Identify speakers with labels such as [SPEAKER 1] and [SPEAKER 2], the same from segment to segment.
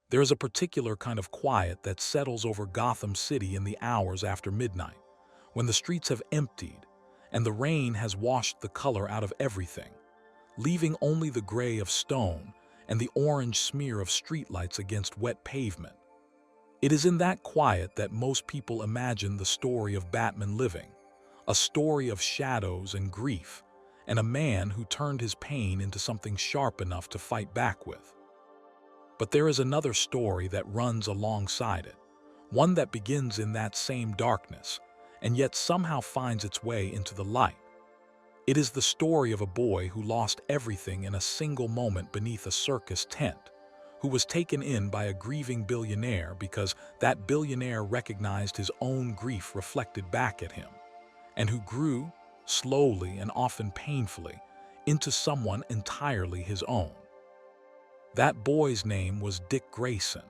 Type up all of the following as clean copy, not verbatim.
[SPEAKER 1] There is a particular kind of quiet that settles over Gotham City in the hours after midnight, when the streets have emptied and the rain has washed the color out of everything, leaving only the gray of stone and the orange smear of streetlights against wet pavement. It is in that quiet that most people imagine the story of Batman living, a story of shadows and grief, and a man who turned his pain into something sharp enough to fight back with. But there is another story that runs alongside it, one that begins in that same darkness, and yet somehow finds its way into the light. It is the story of a boy who lost everything in a single moment beneath a circus tent, who was taken in by a grieving billionaire because that billionaire recognized his own grief reflected back at him, and who grew, slowly and often painfully, into someone entirely his own. That boy's name was Dick Grayson,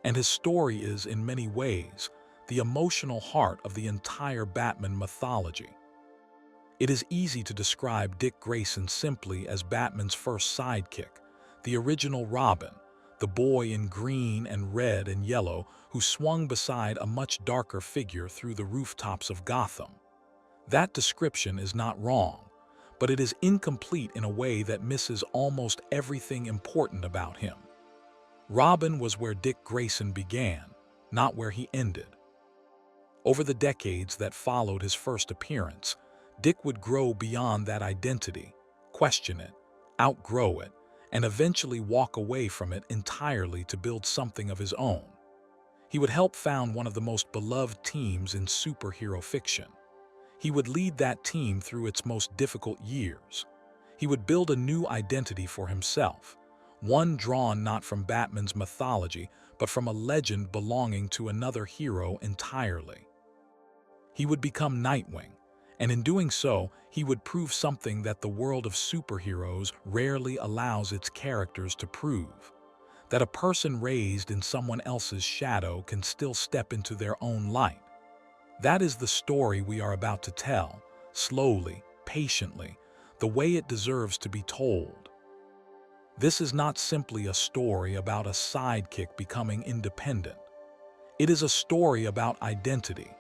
[SPEAKER 1] and his story is, in many ways, the emotional heart of the entire Batman mythology. It is easy to describe Dick Grayson simply as Batman's first sidekick, the original Robin, the boy in green and red and yellow who swung beside a much darker figure through the rooftops of Gotham. That description is not wrong, but it is incomplete in a way that misses almost everything important about him. Robin was where Dick Grayson began, not where he ended. Over the decades that followed his first appearance, Dick would grow beyond that identity, question it, outgrow it, and eventually walk away from it entirely to build something of his own. He would help found one of the most beloved teams in superhero fiction. He would lead that team through its most difficult years. He would build a new identity for himself, one drawn not from Batman's mythology, but from a legend belonging to another hero entirely. He would become Nightwing, and in doing so, he would prove something that the world of superheroes rarely allows its characters to prove: that a person raised in someone else's shadow can still step into their own light. That is the story we are about to tell, slowly, patiently, the way it deserves to be told. This is not simply a story about a sidekick becoming independent. It is a story about identity,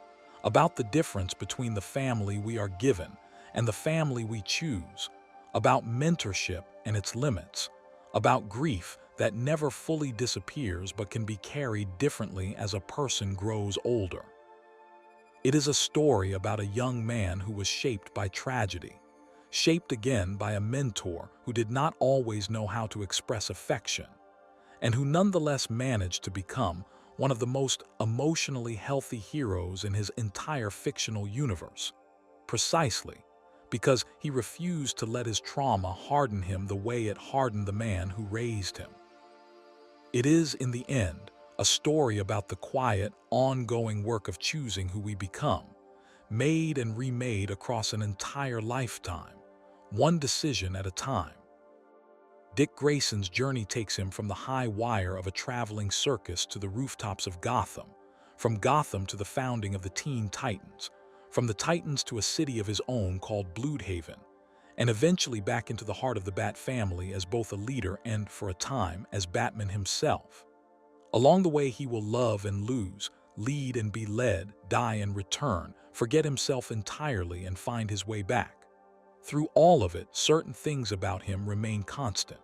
[SPEAKER 1] about the difference between the family we are given and the family we choose, about mentorship and its limits, about grief that never fully disappears but can be carried differently as a person grows older. It is a story about a young man who was shaped by tragedy, shaped again by a mentor who did not always know how to express affection, and who nonetheless managed to become one of the most emotionally healthy heroes in his entire fictional universe, precisely because he refused to let his trauma harden him the way it hardened the man who raised him. It is, in the end, a story about the quiet, ongoing work of choosing who we become, made and remade across an entire lifetime, one decision at a time. Dick Grayson's journey takes him from the high wire of a traveling circus to the rooftops of Gotham, from Gotham to the founding of the Teen Titans, from the Titans to a city of his own called Blüdhaven, and eventually back into the heart of the Bat family as both a leader and, for a time, as Batman himself. Along the way, he will love and lose, lead and be led, die and return, forget himself entirely and find his way back. Through all of it, certain things about him remain constant: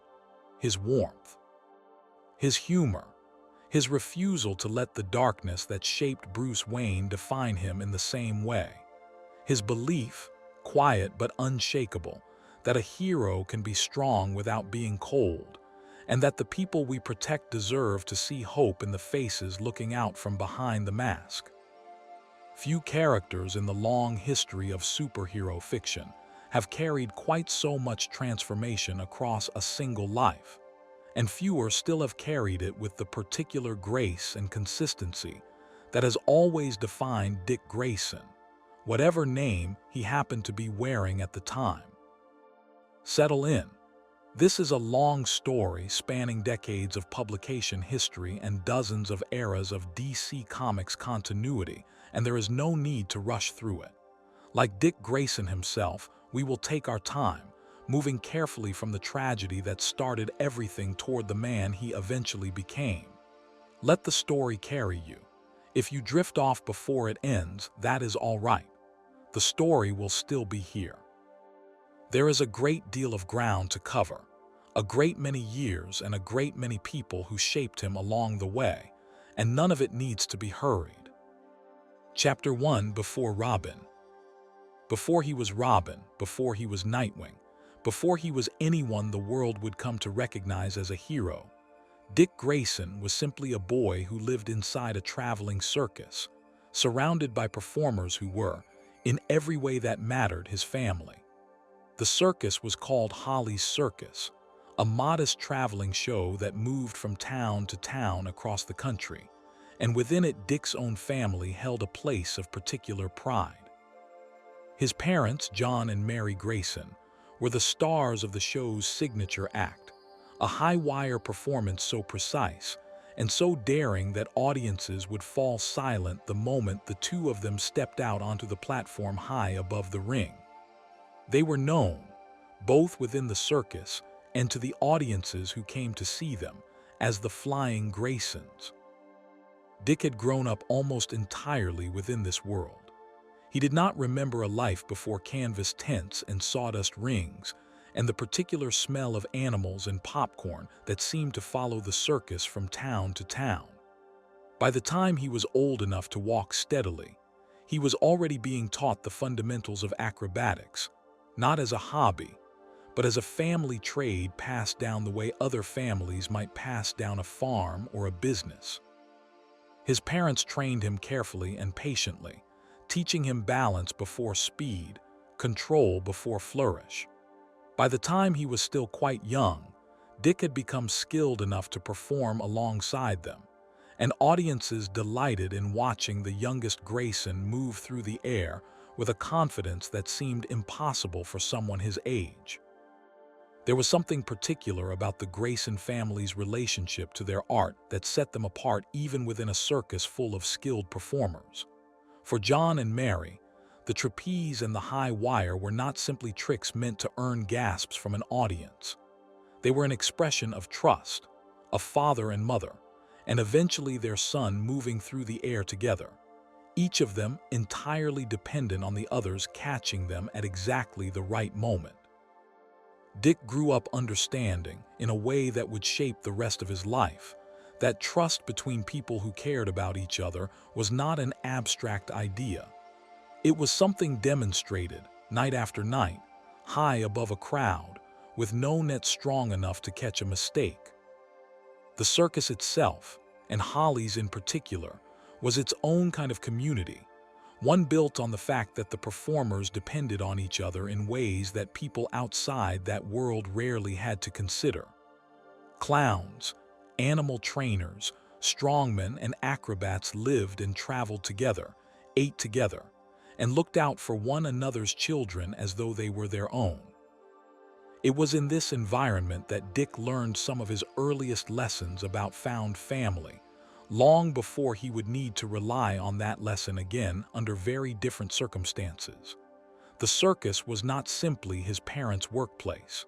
[SPEAKER 1] his warmth, his humor, his refusal to let the darkness that shaped Bruce Wayne define him in the same way, his belief, quiet but unshakable, that a hero can be strong without being cold, and that the people we protect deserve to see hope in the faces looking out from behind the mask. Few characters in the long history of superhero fiction have carried quite so much transformation across a single life, and fewer still have carried it with the particular grace and consistency that has always defined Dick Grayson, whatever name he happened to be wearing at the time. Settle in. This is a long story spanning decades of publication history and dozens of eras of DC Comics continuity, and there is no need to rush through it. Like Dick Grayson himself, we will take our time, moving carefully from the tragedy that started everything toward the man he eventually became. Let the story carry you. If you drift off before it ends, that is all right. The story will still be here. There is a great deal of ground to cover, a great many years and a great many people who shaped him along the way, and none of it needs to be hurried. Chapter 1. Before Robin. Before he was Robin, before he was Nightwing, before he was anyone the world would come to recognize as a hero, Dick Grayson was simply a boy who lived inside a traveling circus, surrounded by performers who were, in every way that mattered, his family. The circus was called Holly's Circus, a modest traveling show that moved from town to town across the country, and within it Dick's own family held a place of particular pride. His parents, John and Mary Grayson, were the stars of the show's signature act, a high-wire performance so precise and so daring that audiences would fall silent the moment the two of them stepped out onto the platform high above the ring. They were known, both within the circus and to the audiences who came to see them, as the Flying Graysons. Dick had grown up almost entirely within this world. He did not remember a life before canvas tents and sawdust rings, and the particular smell of animals and popcorn that seemed to follow the circus from town to town. By the time he was old enough to walk steadily, he was already being taught the fundamentals of acrobatics, not as a hobby, but as a family trade passed down the way other families might pass down a farm or a business. His parents trained him carefully and patiently, teaching him balance before speed, control before flourish. By the time he was still quite young, Dick had become skilled enough to perform alongside them, and audiences delighted in watching the youngest Grayson move through the air with a confidence that seemed impossible for someone his age. There was something particular about the Grayson family's relationship to their art that set them apart even within a circus full of skilled performers. For John and Mary, the trapeze and the high wire were not simply tricks meant to earn gasps from an audience. They were an expression of trust, of father and mother, and eventually their son moving through the air together, each of them entirely dependent on the others catching them at exactly the right moment. Dick grew up understanding, in a way that would shape the rest of his life, that trust between people who cared about each other was not an abstract idea. It was something demonstrated, night after night, high above a crowd, with no net strong enough to catch a mistake. The circus itself, and Holly's in particular, was its own kind of community, one built on the fact that the performers depended on each other in ways that people outside that world rarely had to consider. Clowns, animal trainers, strongmen, and acrobats lived and traveled together, ate together, and looked out for one another's children as though they were their own. It was in this environment that Dick learned some of his earliest lessons about found family, long before he would need to rely on that lesson again under very different circumstances. The circus was not simply his parents' workplace.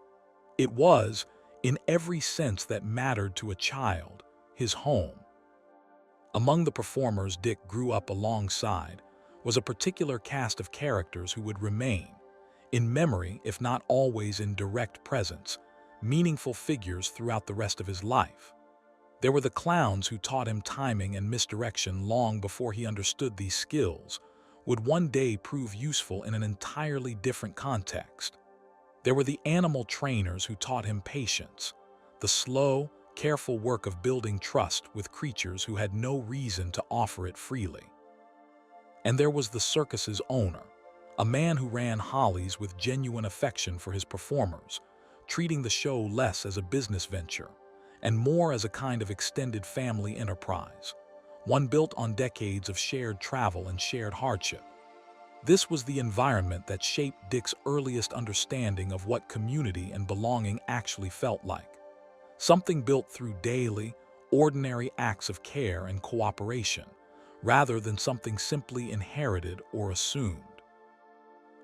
[SPEAKER 1] It was, in every sense that mattered to a child, his home. Among the performers Dick grew up alongside was a particular cast of characters who would remain, in memory if not always in direct presence, meaningful figures throughout the rest of his life. There were the clowns who taught him timing and misdirection long before he understood these skills, would one day prove useful in an entirely different context. There were the animal trainers who taught him patience, the slow, careful work of building trust with creatures who had no reason to offer it freely. And there was the circus's owner, a man who ran Holly's with genuine affection for his performers, treating the show less as a business venture and more as a kind of extended family enterprise, one built on decades of shared travel and shared hardship. This was the environment that shaped Dick's earliest understanding of what community and belonging actually felt like, something built through daily, ordinary acts of care and cooperation, rather than something simply inherited or assumed.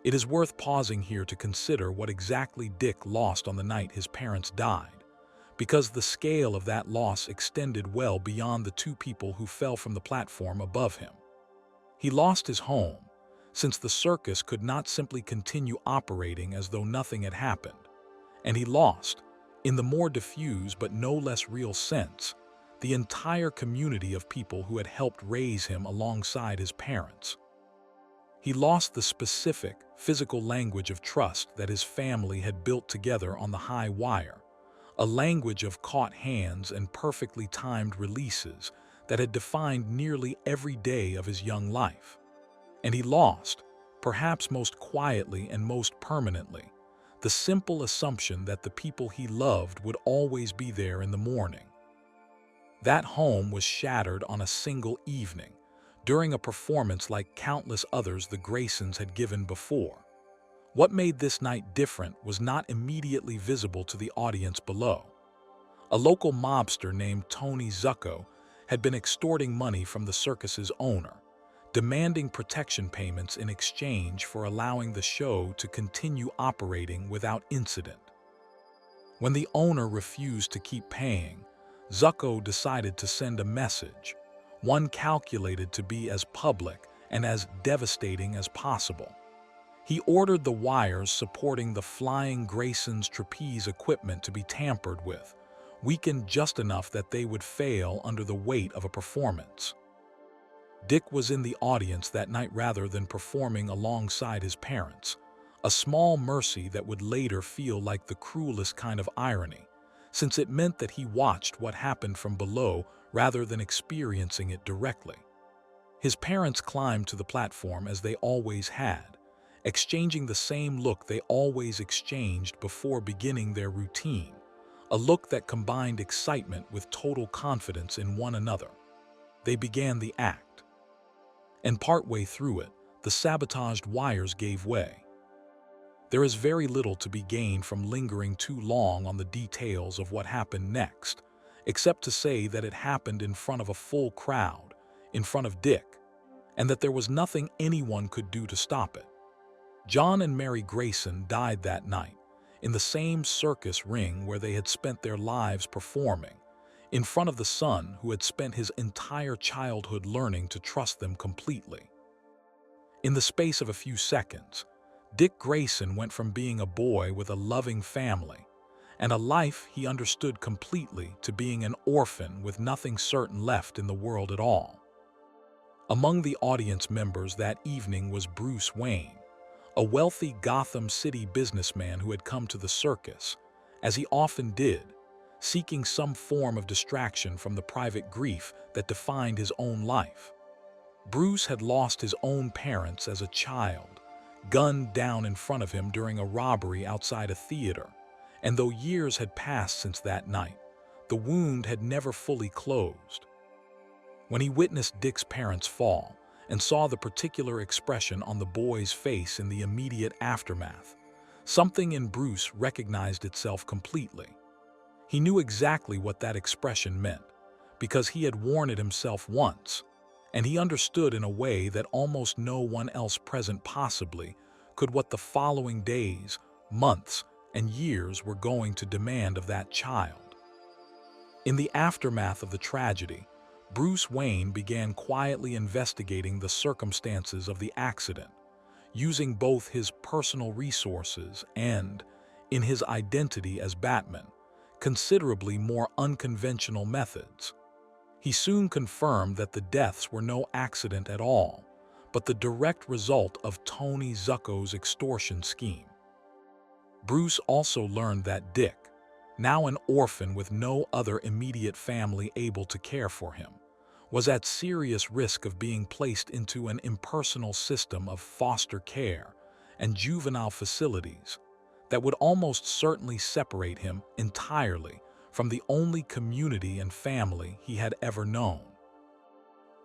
[SPEAKER 1] It is worth pausing here to consider what exactly Dick lost on the night his parents died, because the scale of that loss extended well beyond the two people who fell from the platform above him. He lost his home, since the circus could not simply continue operating as though nothing had happened, and he lost, in the more diffuse but no less real sense, the entire community of people who had helped raise him alongside his parents. He lost the specific, physical language of trust that his family had built together on the high wire, a language of caught hands and perfectly timed releases that had defined nearly every day of his young life. And he lost, perhaps most quietly and most permanently, the simple assumption that the people he loved would always be there in the morning. That home was shattered on a single evening, during a performance like countless others the Graysons had given before. What made this night different was not immediately visible to the audience below. A local mobster named Tony Zucco had been extorting money from the circus's owner, demanding protection payments in exchange for allowing the show to continue operating without incident. When the owner refused to keep paying, Zucco decided to send a message, one calculated to be as public and as devastating as possible. He ordered the wires supporting the Flying Grayson's trapeze equipment to be tampered with, weakened just enough that they would fail under the weight of a performance. Dick was in the audience that night rather than performing alongside his parents, a small mercy that would later feel like the cruelest kind of irony, since it meant that he watched what happened from below rather than experiencing it directly. His parents climbed to the platform as they always had, exchanging the same look they always exchanged before beginning their routine, a look that combined excitement with total confidence in one another. They began the act. And partway through it, the sabotaged wires gave way. There is very little to be gained from lingering too long on the details of what happened next, except to say that it happened in front of a full crowd, in front of Dick, and that there was nothing anyone could do to stop it. John and Mary Grayson died that night, in the same circus ring where they had spent their lives performing, in front of the son who had spent his entire childhood learning to trust them completely. In the space of a few seconds, Dick Grayson went from being a boy with a loving family and a life he understood completely to being an orphan with nothing certain left in the world at all. Among the audience members that evening was Bruce Wayne, a wealthy Gotham City businessman who had come to the circus, as he often did, seeking some form of distraction from the private grief that defined his own life. Bruce had lost his own parents as a child, gunned down in front of him during a robbery outside a theater, and though years had passed since that night, the wound had never fully closed. When he witnessed Dick's parents fall and saw the particular expression on the boy's face in the immediate aftermath, something in Bruce recognized itself completely. He knew exactly what that expression meant, because he had worn it himself once, and he understood in a way that almost no one else present possibly could what the following days, months, and years were going to demand of that child. In the aftermath of the tragedy, Bruce Wayne began quietly investigating the circumstances of the accident, using both his personal resources and, in his identity as Batman, considerably more unconventional methods. He soon confirmed that the deaths were no accident at all, but the direct result of Tony Zucco's extortion scheme. Bruce also learned that Dick, now an orphan with no other immediate family able to care for him, was at serious risk of being placed into an impersonal system of foster care and juvenile facilities that would almost certainly separate him entirely from the only community and family he had ever known.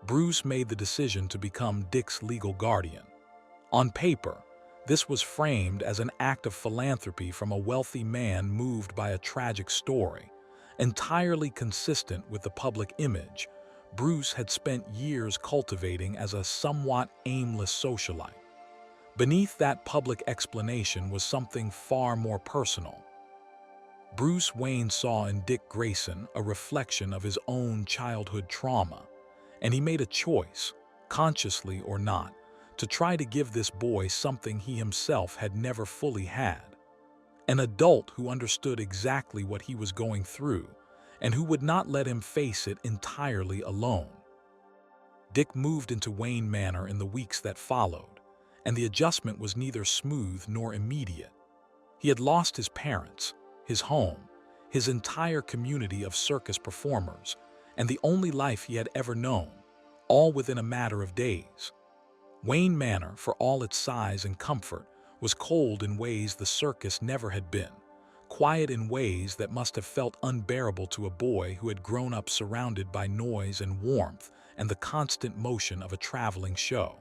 [SPEAKER 1] Bruce made the decision to become Dick's legal guardian. On paper, this was framed as an act of philanthropy from a wealthy man moved by a tragic story, entirely consistent with the public image Bruce had spent years cultivating as a somewhat aimless socialite. Beneath that public explanation was something far more personal. Bruce Wayne saw in Dick Grayson a reflection of his own childhood trauma, and he made a choice, consciously or not, to try to give this boy something he himself had never fully had. An adult who understood exactly what he was going through and who would not let him face it entirely alone. Dick moved into Wayne Manor in the weeks that followed, and the adjustment was neither smooth nor immediate. He had lost his parents, his home, his entire community of circus performers, and the only life he had ever known, all within a matter of days. Wayne Manor, for all its size and comfort, was cold in ways the circus never had been, quiet in ways that must have felt unbearable to a boy who had grown up surrounded by noise and warmth and the constant motion of a traveling show.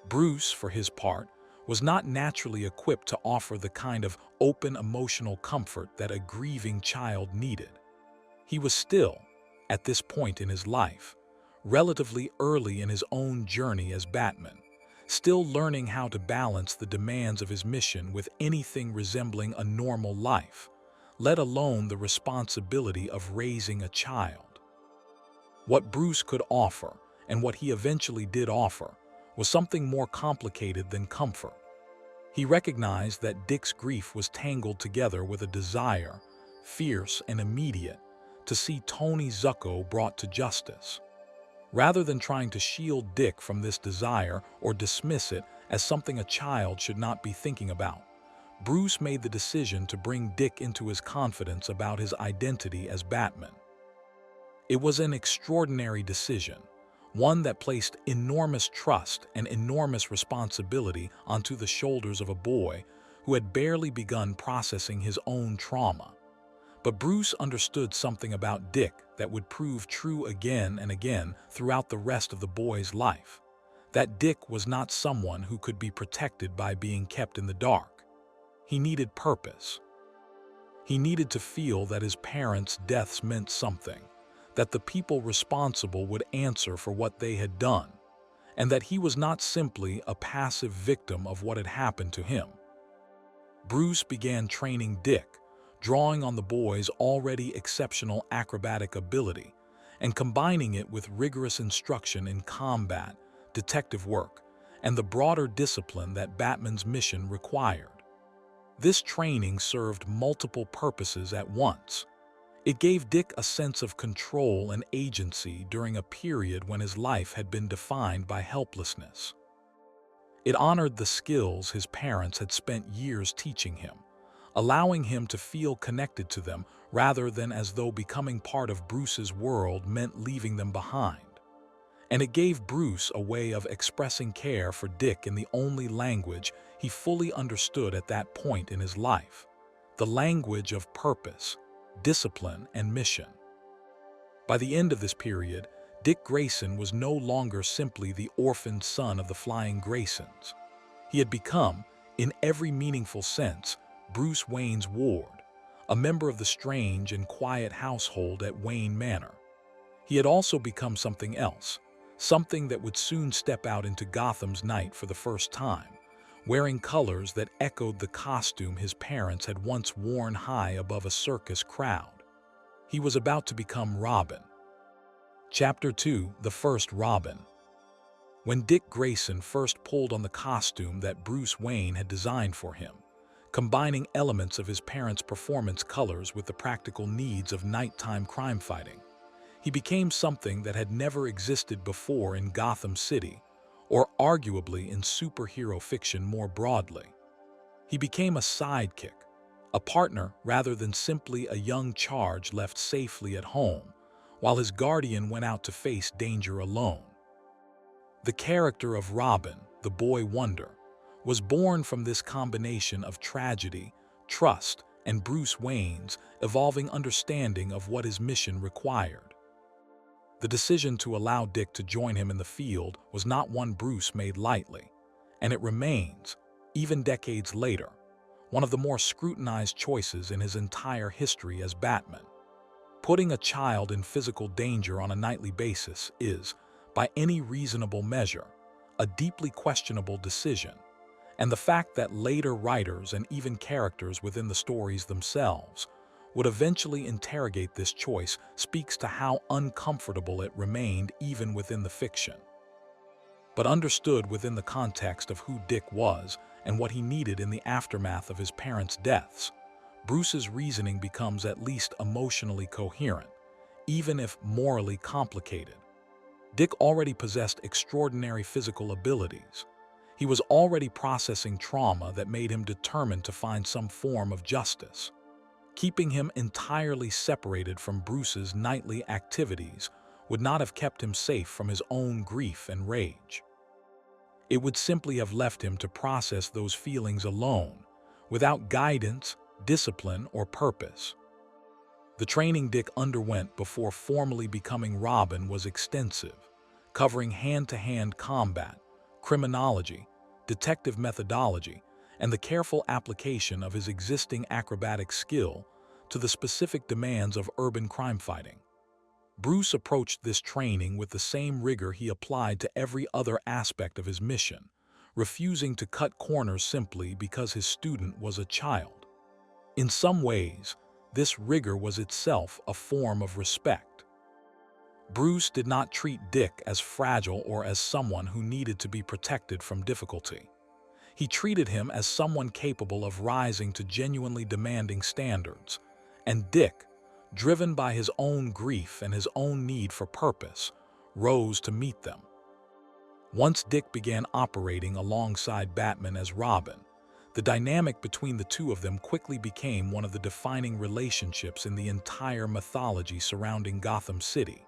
[SPEAKER 1] Bruce, for his part, was not naturally equipped to offer the kind of open emotional comfort that a grieving child needed. He was still, at this point in his life, relatively early in his own journey as Batman, still learning how to balance the demands of his mission with anything resembling a normal life, let alone the responsibility of raising a child. What Bruce could offer, and what he eventually did offer, was something more complicated than comfort. He recognized that Dick's grief was tangled together with a desire, fierce and immediate, to see Tony Zucco brought to justice. Rather than trying to shield Dick from this desire or dismiss it as something a child should not be thinking about, Bruce made the decision to bring Dick into his confidence about his identity as Batman. It was an extraordinary decision, one that placed enormous trust and enormous responsibility onto the shoulders of a boy who had barely begun processing his own trauma. But Bruce understood something about Dick that would prove true again and again throughout the rest of the boy's life. That Dick was not someone who could be protected by being kept in the dark. He needed purpose. He needed to feel that his parents' deaths meant something, that the people responsible would answer for what they had done, and that he was not simply a passive victim of what had happened to him. Bruce began training Dick, drawing on the boy's already exceptional acrobatic ability and combining it with rigorous instruction in combat, detective work, and the broader discipline that Batman's mission required. This training served multiple purposes at once. It gave Dick a sense of control and agency during a period when his life had been defined by helplessness. It honored the skills his parents had spent years teaching him, allowing him to feel connected to them rather than as though becoming part of Bruce's world meant leaving them behind. And it gave Bruce a way of expressing care for Dick in the only language he fully understood at that point in his life, the language of purpose, discipline, and mission. By the end of this period, Dick Grayson was no longer simply the orphaned son of the Flying Graysons. He had become, in every meaningful sense, Bruce Wayne's ward, a member of the strange and quiet household at Wayne Manor. He had also become something else, something that would soon step out into Gotham's night for the first time, wearing colors that echoed the costume his parents had once worn high above a circus crowd. He was about to become Robin. Chapter 2: The First Robin. When Dick Grayson first pulled on the costume that Bruce Wayne had designed for him, combining elements of his parents' performance colors with the practical needs of nighttime crime fighting, he became something that had never existed before in Gotham City, or arguably in superhero fiction more broadly. He became a sidekick, a partner rather than simply a young charge left safely at home, while his guardian went out to face danger alone. The character of Robin, the Boy Wonder, was born from this combination of tragedy, trust, and Bruce Wayne's evolving understanding of what his mission required. The decision to allow Dick to join him in the field was not one Bruce made lightly, and it remains, even decades later, one of the more scrutinized choices in his entire history as Batman. Putting a child in physical danger on a nightly basis is, by any reasonable measure, a deeply questionable decision, and the fact that later writers and even characters within the stories themselves would eventually interrogate this choice speaks to how uncomfortable it remained even within the fiction. But understood within the context of who Dick was and what he needed in the aftermath of his parents' deaths, Bruce's reasoning becomes at least emotionally coherent, even if morally complicated. Dick already possessed extraordinary physical abilities. He was already processing trauma that made him determined to find some form of justice. Keeping him entirely separated from Bruce's nightly activities would not have kept him safe from his own grief and rage. It would simply have left him to process those feelings alone, without guidance, discipline, or purpose. The training Dick underwent before formally becoming Robin was extensive, covering hand-to-hand combat, criminology, detective methodology, and the careful application of his existing acrobatic skill to the specific demands of urban crime fighting. Bruce approached this training with the same rigor he applied to every other aspect of his mission, refusing to cut corners simply because his student was a child. In some ways, this rigor was itself a form of respect. Bruce did not treat Dick as fragile or as someone who needed to be protected from difficulty. He treated him as someone capable of rising to genuinely demanding standards, and Dick, driven by his own grief and his own need for purpose, rose to meet them. Once Dick began operating alongside Batman as Robin, the dynamic between the two of them quickly became one of the defining relationships in the entire mythology surrounding Gotham City.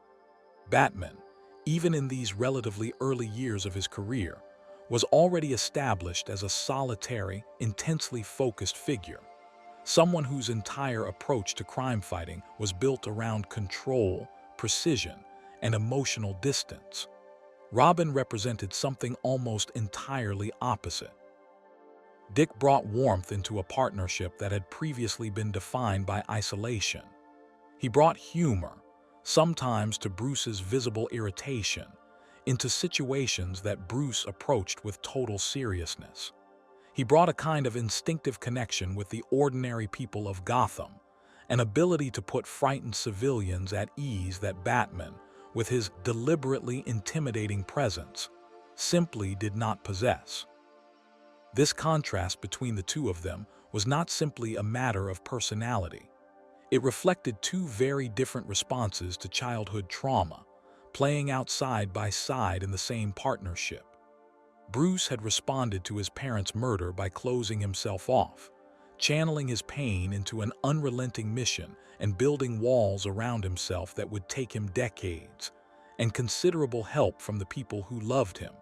[SPEAKER 1] Batman, even in these relatively early years of his career, was already established as a solitary, intensely focused figure, someone whose entire approach to crime fighting was built around control, precision, and emotional distance. Robin represented something almost entirely opposite. Dick brought warmth into a partnership that had previously been defined by isolation. He brought humor, sometimes to Bruce's visible irritation, into situations that Bruce approached with total seriousness. He brought a kind of instinctive connection with the ordinary people of Gotham, an ability to put frightened civilians at ease that Batman, with his deliberately intimidating presence, simply did not possess. This contrast between the two of them was not simply a matter of personality. It reflected two very different responses to childhood trauma, playing out side by side in the same partnership. Bruce had responded to his parents' murder by closing himself off, channeling his pain into an unrelenting mission and building walls around himself that would take him decades, and considerable help from the people who loved him,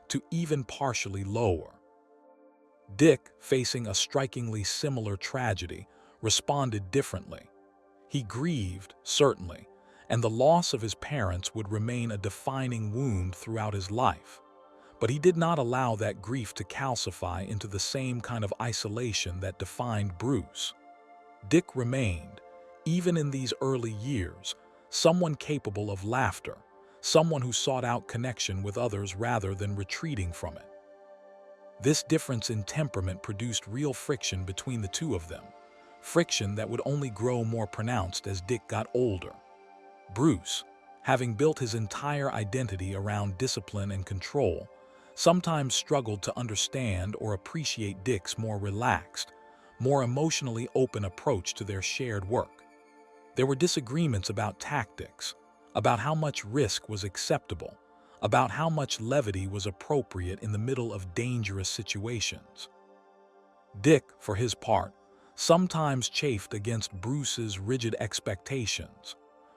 [SPEAKER 1] to even partially lower. Dick, facing a strikingly similar tragedy, responded differently. He grieved, certainly, and the loss of his parents would remain a defining wound throughout his life. But he did not allow that grief to calcify into the same kind of isolation that defined Bruce. Dick remained, even in these early years, someone capable of laughter, someone who sought out connection with others rather than retreating from it. This difference in temperament produced real friction between the two of them, friction that would only grow more pronounced as Dick got older. Bruce, having built his entire identity around discipline and control, sometimes struggled to understand or appreciate Dick's more relaxed, more emotionally open approach to their shared work. There were disagreements about tactics, about how much risk was acceptable, about how much levity was appropriate in the middle of dangerous situations. Dick, for his part, sometimes chafed against Bruce's rigid expectations,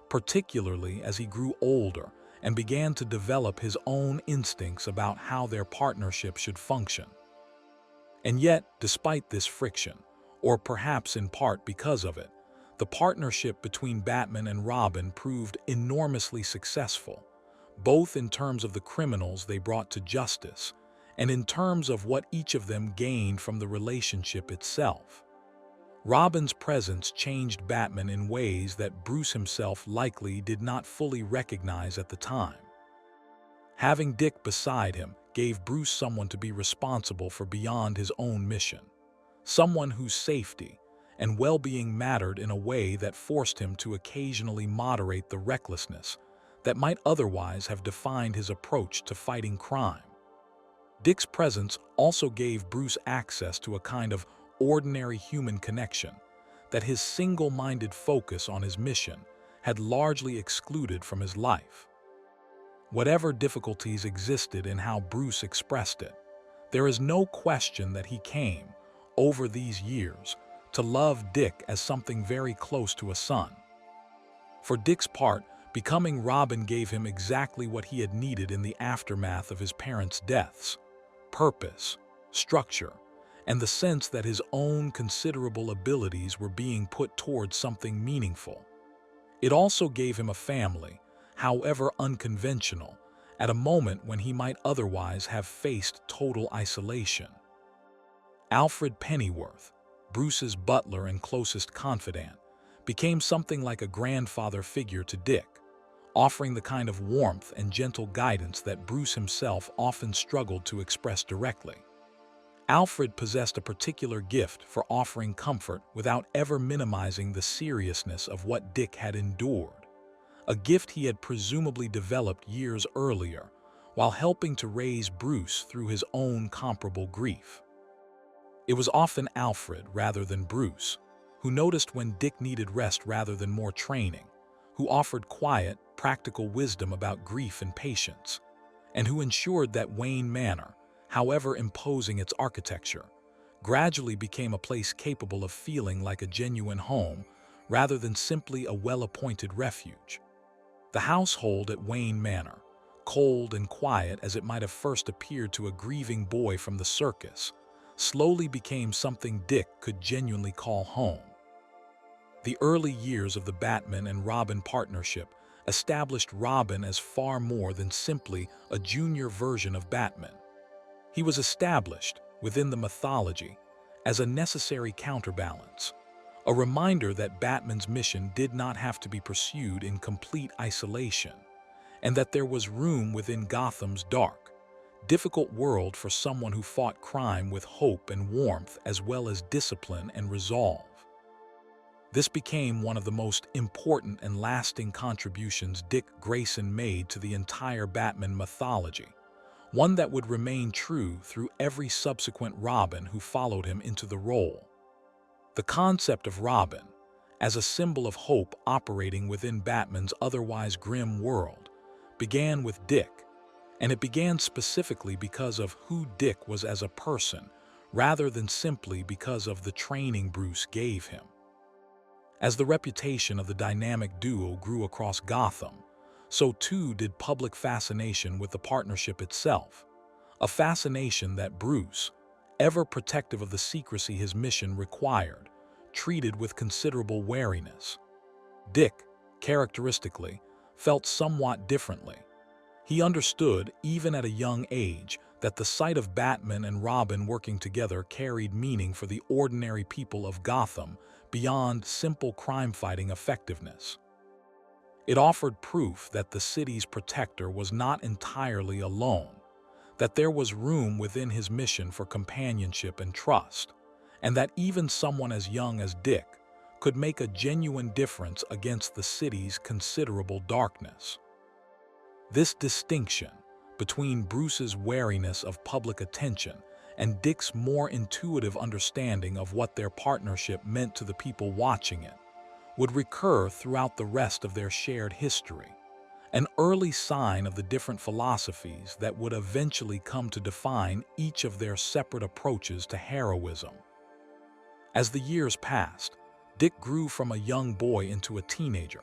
[SPEAKER 1] particularly as he grew older and began to develop his own instincts about how their partnership should function. And yet, despite this friction, or perhaps in part because of it, the partnership between Batman and Robin proved enormously successful, both in terms of the criminals they brought to justice and in terms of what each of them gained from the relationship itself. Robin's presence changed Batman in ways that Bruce himself likely did not fully recognize at the time. Having Dick beside him gave Bruce someone to be responsible for beyond his own mission, someone whose safety, and well-being mattered in a way that forced him to occasionally moderate the recklessness that might otherwise have defined his approach to fighting crime. Dick's presence also gave Bruce access to a kind of ordinary human connection that his single-minded focus on his mission had largely excluded from his life. Whatever difficulties existed in how Bruce expressed it, there is no question that he came, over these years, to love Dick as something very close to a son. For Dick's part, becoming Robin gave him exactly what he had needed in the aftermath of his parents' deaths: purpose, structure, and the sense that his own considerable abilities were being put towards something meaningful. It also gave him a family, however unconventional, at a moment when he might otherwise have faced total isolation. Alfred Pennyworth, Bruce's butler and closest confidant, became something like a grandfather figure to Dick, offering the kind of warmth and gentle guidance that Bruce himself often struggled to express directly. Alfred possessed a particular gift for offering comfort without ever minimizing the seriousness of what Dick had endured, a gift he had presumably developed years earlier while helping to raise Bruce through his own comparable grief. It was often Alfred, rather than Bruce, who noticed when Dick needed rest rather than more training, who offered quiet, practical wisdom about grief and patience, and who ensured that Wayne Manor, however imposing its architecture, gradually became a place capable of feeling like a genuine home rather than simply a well-appointed refuge. The household at Wayne Manor, cold and quiet as it might have first appeared to a grieving boy from the circus, slowly became something Dick could genuinely call home. The early years of the Batman and Robin partnership established Robin as far more than simply a junior version of Batman. He was established, within the mythology, as a necessary counterbalance, a reminder that Batman's mission did not have to be pursued in complete isolation, and that there was room within Gotham's dark, difficult world for someone who fought crime with hope and warmth as well as discipline and resolve. This became one of the most important and lasting contributions Dick Grayson made to the entire Batman mythology, one that would remain true through every subsequent Robin who followed him into the role. The concept of Robin, as a symbol of hope operating within Batman's otherwise grim world, began with Dick, and it began specifically because of who Dick was as a person, rather than simply because of the training Bruce gave him. As the reputation of the dynamic duo grew across Gotham, so too did public fascination with the partnership itself, a fascination that Bruce, ever protective of the secrecy his mission required, treated with considerable wariness. Dick, characteristically, felt somewhat differently. He understood, even at a young age, that the sight of Batman and Robin working together carried meaning for the ordinary people of Gotham beyond simple crime-fighting effectiveness. It offered proof that the city's protector was not entirely alone, that there was room within his mission for companionship and trust, and that even someone as young as Dick could make a genuine difference against the city's considerable darkness. This distinction between Bruce's wariness of public attention and Dick's more intuitive understanding of what their partnership meant to the people watching it would recur throughout the rest of their shared history, an early sign of the different philosophies that would eventually come to define each of their separate approaches to heroism. As the years passed, Dick grew from a young boy into a teenager,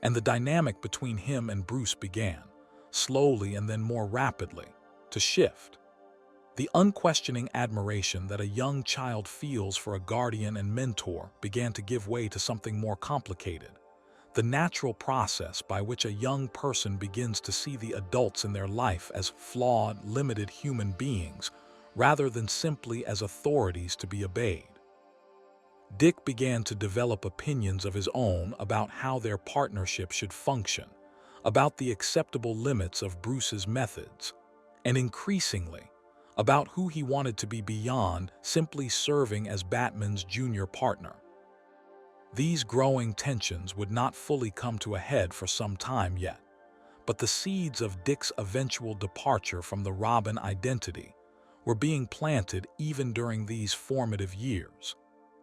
[SPEAKER 1] and the dynamic between him and Bruce began, slowly and then more rapidly, to shift. The unquestioning admiration that a young child feels for a guardian and mentor began to give way to something more complicated, the natural process by which a young person begins to see the adults in their life as flawed, limited human beings, rather than simply as authorities to be obeyed. Dick began to develop opinions of his own about how their partnership should function, about the acceptable limits of Bruce's methods, and increasingly, about who he wanted to be beyond simply serving as Batman's junior partner. These growing tensions would not fully come to a head for some time yet, but the seeds of Dick's eventual departure from the Robin identity were being planted even during these formative years.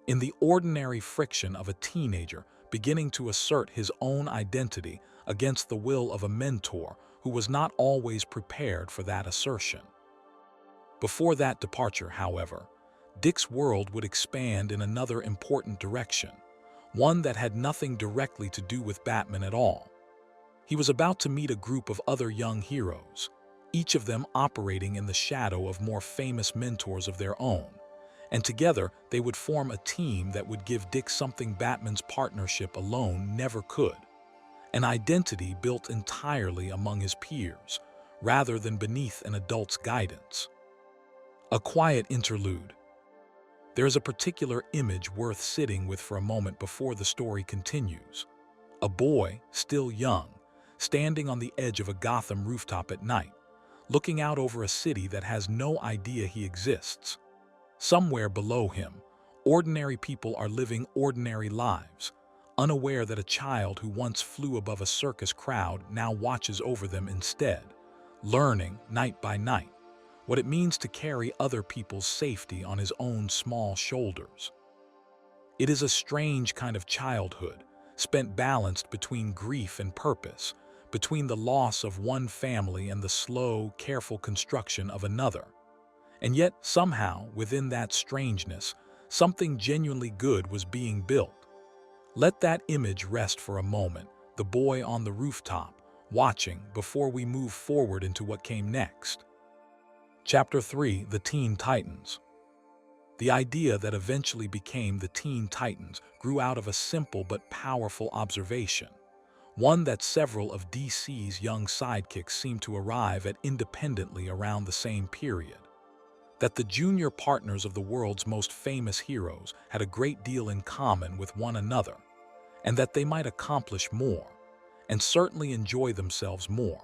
[SPEAKER 1] In the ordinary friction of a teenager beginning to assert his own identity against the will of a mentor who was not always prepared for that assertion. Before that departure, however, Dick's world would expand in another important direction, one that had nothing directly to do with Batman at all. He was about to meet a group of other young heroes, each of them operating in the shadow of more famous mentors of their own, and together they would form a team that would give Dick something Batman's partnership alone never could: an identity built entirely among his peers, rather than beneath an adult's guidance. A quiet interlude. There is a particular image worth sitting with for a moment before the story continues. A boy, still young, standing on the edge of a Gotham rooftop at night, looking out over a city that has no idea he exists. Somewhere below him, ordinary people are living ordinary lives, unaware that a child who once flew above a circus crowd now watches over them instead, learning, night by night, what it means to carry other people's safety on his own small shoulders. It is a strange kind of childhood, spent balanced between grief and purpose, between the loss of one family and the slow, careful construction of another. And yet, somehow, within that strangeness, something genuinely good was being built. Let that image rest for a moment, the boy on the rooftop, watching, before we move forward into what came next. Chapter 3: The Teen Titans. The idea that eventually became the Teen Titans grew out of a simple but powerful observation, one that several of DC's young sidekicks seemed to arrive at independently around the same period: that the junior partners of the world's most famous heroes had a great deal in common with one another, and that they might accomplish more, and certainly enjoy themselves more,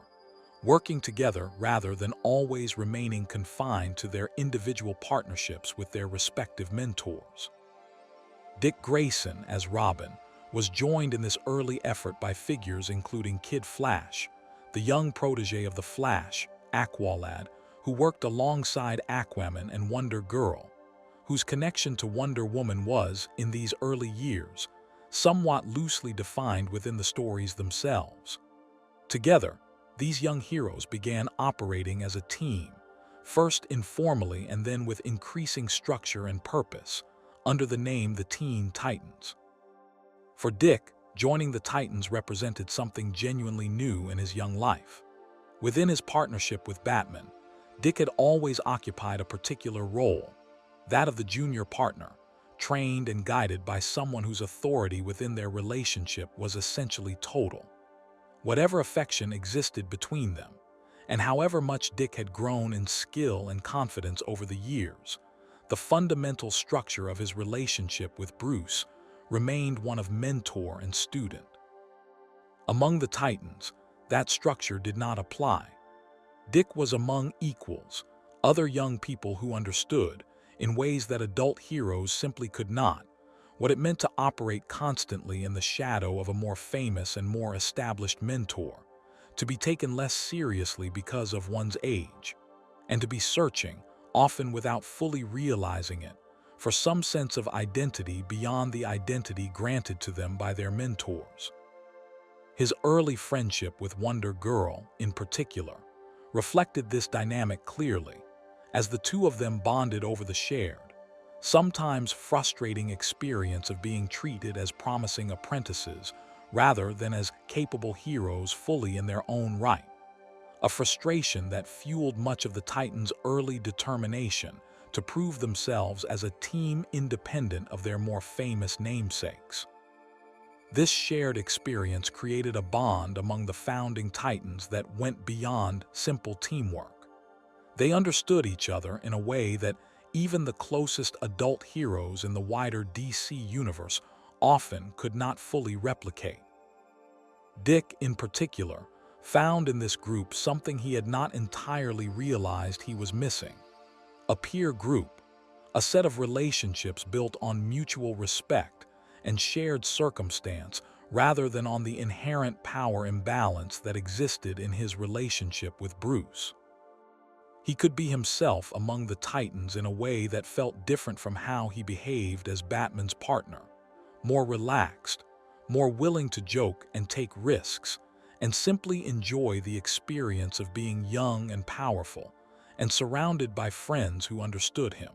[SPEAKER 1] working together rather than always remaining confined to their individual partnerships with their respective mentors. Dick Grayson, as Robin, was joined in this early effort by figures including Kid Flash, the young protege of the Flash, Aqualad, who worked alongside Aquaman, and Wonder Girl, whose connection to Wonder Woman was, in these early years, somewhat loosely defined within the stories themselves. Together, these young heroes began operating as a team, first informally and then with increasing structure and purpose, under the name the Teen Titans. For Dick, joining the Titans represented something genuinely new in his young life. Within his partnership with Batman, Dick had always occupied a particular role, that of the junior partner, trained and guided by someone whose authority within their relationship was essentially total. Whatever affection existed between them, and however much Dick had grown in skill and confidence over the years, the fundamental structure of his relationship with Bruce remained one of mentor and student. Among the Titans, that structure did not apply. Dick was among equals, other young people who understood, in ways that adult heroes simply could not, what it meant to operate constantly in the shadow of a more famous and more established mentor, to be taken less seriously because of one's age, and to be searching, often without fully realizing it, for some sense of identity beyond the identity granted to them by their mentors. His early friendship with Wonder Girl, in particular, reflected this dynamic clearly, as the two of them bonded over the shared, sometimes frustrating experience of being treated as promising apprentices rather than as capable heroes fully in their own right. A frustration that fueled much of the Titans' early determination to prove themselves as a team independent of their more famous namesakes. This shared experience created a bond among the founding Titans that went beyond simple teamwork. They understood each other in a way that even the closest adult heroes in the wider DC universe often could not fully replicate. Dick, in particular, found in this group something he had not entirely realized he was missing: a peer group, a set of relationships built on mutual respect and shared circumstance rather than on the inherent power imbalance that existed in his relationship with Bruce. He could be himself among the Titans in a way that felt different from how he behaved as Batman's partner, more relaxed, more willing to joke and take risks, and simply enjoy the experience of being young and powerful, and surrounded by friends who understood him.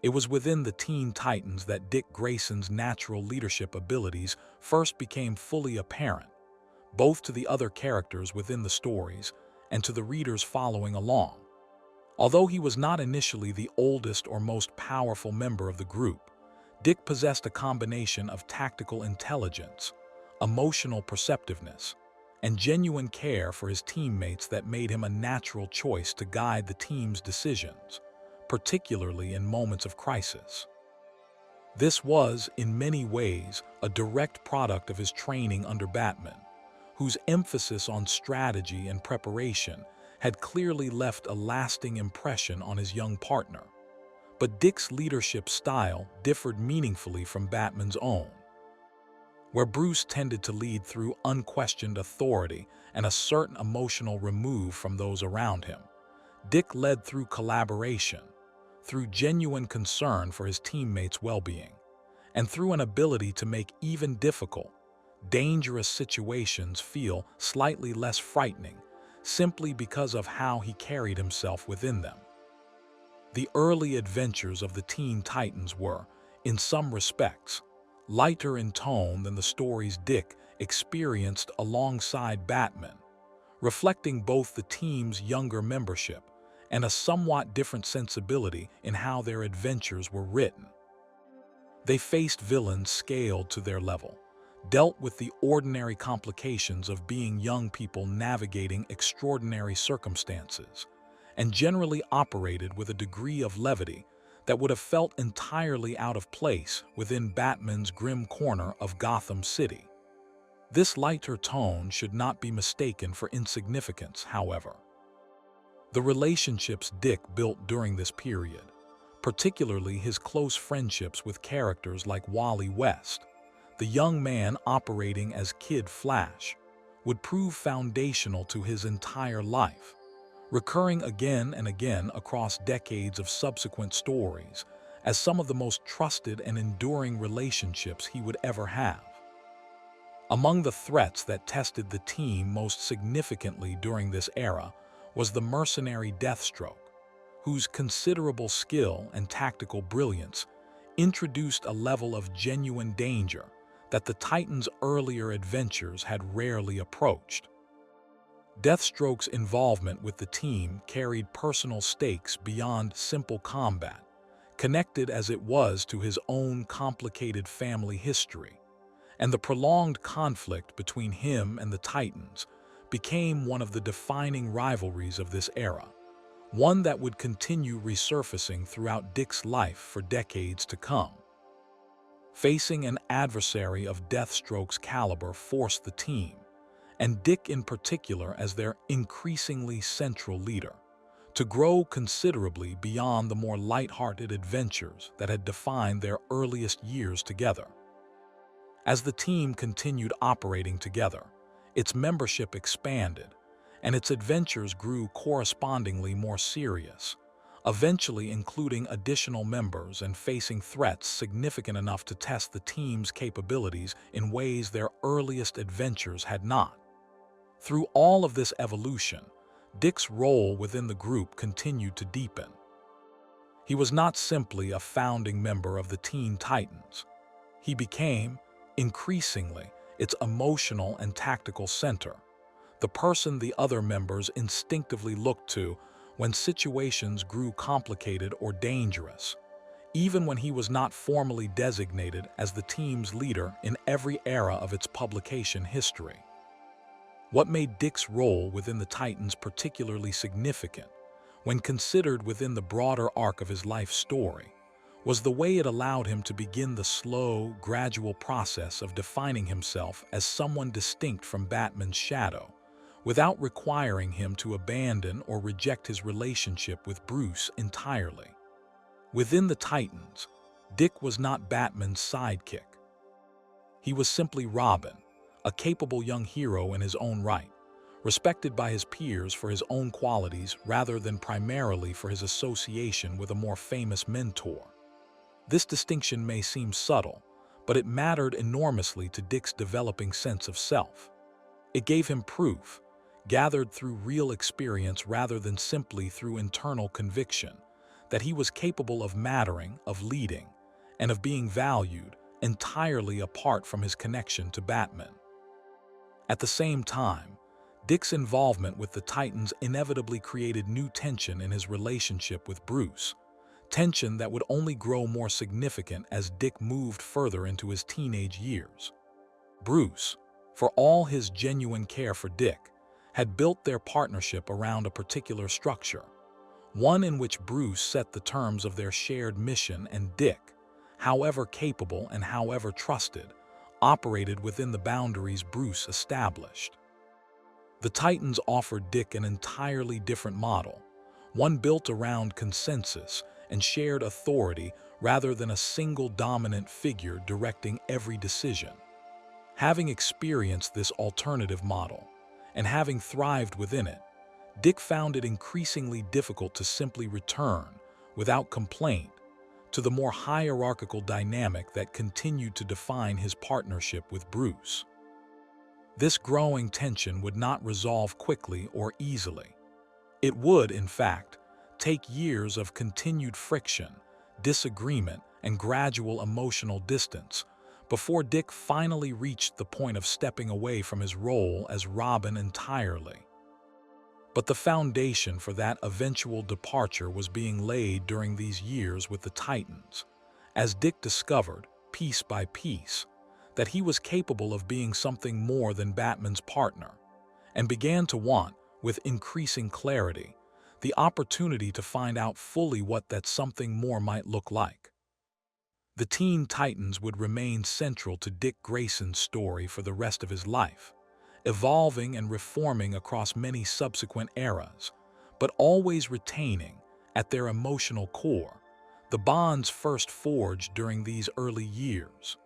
[SPEAKER 1] It was within the Teen Titans that Dick Grayson's natural leadership abilities first became fully apparent, both to the other characters within the stories and to the readers following along. Although he was not initially the oldest or most powerful member of the group, Dick possessed a combination of tactical intelligence, emotional perceptiveness, and genuine care for his teammates that made him a natural choice to guide the team's decisions, particularly in moments of crisis. This was, in many ways, a direct product of his training under Batman, whose emphasis on strategy and preparation had clearly left a lasting impression on his young partner. But Dick's leadership style differed meaningfully from Batman's own. Where Bruce tended to lead through unquestioned authority and a certain emotional remove from those around him, Dick led through collaboration, through genuine concern for his teammates' well-being, and through an ability to make even difficult, dangerous situations feel slightly less frightening simply because of how he carried himself within them. The early adventures of the Teen Titans were, in some respects, lighter in tone than the stories Dick experienced alongside Batman, reflecting both the team's younger membership and a somewhat different sensibility in how their adventures were written. They faced villains scaled to their level, dealt with the ordinary complications of being young people navigating extraordinary circumstances, and generally operated with a degree of levity that would have felt entirely out of place within Batman's grim corner of Gotham City. This lighter tone should not be mistaken for insignificance, however. The relationships Dick built during this period, particularly his close friendships with characters like Wally West, the young man operating as Kid Flash, would prove foundational to his entire life, recurring again and again across decades of subsequent stories as some of the most trusted and enduring relationships he would ever have. Among the threats that tested the team most significantly during this era was the mercenary Deathstroke, whose considerable skill and tactical brilliance introduced a level of genuine danger that the Titans' earlier adventures had rarely approached. Deathstroke's involvement with the team carried personal stakes beyond simple combat, connected as it was to his own complicated family history, and the prolonged conflict between him and the Titans became one of the defining rivalries of this era, one that would continue resurfacing throughout Dick's life for decades to come. Facing an adversary of Deathstroke's caliber forced the team, and Dick in particular as their increasingly central leader, to grow considerably beyond the more light-hearted adventures that had defined their earliest years together. As the team continued operating together, its membership expanded, and its adventures grew correspondingly more serious, eventually including additional members and facing threats significant enough to test the team's capabilities in ways their earliest adventures had not. Through all of this evolution, Dick's role within the group continued to deepen. He was not simply a founding member of the Teen Titans. He became, increasingly, its emotional and tactical center, the person the other members instinctively looked to when situations grew complicated or dangerous, even when he was not formally designated as the team's leader in every era of its publication history. What made Dick's role within the Titans particularly significant, when considered within the broader arc of his life story, was the way it allowed him to begin the slow, gradual process of defining himself as someone distinct from Batman's shadow, without requiring him to abandon or reject his relationship with Bruce entirely. Within the Titans, Dick was not Batman's sidekick, He was simply Robin, a capable young hero in his own right, respected by his peers for his own qualities rather than primarily for his association with a more famous mentor. This distinction may seem subtle, but it mattered enormously to Dick's developing sense of self. It gave him proof, gathered through real experience rather than simply through internal conviction, that he was capable of mattering, of leading, and of being valued entirely apart from his connection to Batman. At the same time, Dick's involvement with the Titans inevitably created new tension in his relationship with Bruce, tension that would only grow more significant as Dick moved further into his teenage years. Bruce, for all his genuine care for Dick, had built their partnership around a particular structure, one in which Bruce set the terms of their shared mission and Dick, however capable and however trusted, operated within the boundaries Bruce established. The Titans offered Dick an entirely different model, one built around consensus and shared authority rather than a single dominant figure directing every decision. Having experienced this alternative model, and having thrived within it, Dick found it increasingly difficult to simply return, without complaint, to the more hierarchical dynamic that continued to define his partnership with Bruce. This growing tension would not resolve quickly or easily. It would, in fact, take years of continued friction, disagreement, and gradual emotional distance before Dick finally reached the point of stepping away from his role as Robin entirely. But the foundation for that eventual departure was being laid during these years with the Titans, as Dick discovered, piece by piece, that he was capable of being something more than Batman's partner, and began to want, with increasing clarity, the opportunity to find out fully what that something more might look like. The Teen Titans would remain central to Dick Grayson's story for the rest of his life, evolving and reforming across many subsequent eras, but always retaining, at their emotional core, the bonds first forged during these early years.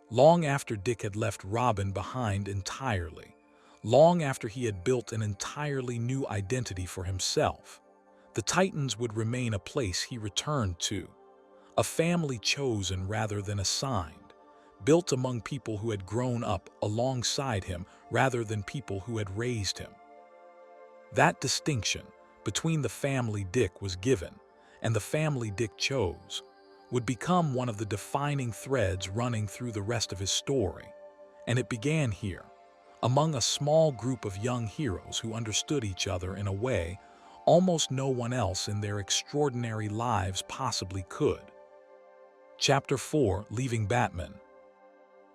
[SPEAKER 1] Long after Dick had left Robin behind entirely, long after he had built an entirely new identity for himself, the Titans would remain a place he returned to, a family chosen rather than assigned, built among people who had grown up alongside him rather than people who had raised him. That distinction between the family Dick was given and the family Dick chose would become one of the defining threads running through the rest of his story, and it began here, among a small group of young heroes who understood each other in a way almost no one else in their extraordinary lives possibly could. Chapter 4: Leaving Batman.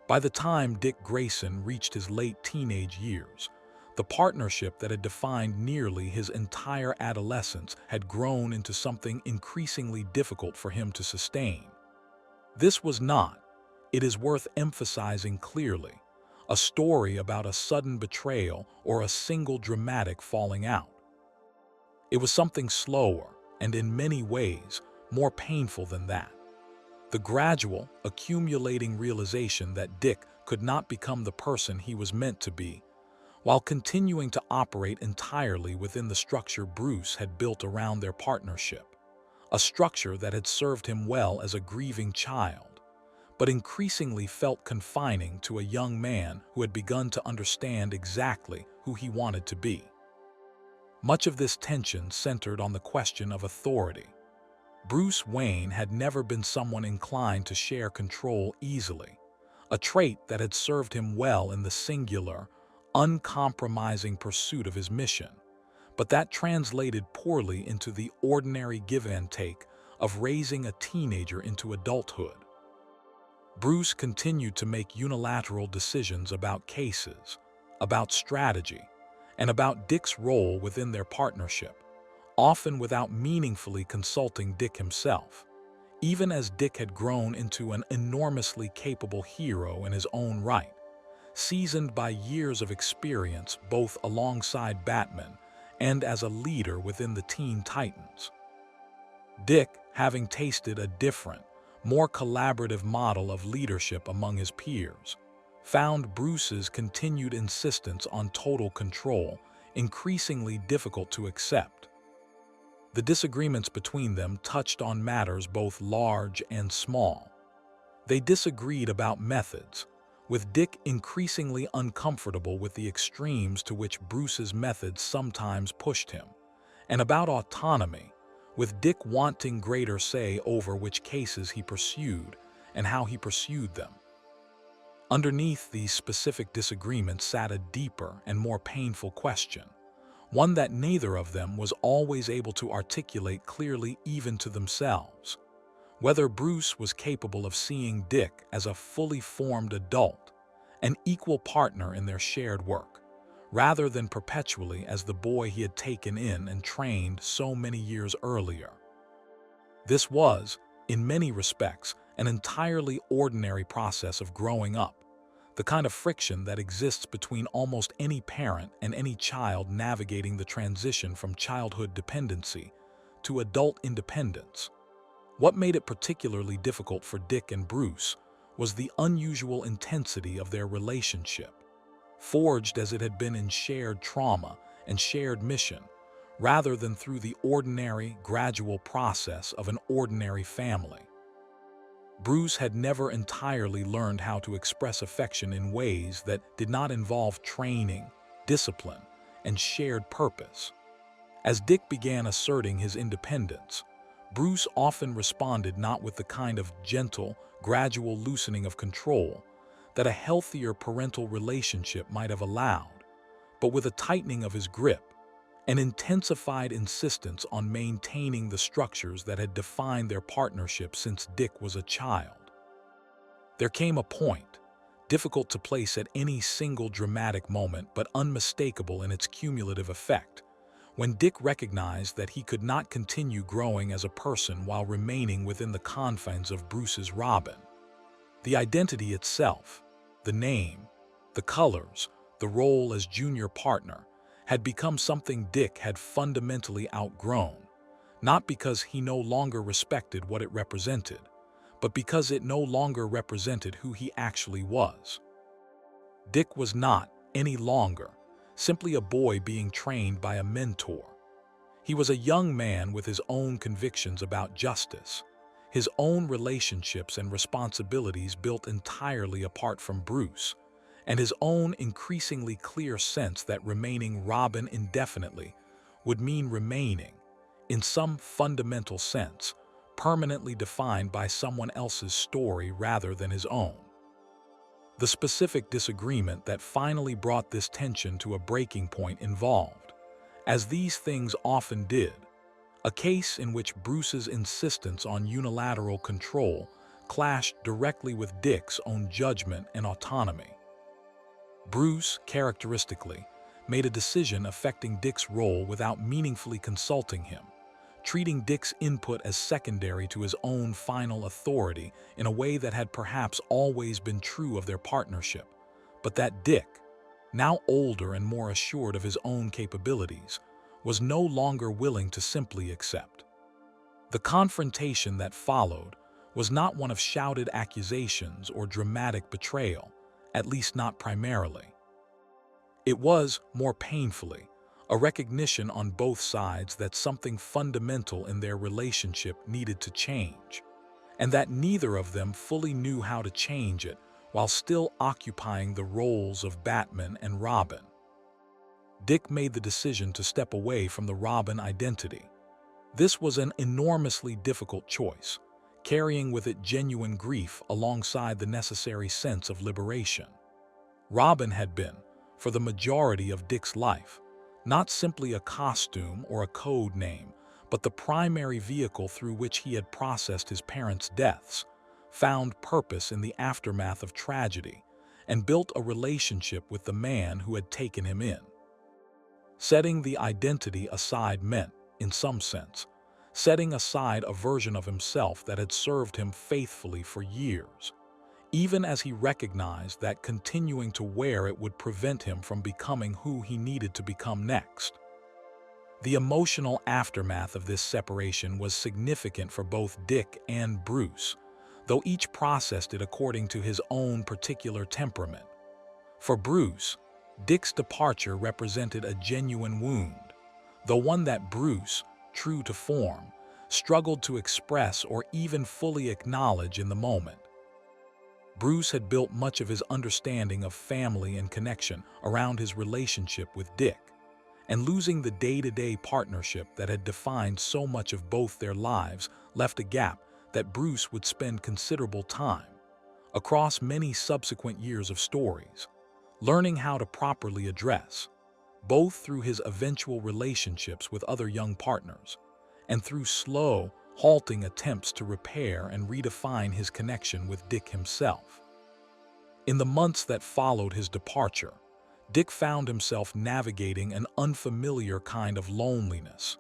[SPEAKER 1] By the time Dick Grayson reached his late teenage years, the partnership that had defined nearly his entire adolescence had grown into something increasingly difficult for him to sustain. This was not, it is worth emphasizing clearly, a story about a sudden betrayal or a single dramatic falling out. It was something slower and in many ways more painful than that. The gradual, accumulating realization that Dick could not become the person he was meant to be, while continuing to operate entirely within the structure Bruce had built around their partnership, a structure that had served him well as a grieving child, but increasingly felt confining to a young man who had begun to understand exactly who he wanted to be. Much of this tension centered on the question of authority. Bruce Wayne had never been someone inclined to share control easily, a trait that had served him well in the singular, uncompromising pursuit of his mission, but that translated poorly into the ordinary give and take of raising a teenager into adulthood. Bruce continued to make unilateral decisions about cases, about strategy, and about Dick's role within their partnership, often without meaningfully consulting Dick himself, even as Dick had grown into an enormously capable hero in his own right, seasoned by years of experience both alongside Batman and as a leader within the Teen Titans. Dick, having tasted a different, more collaborative model of leadership among his peers, found Bruce's continued insistence on total control increasingly difficult to accept. The disagreements between them touched on matters both large and small. They disagreed about methods, with Dick increasingly uncomfortable with the extremes to which Bruce's methods sometimes pushed him, and about autonomy, with Dick wanting greater say over which cases he pursued and how he pursued them. Underneath these specific disagreements sat a deeper and more painful question, one that neither of them was always able to articulate clearly even to themselves: whether Bruce was capable of seeing Dick as a fully formed adult, an equal partner in their shared work, rather than perpetually as the boy he had taken in and trained so many years earlier. This was, in many respects, an entirely ordinary process of growing up, the kind of friction that exists between almost any parent and any child navigating the transition from childhood dependency to adult independence. What made it particularly difficult for Dick and Bruce was the unusual intensity of their relationship, forged as it had been in shared trauma and shared mission, rather than through the ordinary, gradual process of an ordinary family. Bruce had never entirely learned how to express affection in ways that did not involve training, discipline, and shared purpose. As Dick began asserting his independence, Bruce often responded not with the kind of gentle, gradual loosening of control that a healthier parental relationship might have allowed, but with a tightening of his grip, an intensified insistence on maintaining the structures that had defined their partnership since Dick was a child. There came a point, difficult to place at any single dramatic moment but unmistakable in its cumulative effect, when Dick recognized that he could not continue growing as a person while remaining within the confines of Bruce's Robin. The identity itself, the name, the colors, the role as junior partner, had become something Dick had fundamentally outgrown, not because he no longer respected what it represented, but because it no longer represented who he actually was. Dick was not, any longer, simply a boy being trained by a mentor. He was a young man with his own convictions about justice, his own relationships and responsibilities built entirely apart from Bruce, and his own increasingly clear sense that remaining Robin indefinitely would mean remaining, in some fundamental sense, permanently defined by someone else's story rather than his own. The specific disagreement that finally brought this tension to a breaking point involved, as these things often did, a case in which Bruce's insistence on unilateral control clashed directly with Dick's own judgment and autonomy. Bruce, characteristically, made a decision affecting Dick's role without meaningfully consulting him, treating Dick's input as secondary to his own final authority in a way that had perhaps always been true of their partnership, but that Dick, now older and more assured of his own capabilities, was no longer willing to simply accept. The confrontation that followed was not one of shouted accusations or dramatic betrayal, at least not primarily. It was, more painfully, a recognition on both sides that something fundamental in their relationship needed to change, and that neither of them fully knew how to change it while still occupying the roles of Batman and Robin. Dick made the decision to step away from the Robin identity. This was an enormously difficult choice, carrying with it genuine grief alongside the necessary sense of liberation. Robin had been, for the majority of Dick's life, not simply a costume or a code name, but the primary vehicle through which he had processed his parents' deaths, found purpose in the aftermath of tragedy, and built a relationship with the man who had taken him in. Setting the identity aside meant, in some sense, setting aside a version of himself that had served him faithfully for years, even as he recognized that continuing to wear it would prevent him from becoming who he needed to become next. The emotional aftermath of this separation was significant for both Dick and Bruce, though each processed it according to his own particular temperament. For Bruce, Dick's departure represented a genuine wound, though one that Bruce, true to form, struggled to express or even fully acknowledge in the moment. Bruce had built much of his understanding of family and connection around his relationship with Dick, and losing the day-to-day partnership that had defined so much of both their lives left a gap that Bruce would spend considerable time, across many subsequent years of stories, learning how to properly address, both through his eventual relationships with other young partners and through slow, halting attempts to repair and redefine his connection with Dick himself. In the months that followed his departure, Dick found himself navigating an unfamiliar kind of loneliness,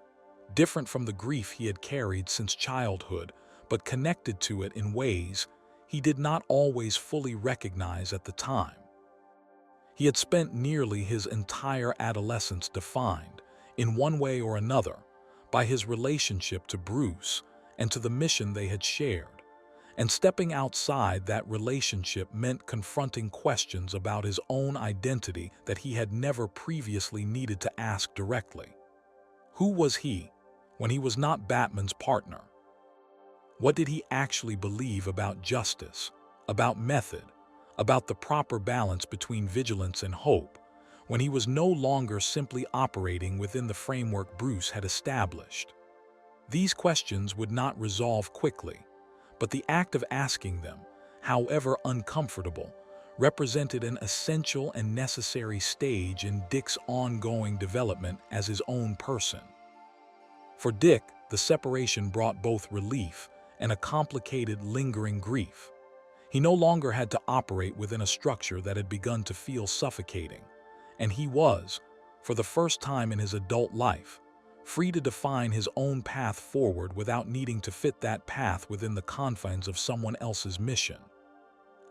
[SPEAKER 1] different from the grief he had carried since childhood, but connected to it in ways he did not always fully recognize at the time. He had spent nearly his entire adolescence defined, in one way or another, by his relationship to Bruce and to the mission they had shared, and stepping outside that relationship meant confronting questions about his own identity that he had never previously needed to ask directly. Who was he when he was not Batman's partner? What did he actually believe about justice, about method, about the proper balance between vigilance and hope, when he was no longer simply operating within the framework Bruce had established? These questions would not resolve quickly, but the act of asking them, however uncomfortable, represented an essential and necessary stage in Dick's ongoing development as his own person. For Dick, the separation brought both relief and a complicated, lingering grief. He no longer had to operate within a structure that had begun to feel suffocating, and he was, for the first time in his adult life, free to define his own path forward without needing to fit that path within the confines of someone else's mission.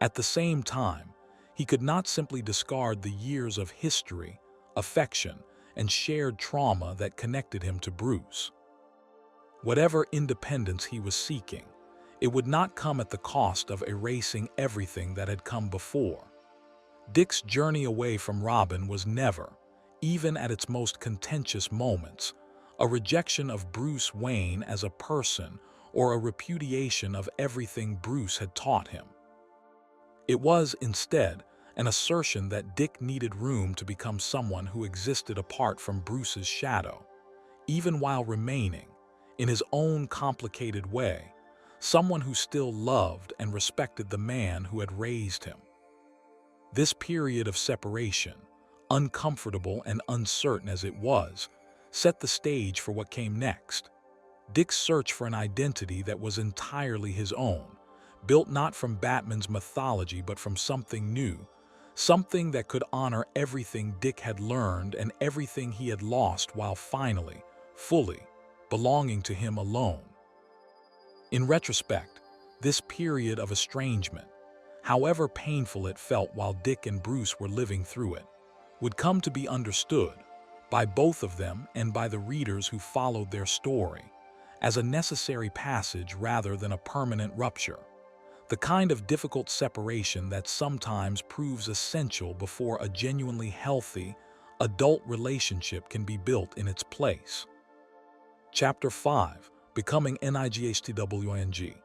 [SPEAKER 1] At the same time, he could not simply discard the years of history, affection, and shared trauma that connected him to Bruce. Whatever independence he was seeking, it would not come at the cost of erasing everything that had come before. Dick's journey away from Robin was never, even at its most contentious moments, a rejection of Bruce Wayne as a person or a repudiation of everything Bruce had taught him. It was, instead, an assertion that Dick needed room to become someone who existed apart from Bruce's shadow, even while remaining, in his own complicated way, someone who still loved and respected the man who had raised him. This period of separation, uncomfortable and uncertain as it was, set the stage for what came next. Dick's search for an identity that was entirely his own, built not from Batman's mythology but from something new, something that could honor everything Dick had learned and everything he had lost while finally, fully, belonging to him alone. In retrospect, this period of estrangement, however painful it felt while Dick and Bruce were living through it, would come to be understood, by both of them and by the readers who followed their story, as a necessary passage rather than a permanent rupture, the kind of difficult separation that sometimes proves essential before a genuinely healthy, adult relationship can be built in its place. Chapter 5. Becoming Nightwing.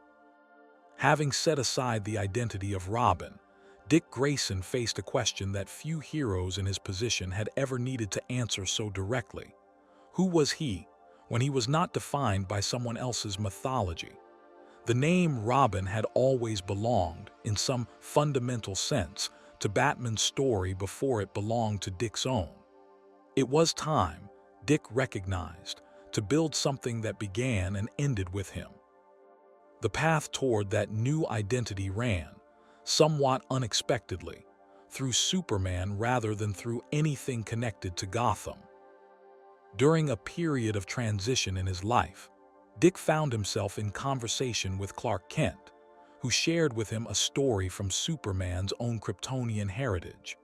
[SPEAKER 1] Having set aside the identity of Robin, Dick Grayson faced a question that few heroes in his position had ever needed to answer so directly. Who was he when he was not defined by someone else's mythology? The name Robin had always belonged, in some fundamental sense, to Batman's story before it belonged to Dick's own. It was time, Dick recognized, to build something that began and ended with him. The path toward that new identity ran, somewhat unexpectedly, through Superman rather than through anything connected to Gotham. During a period of transition in his life, Dick found himself in conversation with Clark Kent, who shared with him a story from Superman's own Kryptonian heritage,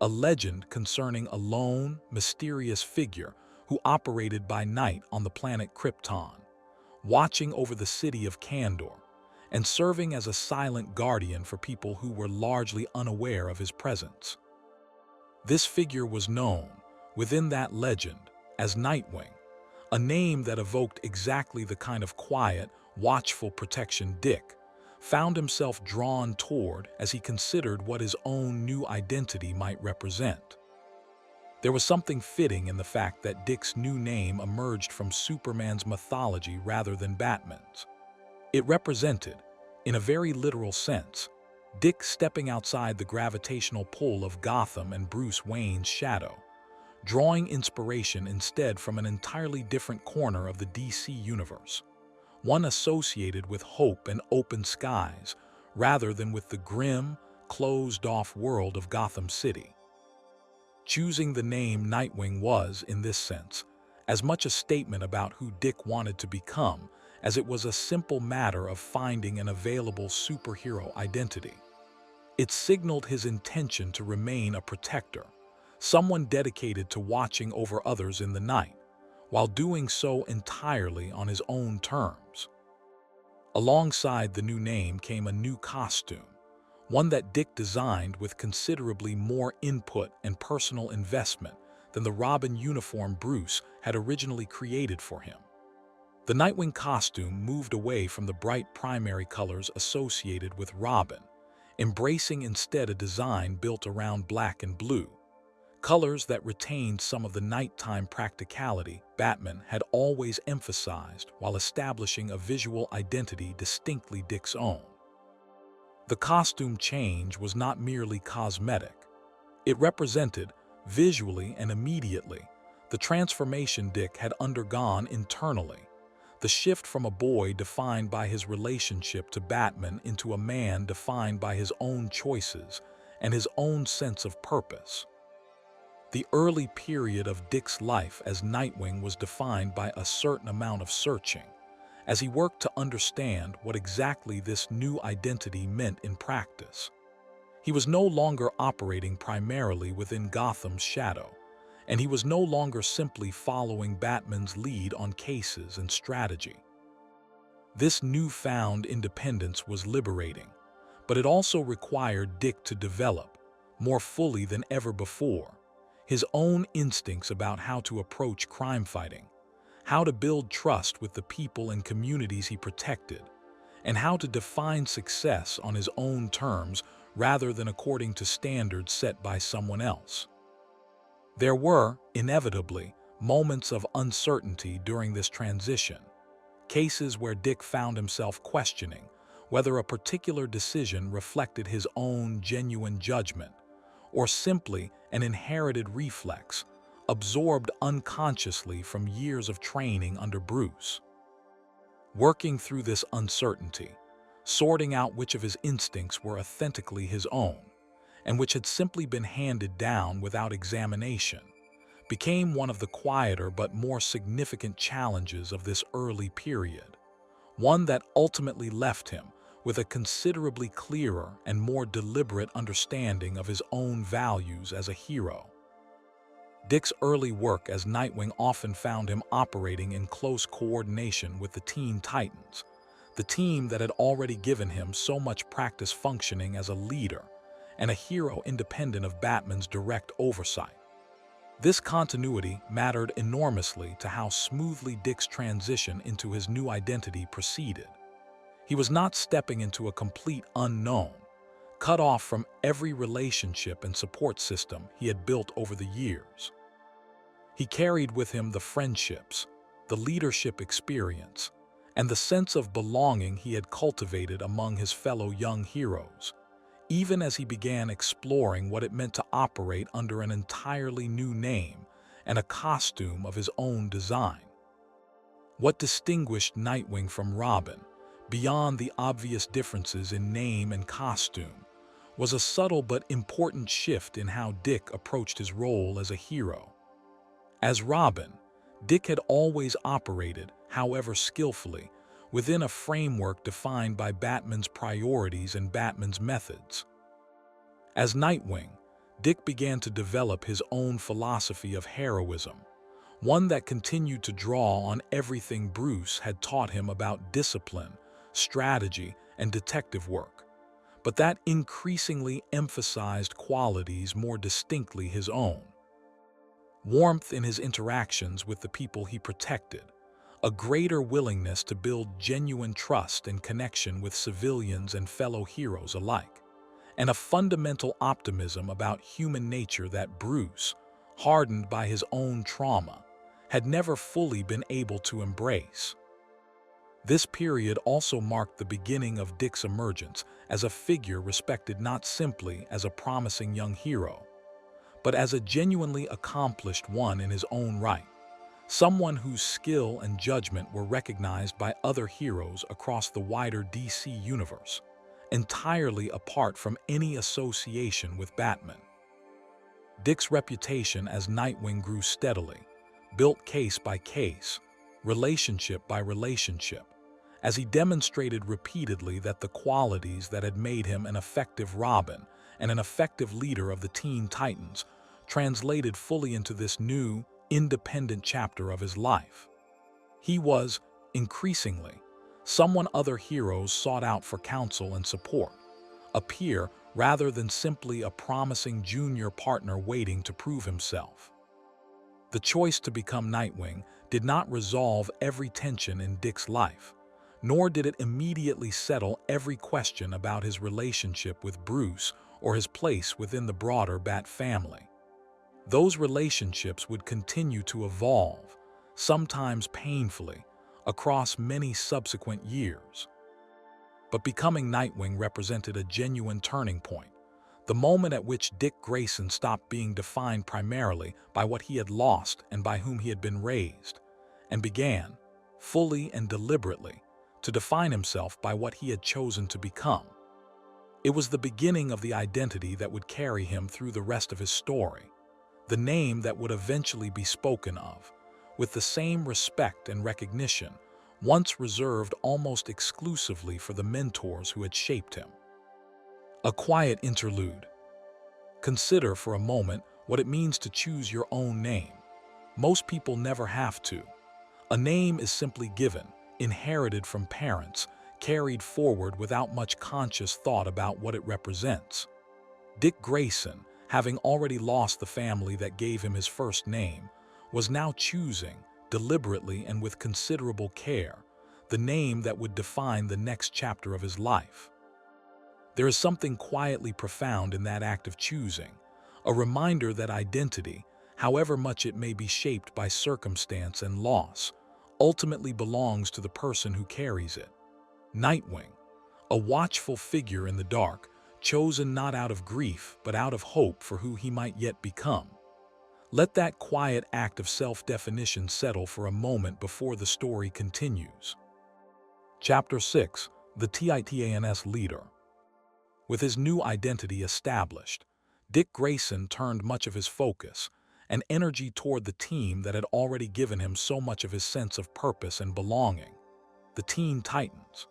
[SPEAKER 1] a legend concerning a lone, mysterious figure who operated by night on the planet Krypton, watching over the city of Kandor, and serving as a silent guardian for people who were largely unaware of his presence. This figure was known, within that legend, as Nightwing, a name that evoked exactly the kind of quiet, watchful protection Dick found himself drawn toward as he considered what his own new identity might represent. There was something fitting in the fact that Dick's new name emerged from Superman's mythology rather than Batman's. It represented, in a very literal sense, Dick stepping outside the gravitational pull of Gotham and Bruce Wayne's shadow, drawing inspiration instead from an entirely different corner of the DC universe, one associated with hope and open skies rather than with the grim, closed-off world of Gotham City. Choosing the name Nightwing was, in this sense, as much a statement about who Dick wanted to become as it was a simple matter of finding an available superhero identity. It signaled his intention to remain a protector, someone dedicated to watching over others in the night, while doing so entirely on his own terms. Alongside the new name came a new costume, one that Dick designed with considerably more input and personal investment than the Robin uniform Bruce had originally created for him. The Nightwing costume moved away from the bright primary colors associated with Robin, embracing instead a design built around black and blue, colors that retained some of the nighttime practicality Batman had always emphasized while establishing a visual identity distinctly Dick's own. The costume change was not merely cosmetic. It represented, visually and immediately, the transformation Dick had undergone internally, the shift from a boy defined by his relationship to Batman into a man defined by his own choices and his own sense of purpose. The early period of Dick's life as Nightwing was defined by a certain amount of searching, as he worked to understand what exactly this new identity meant in practice. He was no longer operating primarily within Gotham's shadow, and he was no longer simply following Batman's lead on cases and strategy. This newfound independence was liberating, but it also required Dick to develop, more fully than ever before, his own instincts about how to approach crime fighting, how to build trust with the people and communities he protected, and how to define success on his own terms rather than according to standards set by someone else. There were, inevitably, moments of uncertainty during this transition, cases where Dick found himself questioning whether a particular decision reflected his own genuine judgment or simply an inherited reflex, absorbed unconsciously from years of training under Bruce. Working through this uncertainty, sorting out which of his instincts were authentically his own, and which had simply been handed down without examination, became one of the quieter but more significant challenges of this early period, one that ultimately left him with a considerably clearer and more deliberate understanding of his own values as a hero. Dick's early work as Nightwing often found him operating in close coordination with the Teen Titans, the team that had already given him so much practice functioning as a leader and a hero independent of Batman's direct oversight. This continuity mattered enormously to how smoothly Dick's transition into his new identity proceeded. He was not stepping into a complete unknown, cut off from every relationship and support system he had built over the years. He carried with him the friendships, the leadership experience, and the sense of belonging he had cultivated among his fellow young heroes, even as he began exploring what it meant to operate under an entirely new name and a costume of his own design. What distinguished Nightwing from Robin, beyond the obvious differences in name and costume, was a subtle but important shift in how Dick approached his role as a hero. As Robin, Dick had always operated, however skillfully, within a framework defined by Batman's priorities and Batman's methods. As Nightwing, Dick began to develop his own philosophy of heroism, one that continued to draw on everything Bruce had taught him about discipline, strategy, and detective work, but that increasingly emphasized qualities more distinctly his own. Warmth in his interactions with the people he protected, a greater willingness to build genuine trust and connection with civilians and fellow heroes alike, and a fundamental optimism about human nature that Bruce, hardened by his own trauma, had never fully been able to embrace. This period also marked the beginning of Dick's emergence as a figure respected not simply as a promising young hero, but as a genuinely accomplished one in his own right, someone whose skill and judgment were recognized by other heroes across the wider DC universe, entirely apart from any association with Batman. Dick's reputation as Nightwing grew steadily, built case by case, relationship by relationship, as he demonstrated repeatedly that the qualities that had made him an effective Robin and an effective leader of the Teen Titans translated fully into this new, independent chapter of his life. He was, increasingly, someone other heroes sought out for counsel and support, a peer rather than simply a promising junior partner waiting to prove himself. The choice to become Nightwing did not resolve every tension in Dick's life, nor did it immediately settle every question about his relationship with Bruce or his place within the broader Bat family. Those relationships would continue to evolve, sometimes painfully, across many subsequent years. But becoming Nightwing represented a genuine turning point, the moment at which Dick Grayson stopped being defined primarily by what he had lost and by whom he had been raised, and began, fully and deliberately, to define himself by what he had chosen to become. It was the beginning of the identity that would carry him through the rest of his story, the name that would eventually be spoken of, with the same respect and recognition once reserved almost exclusively for the mentors who had shaped him. A quiet interlude. Consider for a moment what it means to choose your own name. Most people never have to. A name is simply given, inherited from parents, carried forward without much conscious thought about what it represents. Dick Grayson, having already lost the family that gave him his first name, was now choosing, deliberately and with considerable care, the name that would define the next chapter of his life. There is something quietly profound in that act of choosing, a reminder that identity, however much it may be shaped by circumstance and loss, ultimately belongs to the person who carries it. Nightwing, a watchful figure in the dark, chosen not out of grief but out of hope for who he might yet become. Let that quiet act of self-definition settle for a moment before the story continues. Chapter 6. The Titans Leader. With his new identity established, Dick Grayson turned much of his focus and energy toward the team that had already given him so much of his sense of purpose and belonging, the Teen Titans.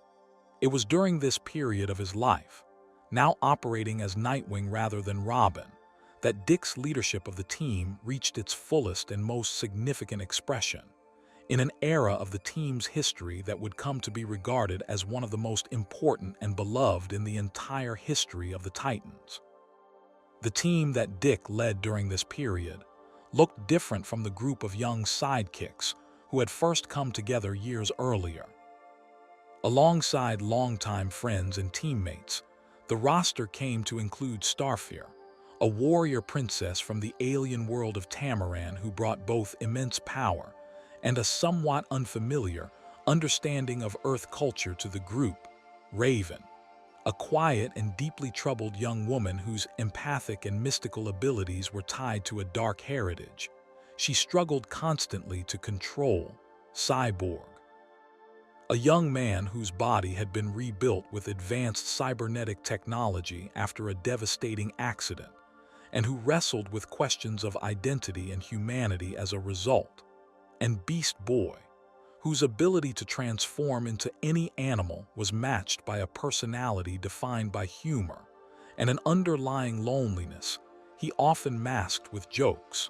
[SPEAKER 1] It was during this period of his life, now operating as Nightwing rather than Robin, that Dick's leadership of the team reached its fullest and most significant expression, in an era of the team's history that would come to be regarded as one of the most important and beloved in the entire history of the Titans. The team that Dick led during this period looked different from the group of young sidekicks who had first come together years earlier. Alongside longtime friends and teammates, the roster came to include Starfire, a warrior princess from the alien world of Tamaran who brought both immense power and a somewhat unfamiliar understanding of Earth culture to the group. Raven, a quiet and deeply troubled young woman whose empathic and mystical abilities were tied to a dark heritage. She struggled constantly to control. Cyborg, a young man whose body had been rebuilt with advanced cybernetic technology after a devastating accident, and who wrestled with questions of identity and humanity as a result. And Beast Boy, whose ability to transform into any animal was matched by a personality defined by humor and an underlying loneliness he often masked with jokes.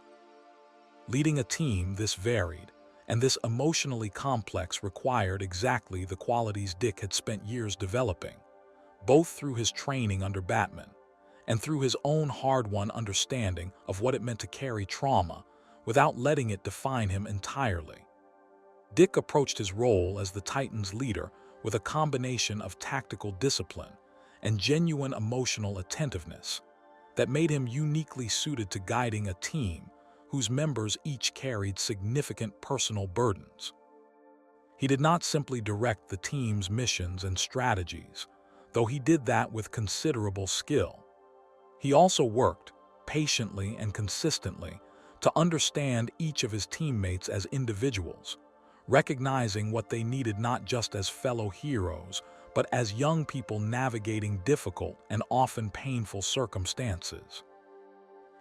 [SPEAKER 1] Leading a team this varied, and this emotionally complex required exactly the qualities Dick had spent years developing, both through his training under Batman and through his own hard-won understanding of what it meant to carry trauma without letting it define him entirely. Dick approached his role as the Titans' leader with a combination of tactical discipline and genuine emotional attentiveness that made him uniquely suited to guiding a team whose members each carried significant personal burdens. He did not simply direct the team's missions and strategies, though he did that with considerable skill. He also worked, patiently and consistently, to understand each of his teammates as individuals, recognizing what they needed not just as fellow heroes, but as young people navigating difficult and often painful circumstances.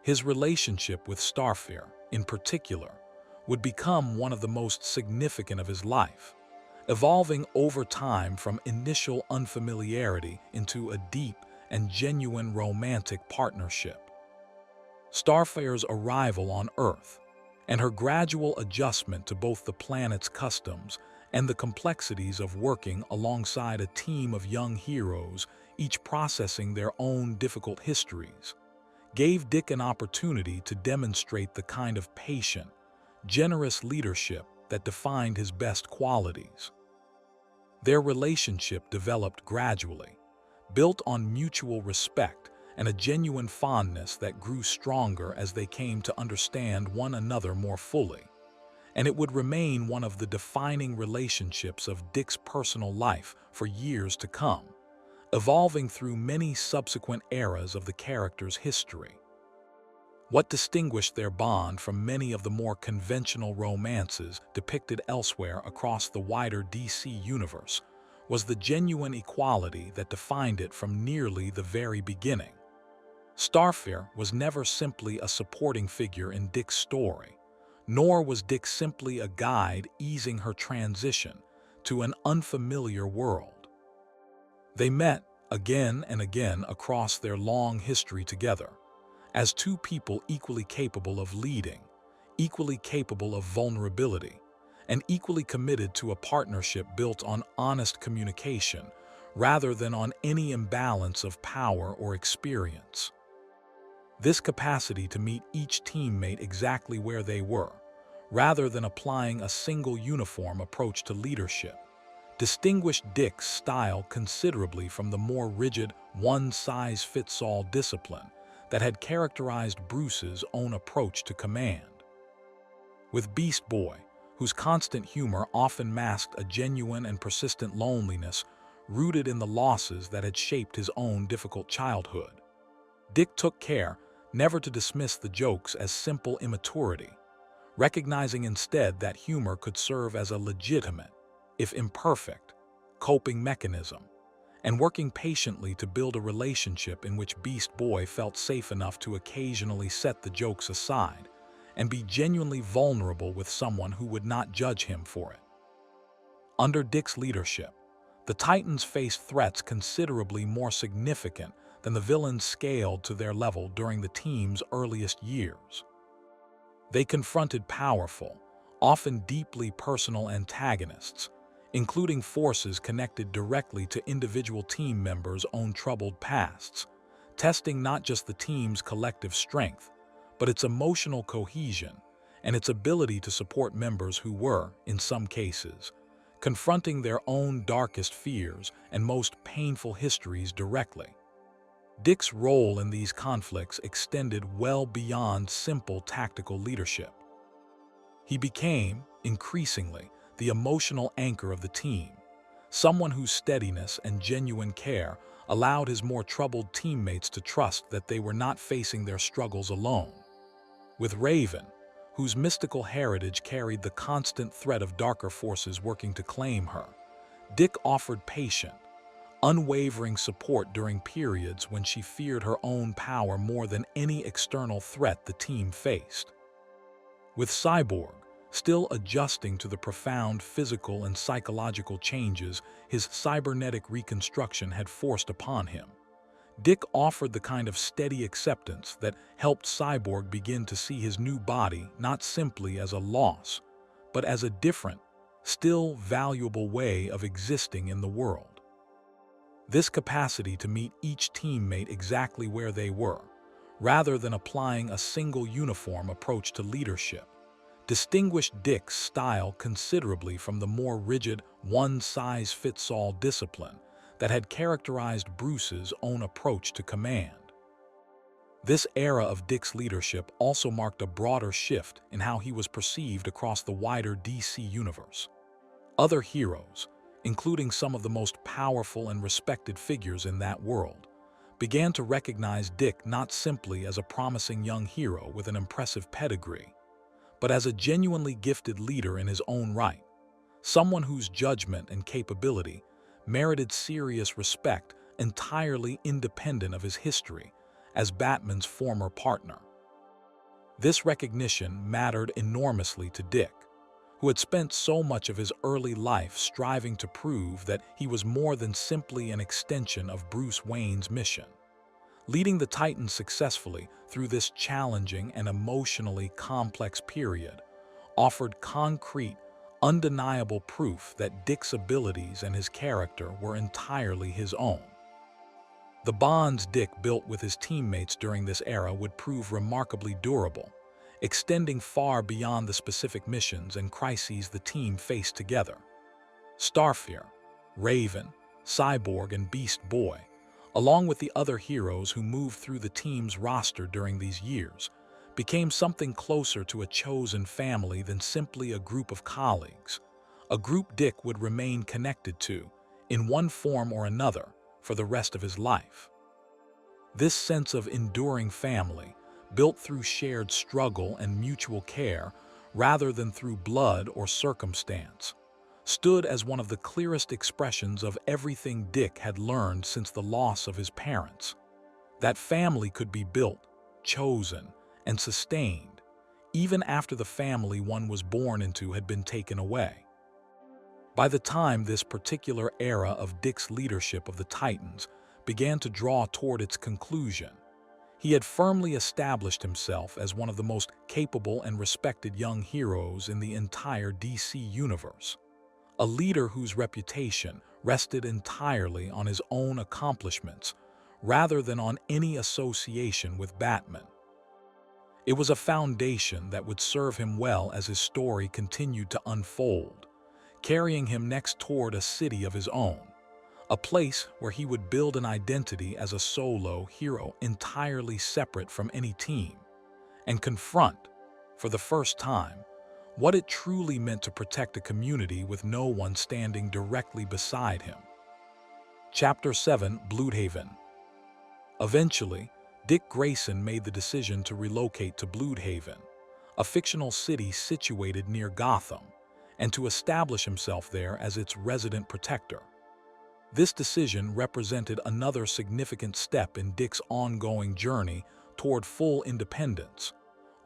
[SPEAKER 1] His relationship with Starfire, in particular, would become one of the most significant of his life, evolving over time from initial unfamiliarity into a deep and genuine romantic partnership. Starfire's arrival on Earth and her gradual adjustment to both the planet's customs and the complexities of working alongside a team of young heroes, each processing their own difficult histories, gave Dick an opportunity to demonstrate the kind of patient, generous leadership that defined his best qualities. Their relationship developed gradually, built on mutual respect and a genuine fondness that grew stronger as they came to understand one another more fully. And it would remain one of the defining relationships of Dick's personal life for years to come, evolving through many subsequent eras of the character's history. What distinguished their bond from many of the more conventional romances depicted elsewhere across the wider DC universe was the genuine equality that defined it from nearly the very beginning. Starfire was never simply a supporting figure in Dick's story, nor was Dick simply a guide easing her transition to an unfamiliar world. They met again and again across their long history together, as two people equally capable of leading, equally capable of vulnerability, and equally committed to a partnership built on honest communication rather than on any imbalance of power or experience. This capacity to meet each teammate exactly where they were, rather than applying a single uniform approach to leadership, distinguished Dick's style considerably from the more rigid, one-size-fits-all discipline that had characterized Bruce's own approach to command. With Beast Boy, whose constant humor often masked a genuine and persistent loneliness rooted in the losses that had shaped his own difficult childhood, Dick took care never to dismiss the jokes as simple immaturity, recognizing instead that humor could serve as a legitimate, if imperfect, coping mechanism, and working patiently to build a relationship in which Beast Boy felt safe enough to occasionally set the jokes aside and be genuinely vulnerable with someone who would not judge him for it. Under Dick's leadership, the Titans faced threats considerably more significant than the villains scaled to their level during the team's earliest years. They confronted powerful, often deeply personal antagonists, including forces connected directly to individual team members' own troubled pasts, testing not just the team's collective strength, but its emotional cohesion and its ability to support members who were, in some cases, confronting their own darkest fears and most painful histories directly. Dick's role in these conflicts extended well beyond simple tactical leadership. He became, increasingly, the emotional anchor of the team, someone whose steadiness and genuine care allowed his more troubled teammates to trust that they were not facing their struggles alone. With Raven, whose mystical heritage carried the constant threat of darker forces working to claim her, Dick offered patient, unwavering support during periods when she feared her own power more than any external threat the team faced. With Cyborg, still adjusting to the profound physical and psychological changes his cybernetic reconstruction had forced upon him, Dick offered the kind of steady acceptance that helped Cyborg begin to see his new body not simply as a loss, but as a different, still valuable way of existing in the world. This capacity to meet each teammate exactly where they were, rather than applying a single uniform approach to leadership, distinguished Dick's style considerably from the more rigid, one-size-fits-all discipline that had characterized Bruce's own approach to command. This era of Dick's leadership also marked a broader shift in how he was perceived across the wider DC universe. Other heroes, including some of the most powerful and respected figures in that world, began to recognize Dick not simply as a promising young hero with an impressive pedigree, but as a genuinely gifted leader in his own right, someone whose judgment and capability merited serious respect entirely independent of his history as Batman's former partner. This recognition mattered enormously to Dick, who had spent so much of his early life striving to prove that he was more than simply an extension of Bruce Wayne's mission. Leading the Titans successfully through this challenging and emotionally complex period offered concrete, undeniable proof that Dick's abilities and his character were entirely his own. The bonds Dick built with his teammates during this era would prove remarkably durable, extending far beyond the specific missions and crises the team faced together. Starfire, Raven, Cyborg, and Beast Boy, along with the other heroes who moved through the team's roster during these years, became something closer to a chosen family than simply a group of colleagues, a group Dick would remain connected to, in one form or another, for the rest of his life. This sense of enduring family, built through shared struggle and mutual care rather than through blood or circumstance, stood as one of the clearest expressions of everything Dick had learned since the loss of his parents. That family could be built, chosen, and sustained, even after the family one was born into had been taken away. By the time this particular era of Dick's leadership of the Titans began to draw toward its conclusion, he had firmly established himself as one of the most capable and respected young heroes in the entire DC universe, a leader whose reputation rested entirely on his own accomplishments rather than on any association with Batman. It was a foundation that would serve him well as his story continued to unfold, carrying him next toward a city of his own, a place where he would build an identity as a solo hero entirely separate from any team, and confront, for the first time, what it truly meant to protect a community with no one standing directly beside him. Chapter 7: Blüdhaven. Eventually, Dick Grayson made the decision to relocate to Blüdhaven, a fictional city situated near Gotham, and to establish himself there as its resident protector. This decision represented another significant step in Dick's ongoing journey toward full independence,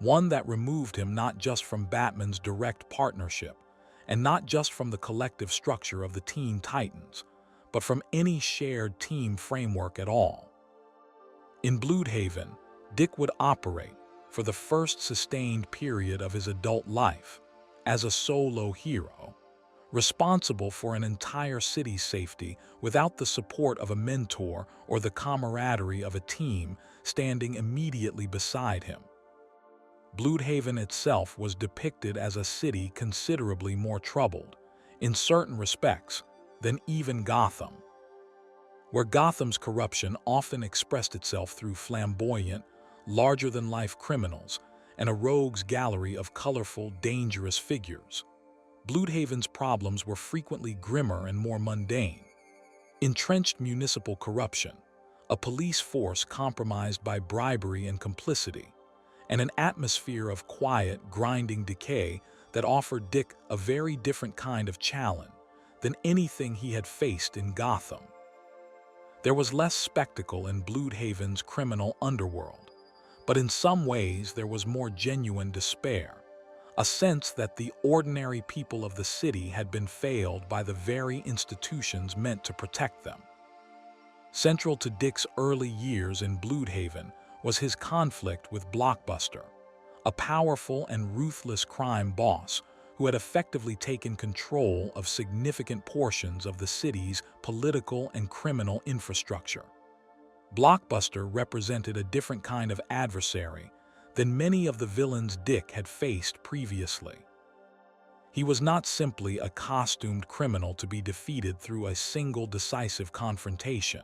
[SPEAKER 1] one that removed him not just from Batman's direct partnership, and not just from the collective structure of the Teen Titans, but from any shared team framework at all. In Blüdhaven, Dick would operate, for the first sustained period of his adult life, as a solo hero, responsible for an entire city's safety without the support of a mentor or the camaraderie of a team standing immediately beside him. Blüdhaven itself was depicted as a city considerably more troubled, in certain respects, than even Gotham. Where Gotham's corruption often expressed itself through flamboyant, larger-than-life criminals and a rogues gallery of colorful, dangerous figures, Blüdhaven's problems were frequently grimmer and more mundane. Entrenched municipal corruption, a police force compromised by bribery and complicity, and an atmosphere of quiet, grinding decay that offered Dick a very different kind of challenge than anything he had faced in Gotham. There was less spectacle in Blüdhaven's criminal underworld, but in some ways there was more genuine despair, a sense that the ordinary people of the city had been failed by the very institutions meant to protect them. Central to Dick's early years in Blüdhaven was his conflict with Blockbuster, a powerful and ruthless crime boss who had effectively taken control of significant portions of the city's political and criminal infrastructure. Blockbuster represented a different kind of adversary than many of the villains Dick had faced previously. He was not simply a costumed criminal to be defeated through a single decisive confrontation,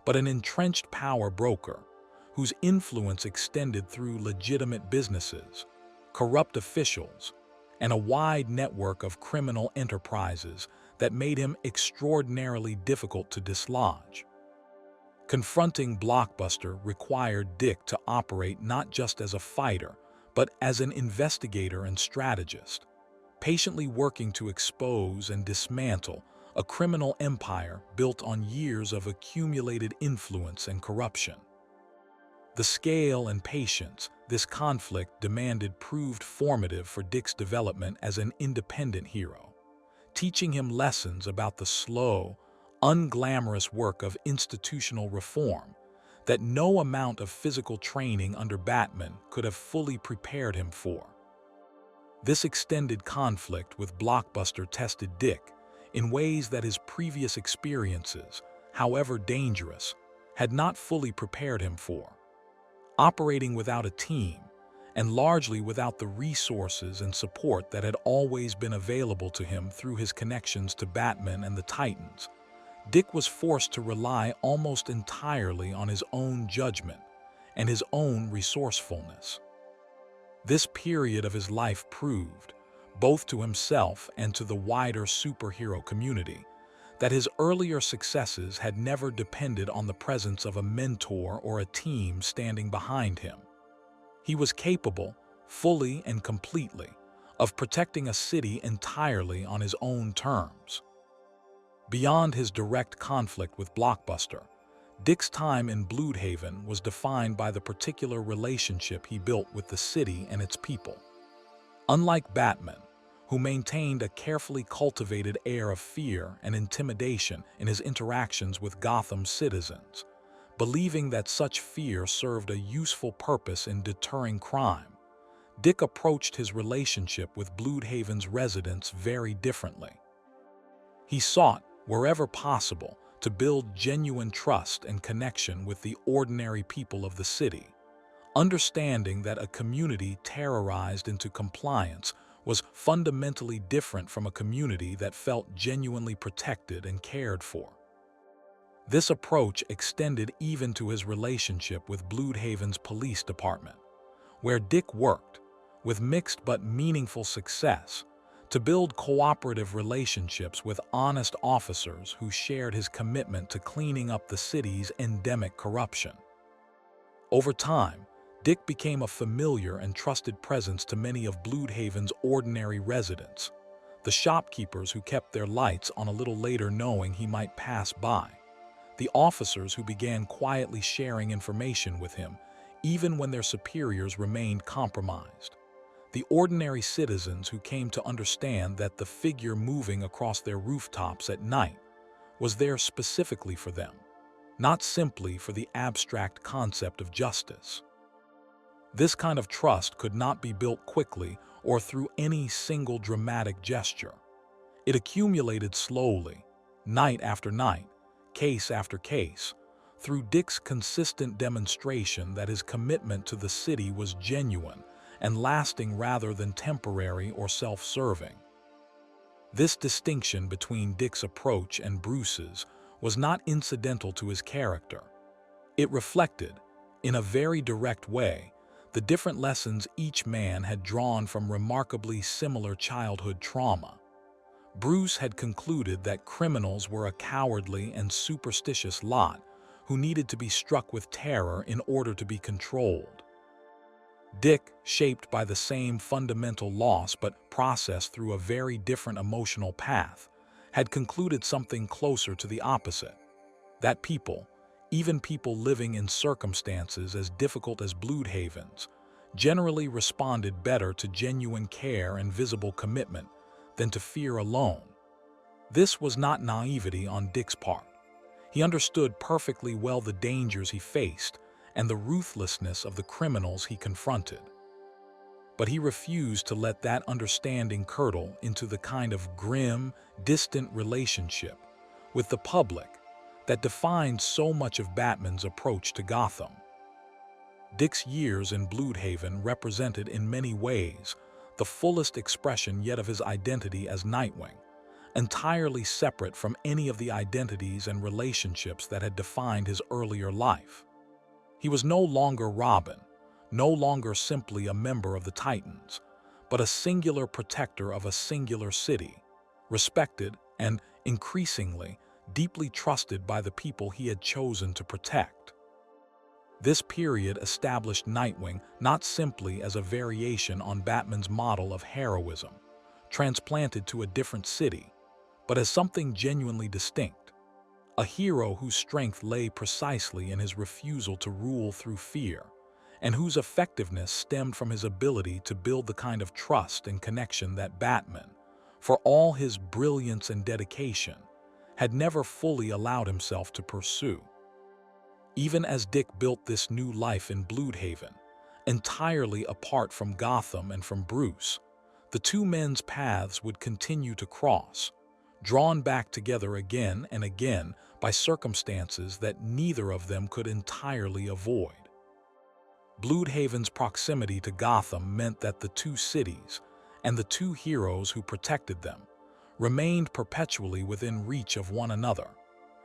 [SPEAKER 1] but an entrenched power broker whose influence extended through legitimate businesses, corrupt officials, and a wide network of criminal enterprises that made him extraordinarily difficult to dislodge. Confronting Blockbuster required Dick to operate not just as a fighter, but as an investigator and strategist, patiently working to expose and dismantle a criminal empire built on years of accumulated influence and corruption. The scale and patience this conflict demanded proved formative for Dick's development as an independent hero, teaching him lessons about the slow, unglamorous work of institutional reform that no amount of physical training under Batman could have fully prepared him for. This extended conflict with Blockbuster tested Dick in ways that his previous experiences, however dangerous, had not fully prepared him for. Operating without a team, and largely without the resources and support that had always been available to him through his connections to Batman and the Titans, Dick was forced to rely almost entirely on his own judgment and his own resourcefulness. This period of his life proved, both to himself and to the wider superhero community, that his earlier successes had never depended on the presence of a mentor or a team standing behind him. He was capable, fully and completely, of protecting a city entirely on his own terms. Beyond his direct conflict with Blockbuster, Dick's time in Blüdhaven was defined by the particular relationship he built with the city and its people. Unlike Batman, who maintained a carefully cultivated air of fear and intimidation in his interactions with Gotham's citizens, believing that such fear served a useful purpose in deterring crime, Dick approached his relationship with Blüdhaven's residents very differently. He sought, wherever possible, to build genuine trust and connection with the ordinary people of the city, understanding that a community terrorized into compliance was fundamentally different from a community that felt genuinely protected and cared for. This approach extended even to his relationship with Blüdhaven's police department, where Dick worked, with mixed but meaningful success, to build cooperative relationships with honest officers who shared his commitment to cleaning up the city's endemic corruption. Over time, Dick became a familiar and trusted presence to many of Blüdhaven's ordinary residents, the shopkeepers who kept their lights on a little later knowing he might pass by, the officers who began quietly sharing information with him even when their superiors remained compromised, the ordinary citizens who came to understand that the figure moving across their rooftops at night was there specifically for them, not simply for the abstract concept of justice. This kind of trust could not be built quickly or through any single dramatic gesture. It accumulated slowly, night after night, case after case, through Dick's consistent demonstration that his commitment to the city was genuine and lasting rather than temporary or self-serving. This distinction between Dick's approach and Bruce's was not incidental to his character. It reflected, in a very direct way, the different lessons each man had drawn from remarkably similar childhood trauma. Bruce had concluded that criminals were a cowardly and superstitious lot who needed to be struck with terror in order to be controlled. Dick, shaped by the same fundamental loss but processed through a very different emotional path, had concluded something closer to the opposite, that people, even people living in circumstances as difficult as Blüdhaven's, generally responded better to genuine care and visible commitment than to fear alone. This was not naivety on Dick's part. He understood perfectly well the dangers he faced and the ruthlessness of the criminals he confronted. but he refused to let that understanding curdle into the kind of grim, distant relationship with the public that defined so much of Batman's approach to Gotham. Dick's years in Blüdhaven represented in many ways the fullest expression yet of his identity as Nightwing, entirely separate from any of the identities and relationships that had defined his earlier life. He was no longer Robin, no longer simply a member of the Titans, but a singular protector of a singular city, respected and, increasingly, deeply trusted by the people he had chosen to protect. This period established Nightwing not simply as a variation on Batman's model of heroism, transplanted to a different city, but as something genuinely distinct, a hero whose strength lay precisely in his refusal to rule through fear, and whose effectiveness stemmed from his ability to build the kind of trust and connection that Batman, for all his brilliance and dedication, had never fully allowed himself to pursue. Even as Dick built this new life in Blüdhaven, entirely apart from Gotham and from Bruce, the two men's paths would continue to cross, drawn back together again and again by circumstances that neither of them could entirely avoid. Blüdhaven's proximity to Gotham meant that the two cities, and the two heroes who protected them, remained perpetually within reach of one another,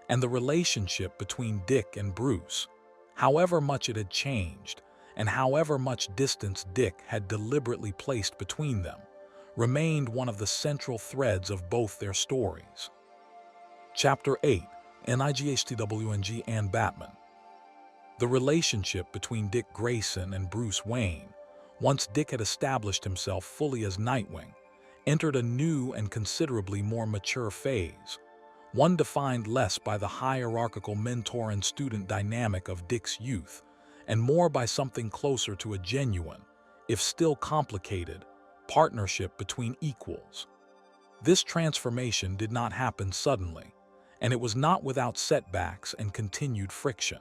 [SPEAKER 1] and the relationship between Dick and Bruce, however much it had changed, and however much distance Dick had deliberately placed between them, remained one of the central threads of both their stories. Chapter 8, Nightwing and Batman. The relationship between Dick Grayson and Bruce Wayne, once Dick had established himself fully as Nightwing, entered a new and considerably more mature phase, one defined less by the hierarchical mentor and student dynamic of Dick's youth, and more by something closer to a genuine, if still complicated, partnership between equals. This transformation did not happen suddenly, and it was not without setbacks and continued friction.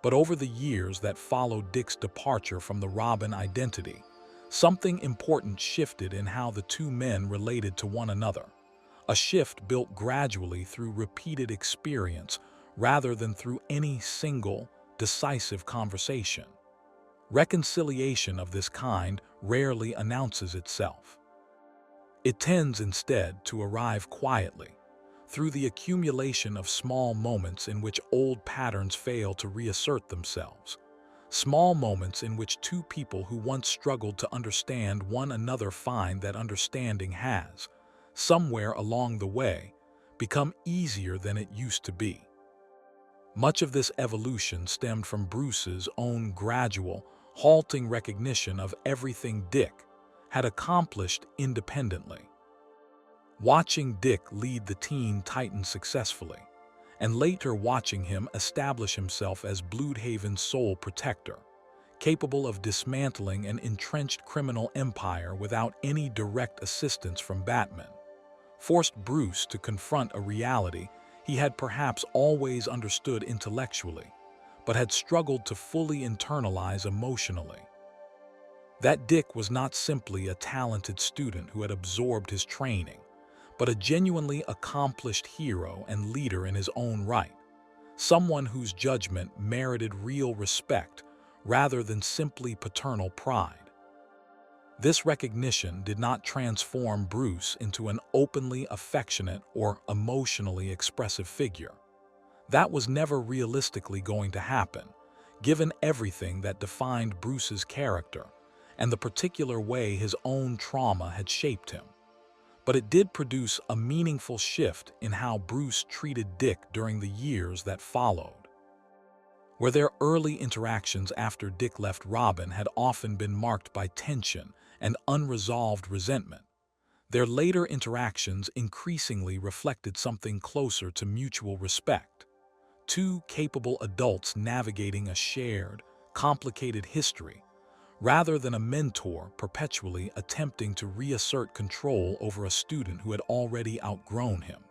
[SPEAKER 1] But over the years that followed Dick's departure from the Robin identity, something important shifted in how the two men related to one another, a shift built gradually through repeated experience rather than through any single, decisive conversation. Reconciliation of this kind rarely announces itself. It tends instead to arrive quietly, through the accumulation of small moments in which old patterns fail to reassert themselves, small moments in which two people who once struggled to understand one another find that understanding has, somewhere along the way, become easier than it used to be. Much of this evolution stemmed from Bruce's own gradual, halting recognition of everything Dick had accomplished independently. Watching Dick lead the teen Titans successfully, and later watching him establish himself as Blüdhaven's sole protector, capable of dismantling an entrenched criminal empire without any direct assistance from Batman, forced Bruce to confront a reality he had perhaps always understood intellectually, but had struggled to fully internalize emotionally. That Dick was not simply a talented student who had absorbed his training, but a genuinely accomplished hero and leader in his own right, someone whose judgment merited real respect rather than simply paternal pride. This recognition did not transform Bruce into an openly affectionate or emotionally expressive figure. That was never realistically going to happen, given everything that defined Bruce's character and the particular way his own trauma had shaped him. But it did produce a meaningful shift in how Bruce treated Dick during the years that followed. Where their early interactions after Dick left Robin had often been marked by tension and unresolved resentment, their later interactions increasingly reflected something closer to mutual respect. Two capable adults navigating a shared, complicated history, rather than a mentor perpetually attempting to reassert control over a student who had already outgrown him.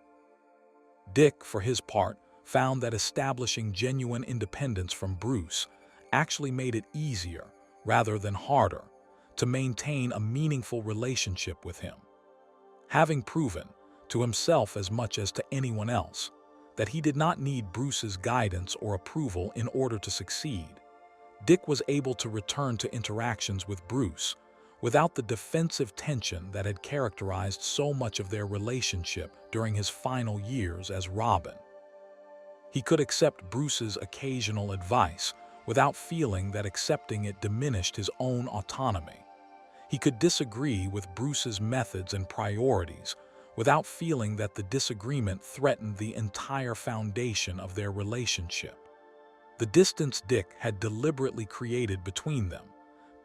[SPEAKER 1] Dick, for his part, found that establishing genuine independence from Bruce actually made it easier, rather than harder, to maintain a meaningful relationship with him. Having proven, to himself as much as to anyone else, that he did not need Bruce's guidance or approval in order to succeed, Dick was able to return to interactions with Bruce without the defensive tension that had characterized so much of their relationship during his final years as Robin. He could accept Bruce's occasional advice without feeling that accepting it diminished his own autonomy. He could disagree with Bruce's methods and priorities without feeling that the disagreement threatened the entire foundation of their relationship. The distance Dick had deliberately created between them,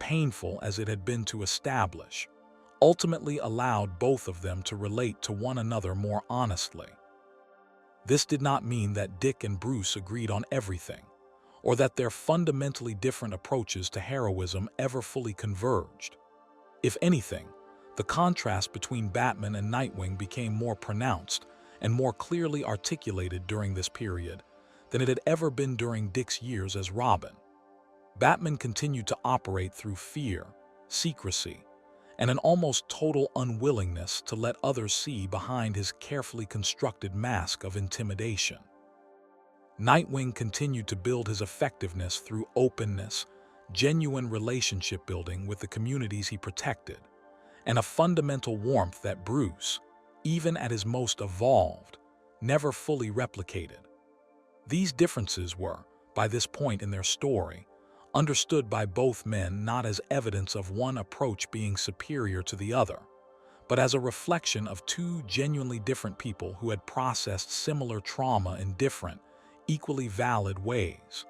[SPEAKER 1] painful as it had been to establish, ultimately allowed both of them to relate to one another more honestly. This did not mean that Dick and Bruce agreed on everything, or that their fundamentally different approaches to heroism ever fully converged. If anything, the contrast between Batman and Nightwing became more pronounced and more clearly articulated during this period than it had ever been during Dick's years as Robin. Batman continued to operate through fear, secrecy, and an almost total unwillingness to let others see behind his carefully constructed mask of intimidation. Nightwing continued to build his effectiveness through openness, genuine relationship building with the communities he protected, and a fundamental warmth that Bruce, even at his most evolved, never fully replicated. These differences were, by this point in their story, understood by both men not as evidence of one approach being superior to the other, but as a reflection of two genuinely different people who had processed similar trauma in different, equally valid ways.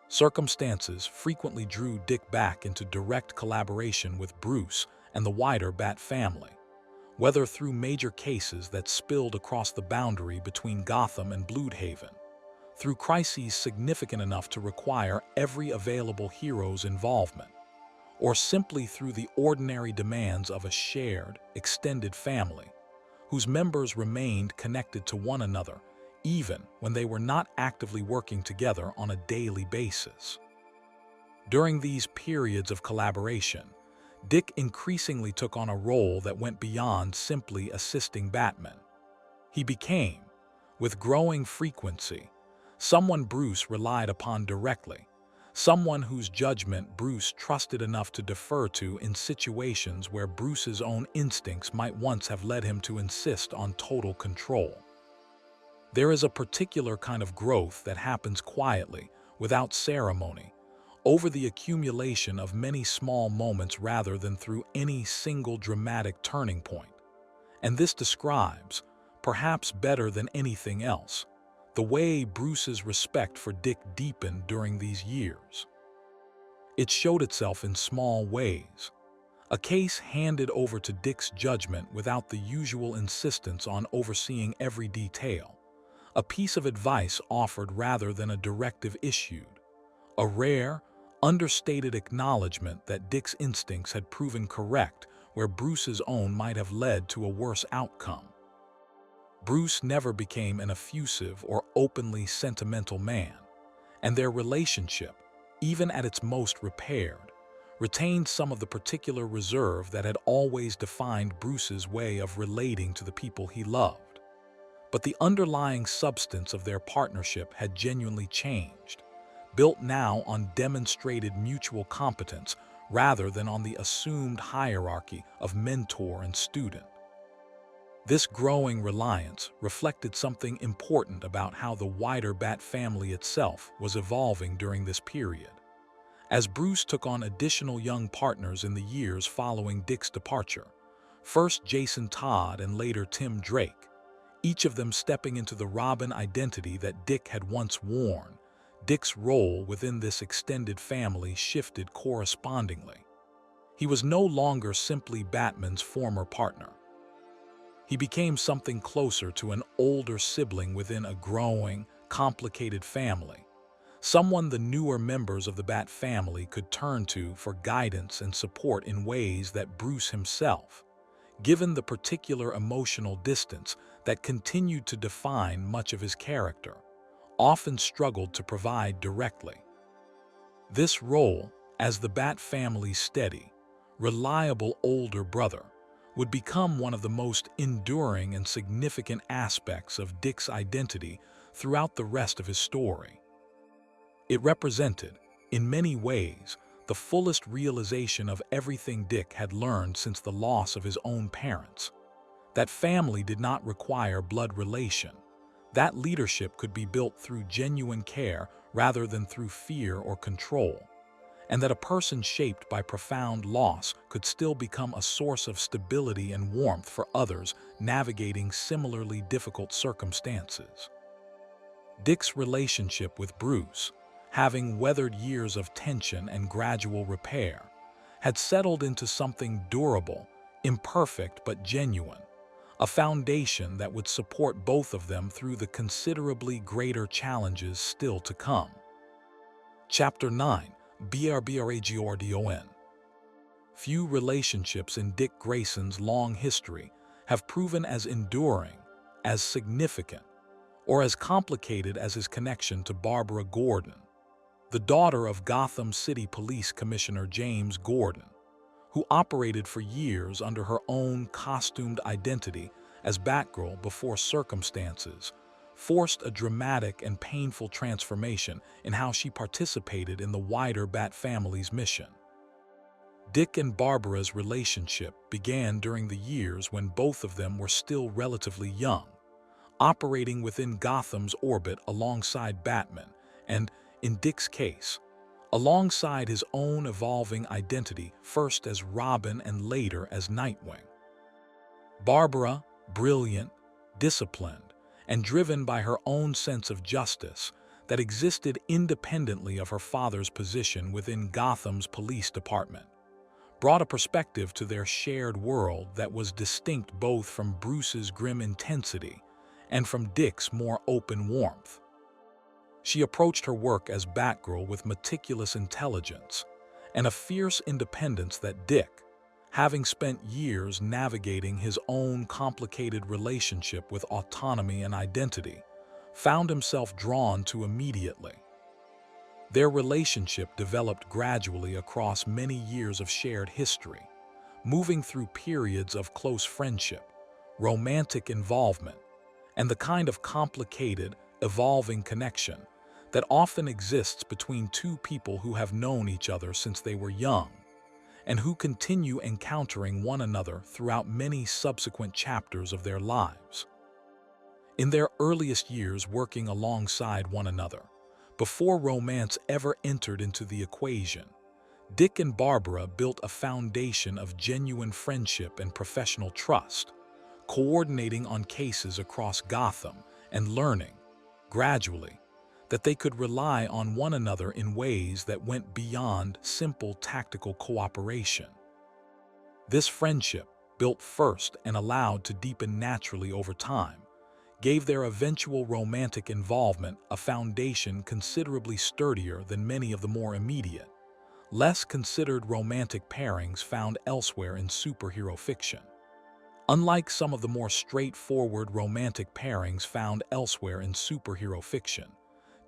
[SPEAKER 1] Circumstances frequently drew Dick back into direct collaboration with Bruce and the wider Bat family, whether through major cases that spilled across the boundary between Gotham and Blüdhaven, through crises significant enough to require every available hero's involvement, or simply through the ordinary demands of a shared, extended family, whose members remained connected to one another even when they were not actively working together on a daily basis. During these periods of collaboration, Dick increasingly took on a role that went beyond simply assisting Batman. He became, with growing frequency, someone Bruce relied upon directly, someone whose judgment Bruce trusted enough to defer to in situations where Bruce's own instincts might once have led him to insist on total control. There is a particular kind of growth that happens quietly, without ceremony, over the accumulation of many small moments rather than through any single dramatic turning point. And this describes, perhaps better than anything else, the way Bruce's respect for Dick deepened during these years. It showed itself in small ways. A case handed over to Dick's judgment without the usual insistence on overseeing every detail. A piece of advice offered rather than a directive issued. A rare, understated acknowledgement that Dick's instincts had proven correct where Bruce's own might have led to a worse outcome. Bruce never became an effusive or openly sentimental man, and their relationship, even at its most repaired, retained some of the particular reserve that had always defined Bruce's way of relating to the people he loved. But the underlying substance of their partnership had genuinely changed, built now on demonstrated mutual competence rather than on the assumed hierarchy of mentor and student. This growing reliance reflected something important about how the wider Bat family itself was evolving during this period. As Bruce took on additional young partners in the years following Dick's departure, first Jason Todd and later Tim Drake, each of them stepping into the Robin identity that Dick had once worn, Dick's role within this extended family shifted correspondingly. He was no longer simply Batman's former partner. He became something closer to an older sibling within a growing, complicated family, someone the newer members of the Bat family could turn to for guidance and support in ways that Bruce himself, given the particular emotional distance that continued to define much of his character, often struggled to provide directly. This role, as the Bat family's steady, reliable older brother, would become one of the most enduring and significant aspects of Dick's identity throughout the rest of his story. It represented, in many ways, the fullest realization of everything Dick had learned since the loss of his own parents. That family did not require blood relation. That leadership could be built through genuine care rather than through fear or control. And that a person shaped by profound loss could still become a source of stability and warmth for others navigating similarly difficult circumstances. Dick's relationship with Bruce, having weathered years of tension and gradual repair, had settled into something durable, imperfect but genuine, a foundation that would support both of them through the considerably greater challenges still to come. Chapter 9. BRBRAGORDON. Few relationships in Dick Grayson's long history have proven as enduring, as significant, or as complicated as his connection to Barbara Gordon, the daughter of Gotham City Police Commissioner James Gordon, who operated for years under her own costumed identity as Batgirl before circumstances forced a dramatic and painful transformation in how she participated in the wider Bat family's mission. Dick and Barbara's relationship began during the years when both of them were still relatively young, operating within Gotham's orbit alongside Batman and, in Dick's case, alongside his own evolving identity, first as Robin and later as Nightwing. Barbara, brilliant, disciplined, and driven by her own sense of justice that existed independently of her father's position within Gotham's police department, brought a perspective to their shared world that was distinct both from Bruce's grim intensity and from Dick's more open warmth. She approached her work as Batgirl with meticulous intelligence and a fierce independence that Dick, having spent years navigating his own complicated relationship with autonomy and identity, found himself drawn to immediately. Their relationship developed gradually across many years of shared history, moving through periods of close friendship, romantic involvement, and the kind of complicated, evolving connection that often exists between two people who have known each other since they were young, and who continue encountering one another throughout many subsequent chapters of their lives. In their earliest years working alongside one another, before romance ever entered into the equation, Dick and Barbara built a foundation of genuine friendship and professional trust, coordinating on cases across Gotham and learning, gradually, that they could rely on one another in ways that went beyond simple tactical cooperation. This friendship, built first and allowed to deepen naturally over time, gave their eventual romantic involvement a foundation considerably sturdier than many of the more immediate, less considered romantic pairings found elsewhere in superhero fiction. Unlike some of the more straightforward romantic pairings found elsewhere in superhero fiction,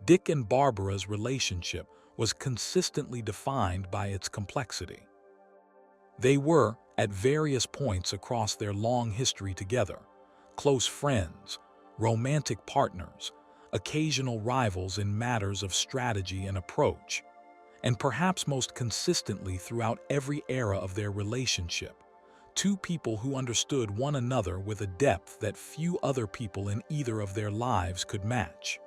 [SPEAKER 1] Dick and Barbara's relationship was consistently defined by its complexity. They were, at various points across their long history together, close friends, romantic partners, occasional rivals in matters of strategy and approach, and perhaps most consistently throughout every era of their relationship, two people who understood one another with a depth that few other people in either of their lives could match.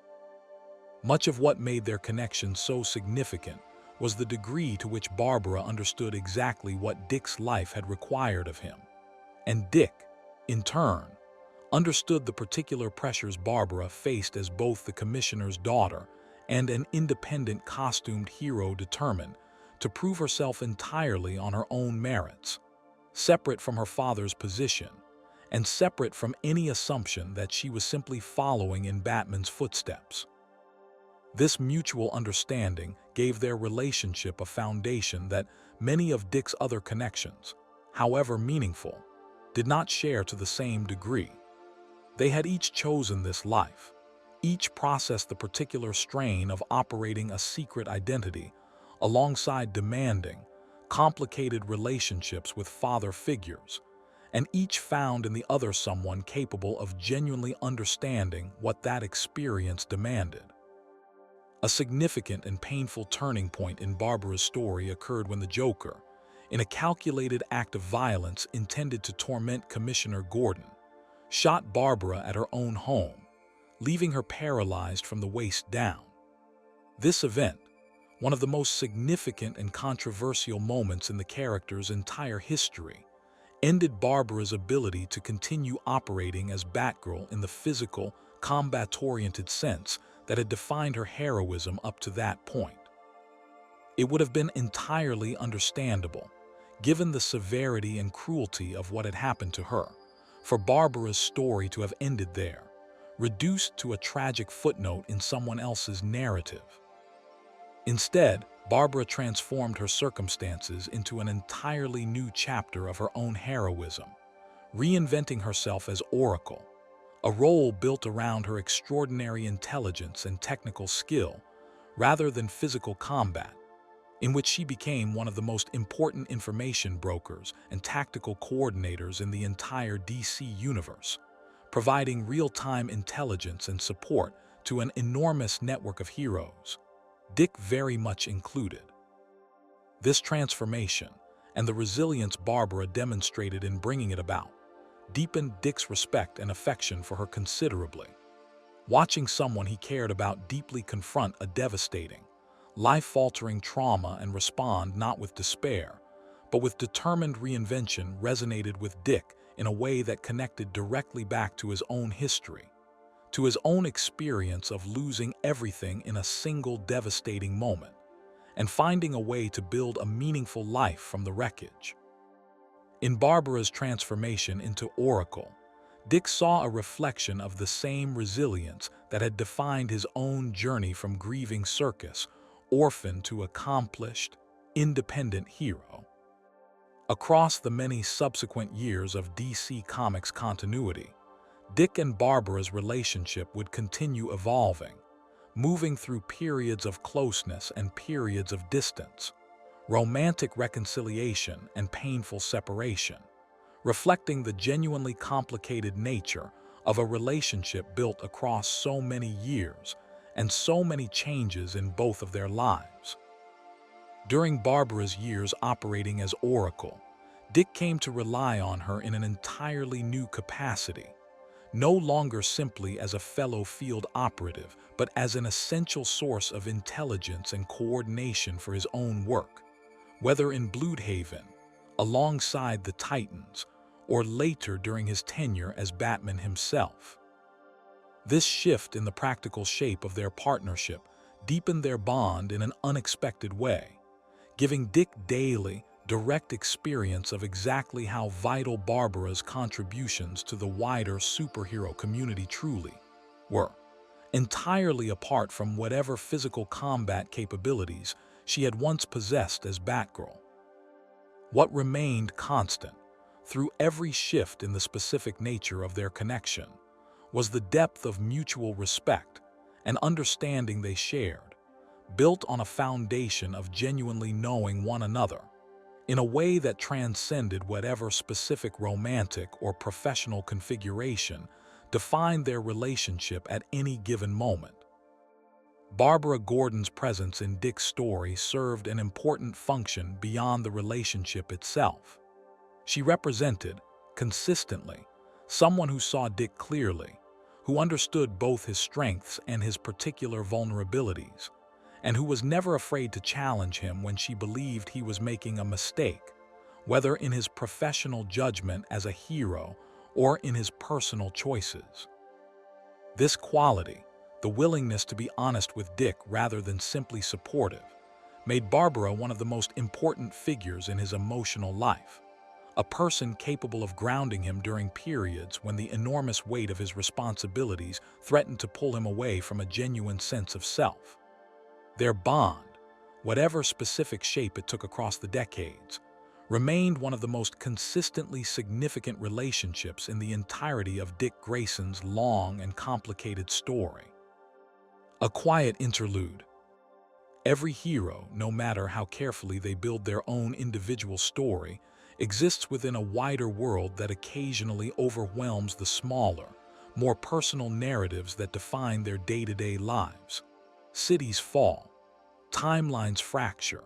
[SPEAKER 1] Much of what made their connection so significant was the degree to which Barbara understood exactly what Dick's life had required of him, and Dick, in turn, understood the particular pressures Barbara faced as both the commissioner's daughter and an independent costumed hero determined to prove herself entirely on her own merits, separate from her father's position, and separate from any assumption that she was simply following in Batman's footsteps. This mutual understanding gave their relationship a foundation that many of Dick's other connections, however meaningful, did not share to the same degree. They had each chosen this life, each processed the particular strain of operating a secret identity alongside demanding, complicated relationships with father figures, and each found in the other someone capable of genuinely understanding what that experience demanded. A significant and painful turning point in Barbara's story occurred when the Joker, in a calculated act of violence intended to torment Commissioner Gordon, shot Barbara at her own home, leaving her paralyzed from the waist down. This event, one of the most significant and controversial moments in the character's entire history, ended Barbara's ability to continue operating as Batgirl in the physical, combat-oriented sense that had defined her heroism up to that point. It would have been entirely understandable, given the severity and cruelty of what had happened to her, for Barbara's story to have ended there, reduced to a tragic footnote in someone else's narrative. Instead, Barbara transformed her circumstances into an entirely new chapter of her own heroism, reinventing herself as Oracle, a role built around her extraordinary intelligence and technical skill, rather than physical combat, in which she became one of the most important information brokers and tactical coordinators in the entire DC universe, providing real-time intelligence and support to an enormous network of heroes, Dick very much included. This transformation, and the resilience Barbara demonstrated in bringing it about, deepened Dick's respect and affection for her considerably. Watching someone he cared about deeply confront a devastating, life-altering trauma and respond not with despair, but with determined reinvention resonated with Dick in a way that connected directly back to his own history, to his own experience of losing everything in a single devastating moment, and finding a way to build a meaningful life from the wreckage. In Barbara's transformation into Oracle, Dick saw a reflection of the same resilience that had defined his own journey from grieving circus orphan to accomplished, independent hero. Across the many subsequent years of DC Comics continuity, Dick and Barbara's relationship would continue evolving, moving through periods of closeness and periods of distance, romantic reconciliation and painful separation, reflecting the genuinely complicated nature of a relationship built across so many years and so many changes in both of their lives. During Barbara's years operating as Oracle, Dick came to rely on her in an entirely new capacity, no longer simply as a fellow field operative, but as an essential source of intelligence and coordination for his own work, whether in Blüdhaven, alongside the Titans, or later during his tenure as Batman himself. This shift in the practical shape of their partnership deepened their bond in an unexpected way, giving Dick daily, direct experience of exactly how vital Barbara's contributions to the wider superhero community truly were, entirely apart from whatever physical combat capabilities she had once possessed as Batgirl. What remained constant, through every shift in the specific nature of their connection, was the depth of mutual respect and understanding they shared, built on a foundation of genuinely knowing one another, in a way that transcended whatever specific romantic or professional configuration defined their relationship at any given moment. Barbara Gordon's presence in Dick's story served an important function beyond the relationship itself. She represented, consistently, someone who saw Dick clearly, who understood both his strengths and his particular vulnerabilities, and who was never afraid to challenge him when she believed he was making a mistake, whether in his professional judgment as a hero or in his personal choices. This quality, the willingness to be honest with Dick rather than simply supportive, made Barbara one of the most important figures in his emotional life, a person capable of grounding him during periods when the enormous weight of his responsibilities threatened to pull him away from a genuine sense of self. Their bond, whatever specific shape it took across the decades, remained one of the most consistently significant relationships in the entirety of Dick Grayson's long and complicated story. A quiet interlude. Every hero, no matter how carefully they build their own individual story, exists within a wider world that occasionally overwhelms the smaller, more personal narratives that define their day-to-day lives. Cities fall, timelines fracture,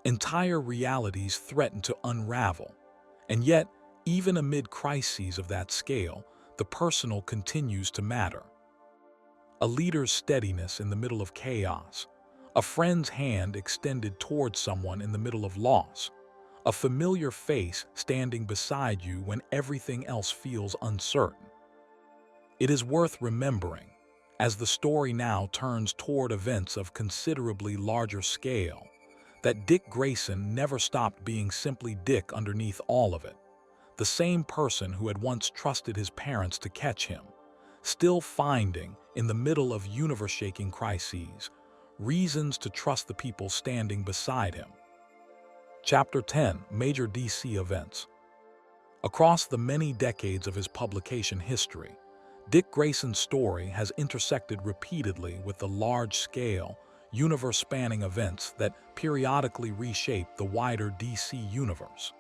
[SPEAKER 1] entire realities threaten to unravel, and yet, even amid crises of that scale, the personal continues to matter. A leader's steadiness in the middle of chaos, a friend's hand extended towards someone in the middle of loss, a familiar face standing beside you when everything else feels uncertain. It is worth remembering, as the story now turns toward events of considerably larger scale, that Dick Grayson never stopped being simply Dick underneath all of it, the same person who had once trusted his parents to catch him, still finding, in the middle of universe-shaking crises, reasons to trust the people standing beside him. Chapter 10: Major DC Events. Across the many decades of his publication history, Dick Grayson's story has intersected repeatedly with the large-scale, universe-spanning events that periodically reshape the wider DC universe.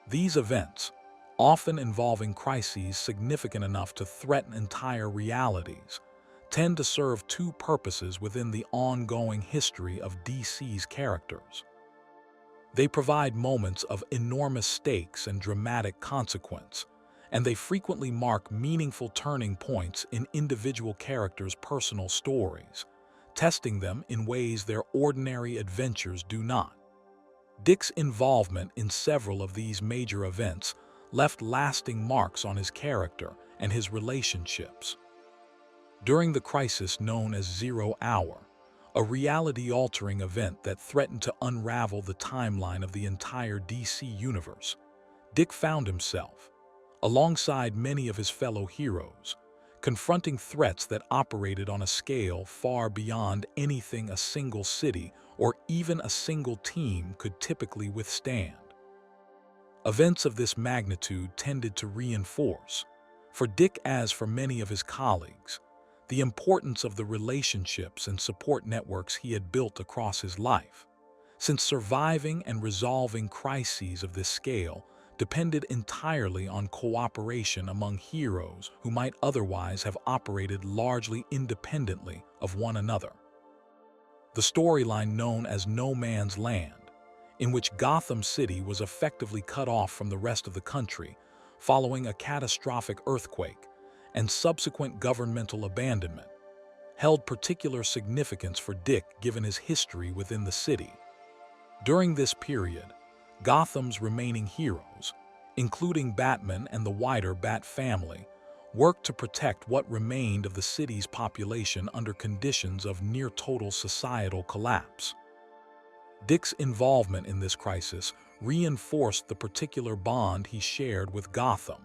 [SPEAKER 1] These events, often involving crises significant enough to threaten entire realities, tend to serve two purposes within the ongoing history of DC's characters. They provide moments of enormous stakes and dramatic consequence, and they frequently mark meaningful turning points in individual characters' personal stories, testing them in ways their ordinary adventures do not. Dick's involvement in several of these major events left lasting marks on his character and his relationships. During the crisis known as Zero Hour, a reality-altering event that threatened to unravel the timeline of the entire DC universe, Dick found himself, alongside many of his fellow heroes, confronting threats that operated on a scale far beyond anything a single city or even a single team could typically withstand. Events of this magnitude tended to reinforce, for Dick as for many of his colleagues, the importance of the relationships and support networks he had built across his life, since surviving and resolving crises of this scale depended entirely on cooperation among heroes who might otherwise have operated largely independently of one another. The storyline known as No Man's Land, in which Gotham City was effectively cut off from the rest of the country following a catastrophic earthquake and subsequent governmental abandonment, held particular significance for Dick given his history within the city. During this period, Gotham's remaining heroes, including Batman and the wider Bat family, worked to protect what remained of the city's population under conditions of near-total societal collapse. Dick's involvement in this crisis reinforced the particular bond he shared with Gotham,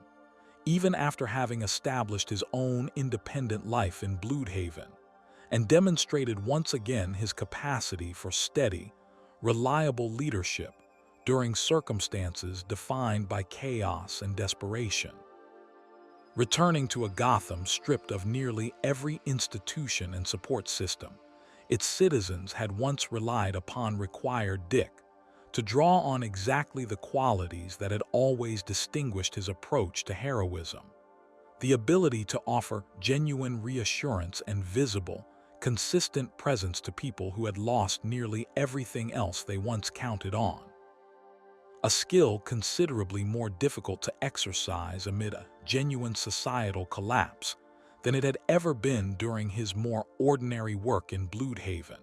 [SPEAKER 1] even after having established his own independent life in Blüdhaven, and demonstrated once again his capacity for steady, reliable leadership during circumstances defined by chaos and desperation. Returning to a Gotham stripped of nearly every institution and support system, its citizens had once relied upon required Dick to draw on exactly the qualities that had always distinguished his approach to heroism: the ability to offer genuine reassurance and visible, consistent presence to people who had lost nearly everything else they once counted on. A skill considerably more difficult to exercise amid a genuine societal collapse than it had ever been during his more ordinary work in Blüdhaven.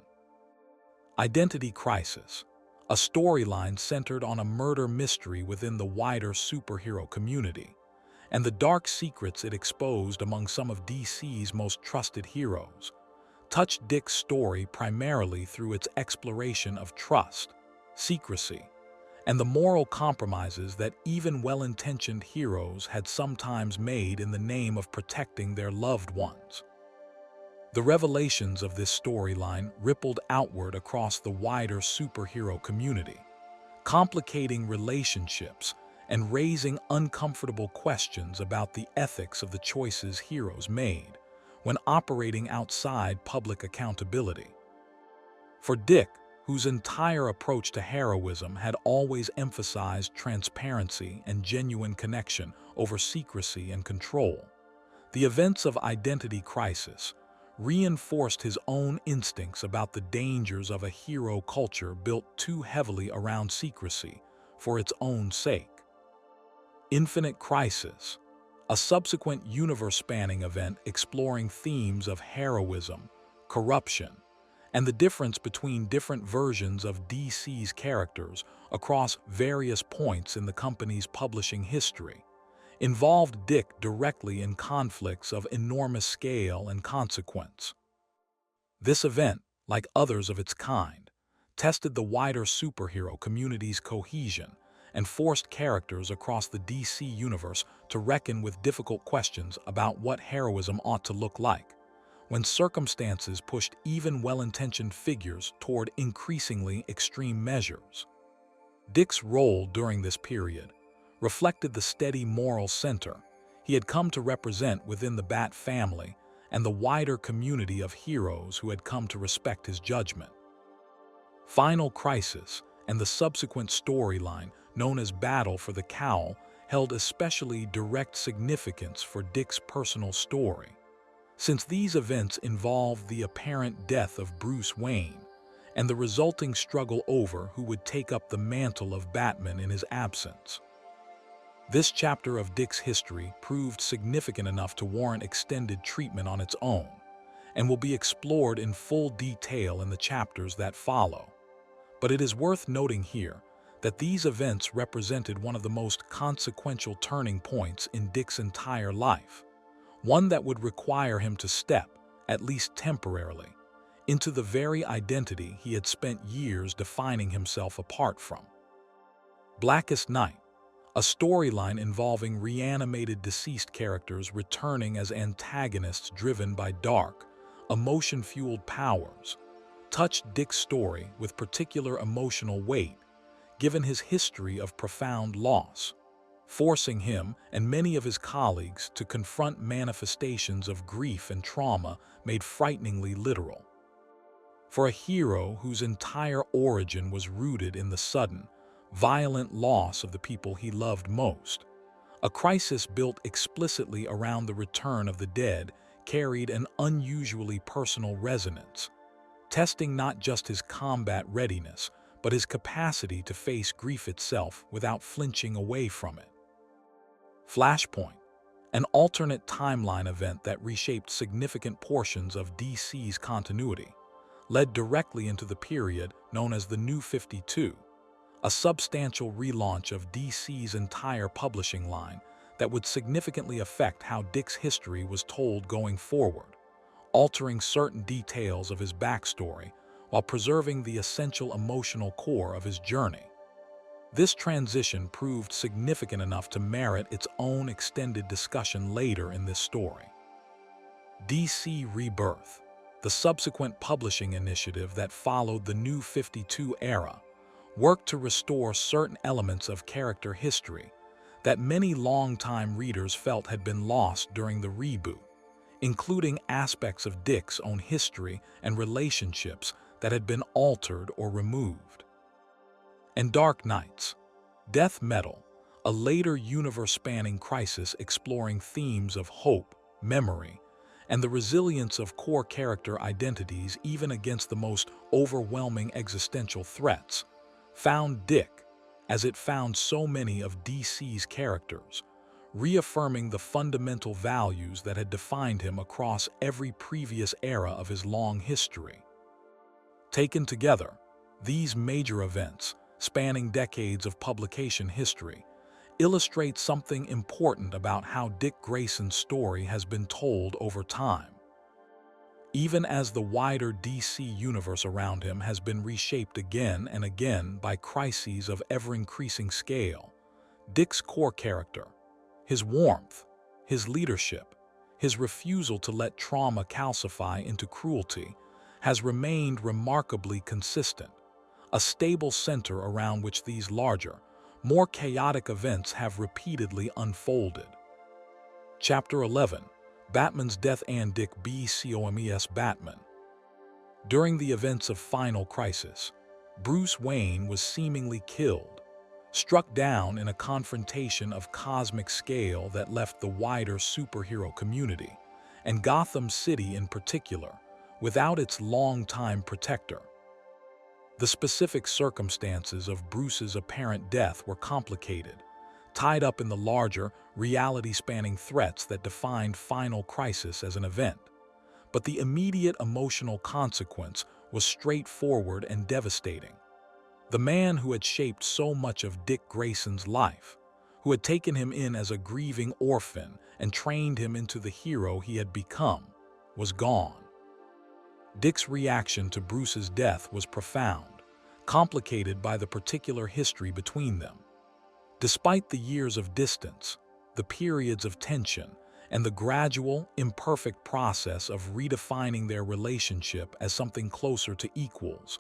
[SPEAKER 1] Identity Crisis, a storyline centered on a murder mystery within the wider superhero community, and the dark secrets it exposed among some of DC's most trusted heroes, touched Dick's story primarily through its exploration of trust, secrecy, and the moral compromises that even well-intentioned heroes had sometimes made in the name of protecting their loved ones. The revelations of this storyline rippled outward across the wider superhero community, complicating relationships and raising uncomfortable questions about the ethics of the choices heroes made when operating outside public accountability. For Dick, whose entire approach to heroism had always emphasized transparency and genuine connection over secrecy and control. The events of Identity Crisis reinforced his own instincts about the dangers of a hero culture built too heavily around secrecy for its own sake. Infinite Crisis, a subsequent universe-spanning event exploring themes of heroism, corruption, and the difference between different versions of DC's characters across various points in the company's publishing history, involved Dick directly in conflicts of enormous scale and consequence. This event, like others of its kind, tested the wider superhero community's cohesion and forced characters across the DC universe to reckon with difficult questions about what heroism ought to look like, when circumstances pushed even well-intentioned figures toward increasingly extreme measures. Dick's role during this period reflected the steady moral center he had come to represent within the Bat family and the wider community of heroes who had come to respect his judgment. Final Crisis and the subsequent storyline known as Battle for the Cowl held especially direct significance for Dick's personal story, since these events involved the apparent death of Bruce Wayne and the resulting struggle over who would take up the mantle of Batman in his absence. This chapter of Dick's history proved significant enough to warrant extended treatment on its own, and will be explored in full detail in the chapters that follow. But it is worth noting here that these events represented one of the most consequential turning points in Dick's entire life, one that would require him to step, at least temporarily, into the very identity he had spent years defining himself apart from. Blackest Night, a storyline involving reanimated deceased characters returning as antagonists driven by dark, emotion-fueled powers, touched Dick's story with particular emotional weight, given his history of profound loss, forcing him and many of his colleagues to confront manifestations of grief and trauma made frighteningly literal. For a hero whose entire origin was rooted in the sudden, violent loss of the people he loved most, a crisis built explicitly around the return of the dead carried an unusually personal resonance, testing not just his combat readiness, but his capacity to face grief itself without flinching away from it. Flashpoint, an alternate timeline event that reshaped significant portions of DC's continuity, led directly into the period known as the New 52, a substantial relaunch of DC's entire publishing line that would significantly affect how Dick's history was told going forward, altering certain details of his backstory while preserving the essential emotional core of his journey. This transition proved significant enough to merit its own extended discussion later in this story. DC Rebirth, the subsequent publishing initiative that followed the New 52 era, worked to restore certain elements of character history that many longtime readers felt had been lost during the reboot, including aspects of Dick's own history and relationships that had been altered or removed. And Dark Knights, Death Metal, a later universe-spanning crisis exploring themes of hope, memory, and the resilience of core character identities even against the most overwhelming existential threats, found Dick, as it found so many of DC's characters, reaffirming the fundamental values that had defined him across every previous era of his long history. Taken together, these major events, spanning decades of publication history, illustrate something important about how Dick Grayson's story has been told over time. Even as the wider DC universe around him has been reshaped again and again by crises of ever-increasing scale, Dick's core character, his warmth, his leadership, his refusal to let trauma calcify into cruelty, has remained remarkably consistent, a stable center around which these larger, more chaotic events have repeatedly unfolded. Chapter 11, Batman's Death and Dick B. Comes Batman. During the events of Final Crisis, Bruce Wayne was seemingly killed, struck down in a confrontation of cosmic scale that left the wider superhero community, and Gotham City in particular, without its longtime protector. The specific circumstances of Bruce's apparent death were complicated, tied up in the larger, reality-spanning threats that defined Final Crisis as an event. But the immediate emotional consequence was straightforward and devastating. The man who had shaped so much of Dick Grayson's life, who had taken him in as a grieving orphan and trained him into the hero he had become, was gone. Dick's reaction to Bruce's death was profound, complicated by the particular history between them. Despite the years of distance, the periods of tension, and the gradual, imperfect process of redefining their relationship as something closer to equals,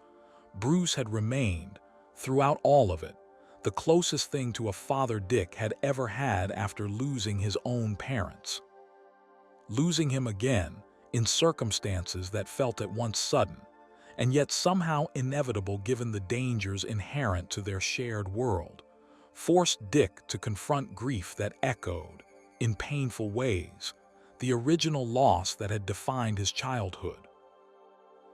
[SPEAKER 1] Bruce had remained, throughout all of it, the closest thing to a father Dick had ever had after losing his own parents. Losing him again, in circumstances that felt at once sudden, and yet somehow inevitable given the dangers inherent to their shared world, forced Dick to confront grief that echoed, in painful ways, the original loss that had defined his childhood.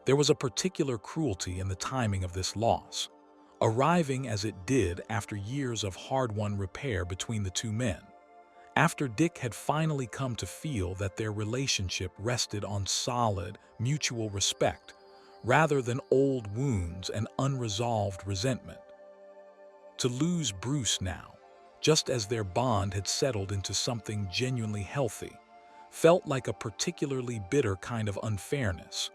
[SPEAKER 1] There was a particular cruelty in the timing of this loss, arriving as it did after years of hard-won repair between the two men, after Dick had finally come to feel that their relationship rested on solid, mutual respect, rather than old wounds and unresolved resentment. To lose Bruce now, just as their bond had settled into something genuinely healthy, felt like a particularly bitter kind of unfairness.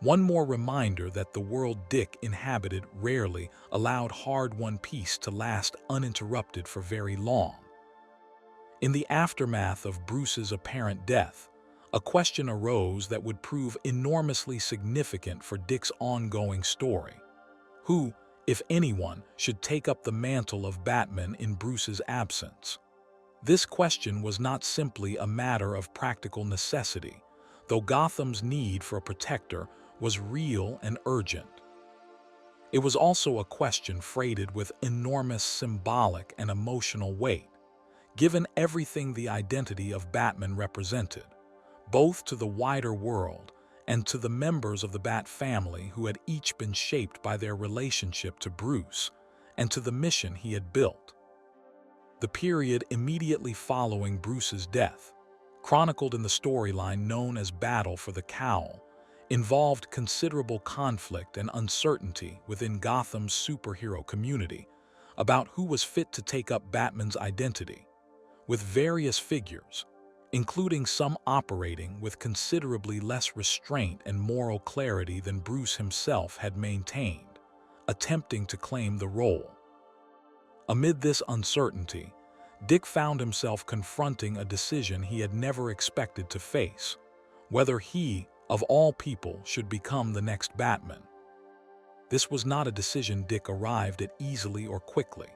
[SPEAKER 1] One more reminder that the world Dick inhabited rarely allowed hard-won peace to last uninterrupted for very long. In the aftermath of Bruce's apparent death, a question arose that would prove enormously significant for Dick's ongoing story. Who, if anyone, should take up the mantle of Batman in Bruce's absence? This question was not simply a matter of practical necessity, though Gotham's need for a protector was real and urgent. It was also a question freighted with enormous symbolic and emotional weight, given everything the identity of Batman represented, both to the wider world and to the members of the Bat family who had each been shaped by their relationship to Bruce and to the mission he had built. The period immediately following Bruce's death, chronicled in the storyline known as Battle for the Cowl, involved considerable conflict and uncertainty within Gotham's superhero community about who was fit to take up Batman's identity, with various figures, including some operating with considerably less restraint and moral clarity than Bruce himself had maintained, attempting to claim the role. Amid this uncertainty, Dick found himself confronting a decision he had never expected to face, whether he, of all people, should become the next Batman. This was not a decision Dick arrived at easily or quickly.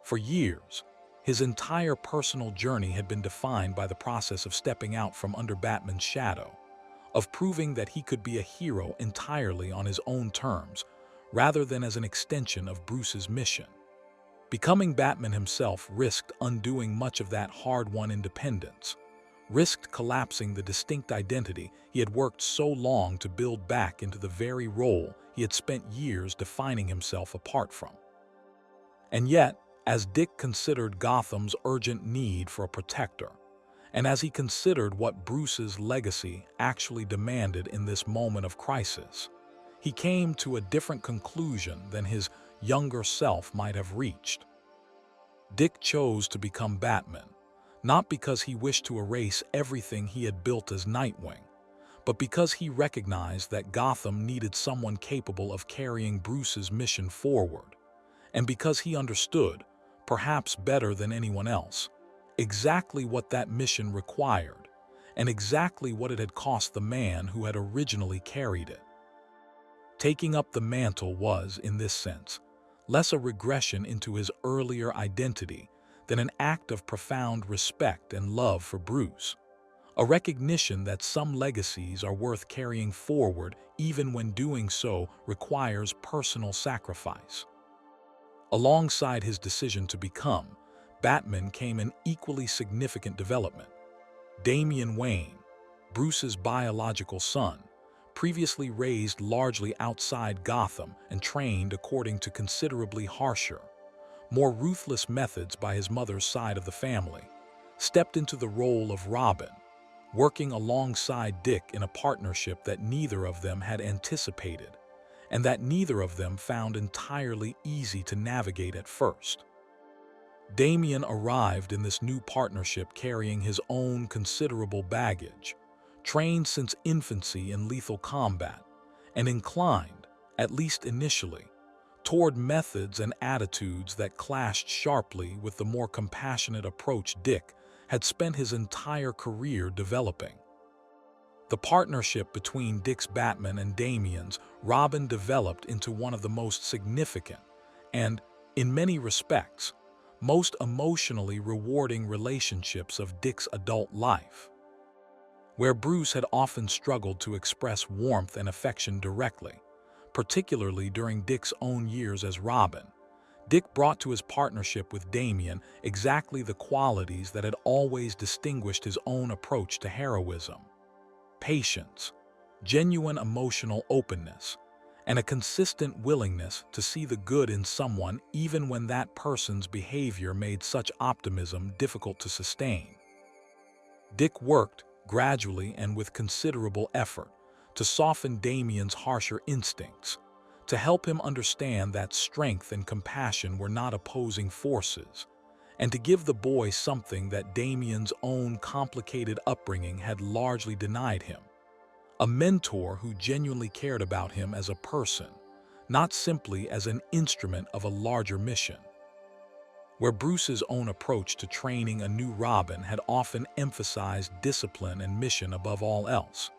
[SPEAKER 1] For years, his entire personal journey had been defined by the process of stepping out from under Batman's shadow, of proving that he could be a hero entirely on his own terms, rather than as an extension of Bruce's mission. Becoming Batman himself risked undoing much of that hard-won independence, risked collapsing the distinct identity he had worked so long to build back into the very role he had spent years defining himself apart from. And yet, as Dick considered Gotham's urgent need for a protector, and as he considered what Bruce's legacy actually demanded in this moment of crisis, he came to a different conclusion than his younger self might have reached. Dick chose to become Batman, not because he wished to erase everything he had built as Nightwing, but because he recognized that Gotham needed someone capable of carrying Bruce's mission forward, and because he understood, perhaps better than anyone else, exactly what that mission required, and exactly what it had cost the man who had originally carried it. Taking up the mantle was, in this sense, less a regression into his earlier identity than an act of profound respect and love for Bruce, a recognition that some legacies are worth carrying forward even when doing so requires personal sacrifice. Alongside his decision to become Batman came an equally significant development. Damian Wayne, Bruce's biological son, previously raised largely outside Gotham and trained according to considerably harsher, more ruthless methods by his mother's side of the family, stepped into the role of Robin, working alongside Dick in a partnership that neither of them had anticipated, and that neither of them found entirely easy to navigate at first. Damian arrived in this new partnership carrying his own considerable baggage, trained since infancy in lethal combat, and inclined, at least initially, toward methods and attitudes that clashed sharply with the more compassionate approach Dick had spent his entire career developing. The partnership between Dick's Batman and Damian's Robin developed into one of the most significant and, in many respects, most emotionally rewarding relationships of Dick's adult life. Where Bruce had often struggled to express warmth and affection directly, particularly during Dick's own years as Robin, Dick brought to his partnership with Damian exactly the qualities that had always distinguished his own approach to heroism: patience, genuine emotional openness, and a consistent willingness to see the good in someone even when that person's behavior made such optimism difficult to sustain. Dick worked, gradually and with considerable effort, to soften Damian's harsher instincts, to help him understand that strength and compassion were not opposing forces, and to give the boy something that Damian's own complicated upbringing had largely denied him: a mentor who genuinely cared about him as a person, not simply as an instrument of a larger mission. Where Bruce's own approach to training a new Robin had often emphasized discipline and mission above all else,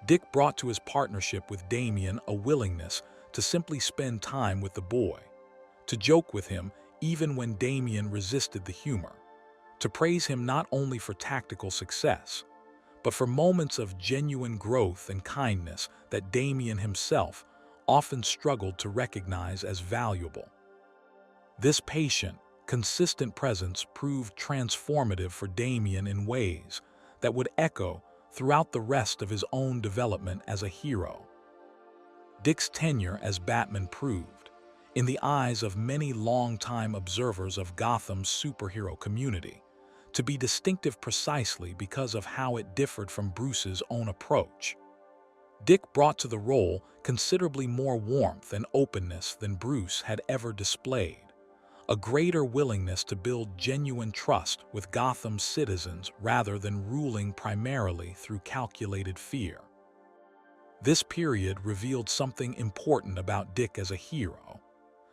[SPEAKER 1] Dick brought to his partnership with Damian a willingness to simply spend time with the boy, to joke with him even when Damian resisted the humor, to praise him not only for tactical success, but for moments of genuine growth and kindness that Damian himself often struggled to recognize as valuable. This patient, consistent presence proved transformative for Damian in ways that would echo throughout the rest of his own development as a hero. Dick's tenure as Batman proved, in the eyes of many longtime observers of Gotham's superhero community, to be distinctive precisely because of how it differed from Bruce's own approach. Dick brought to the role considerably more warmth and openness than Bruce had ever displayed, a greater willingness to build genuine trust with Gotham's citizens rather than ruling primarily through calculated fear. This period revealed something important about Dick as a hero: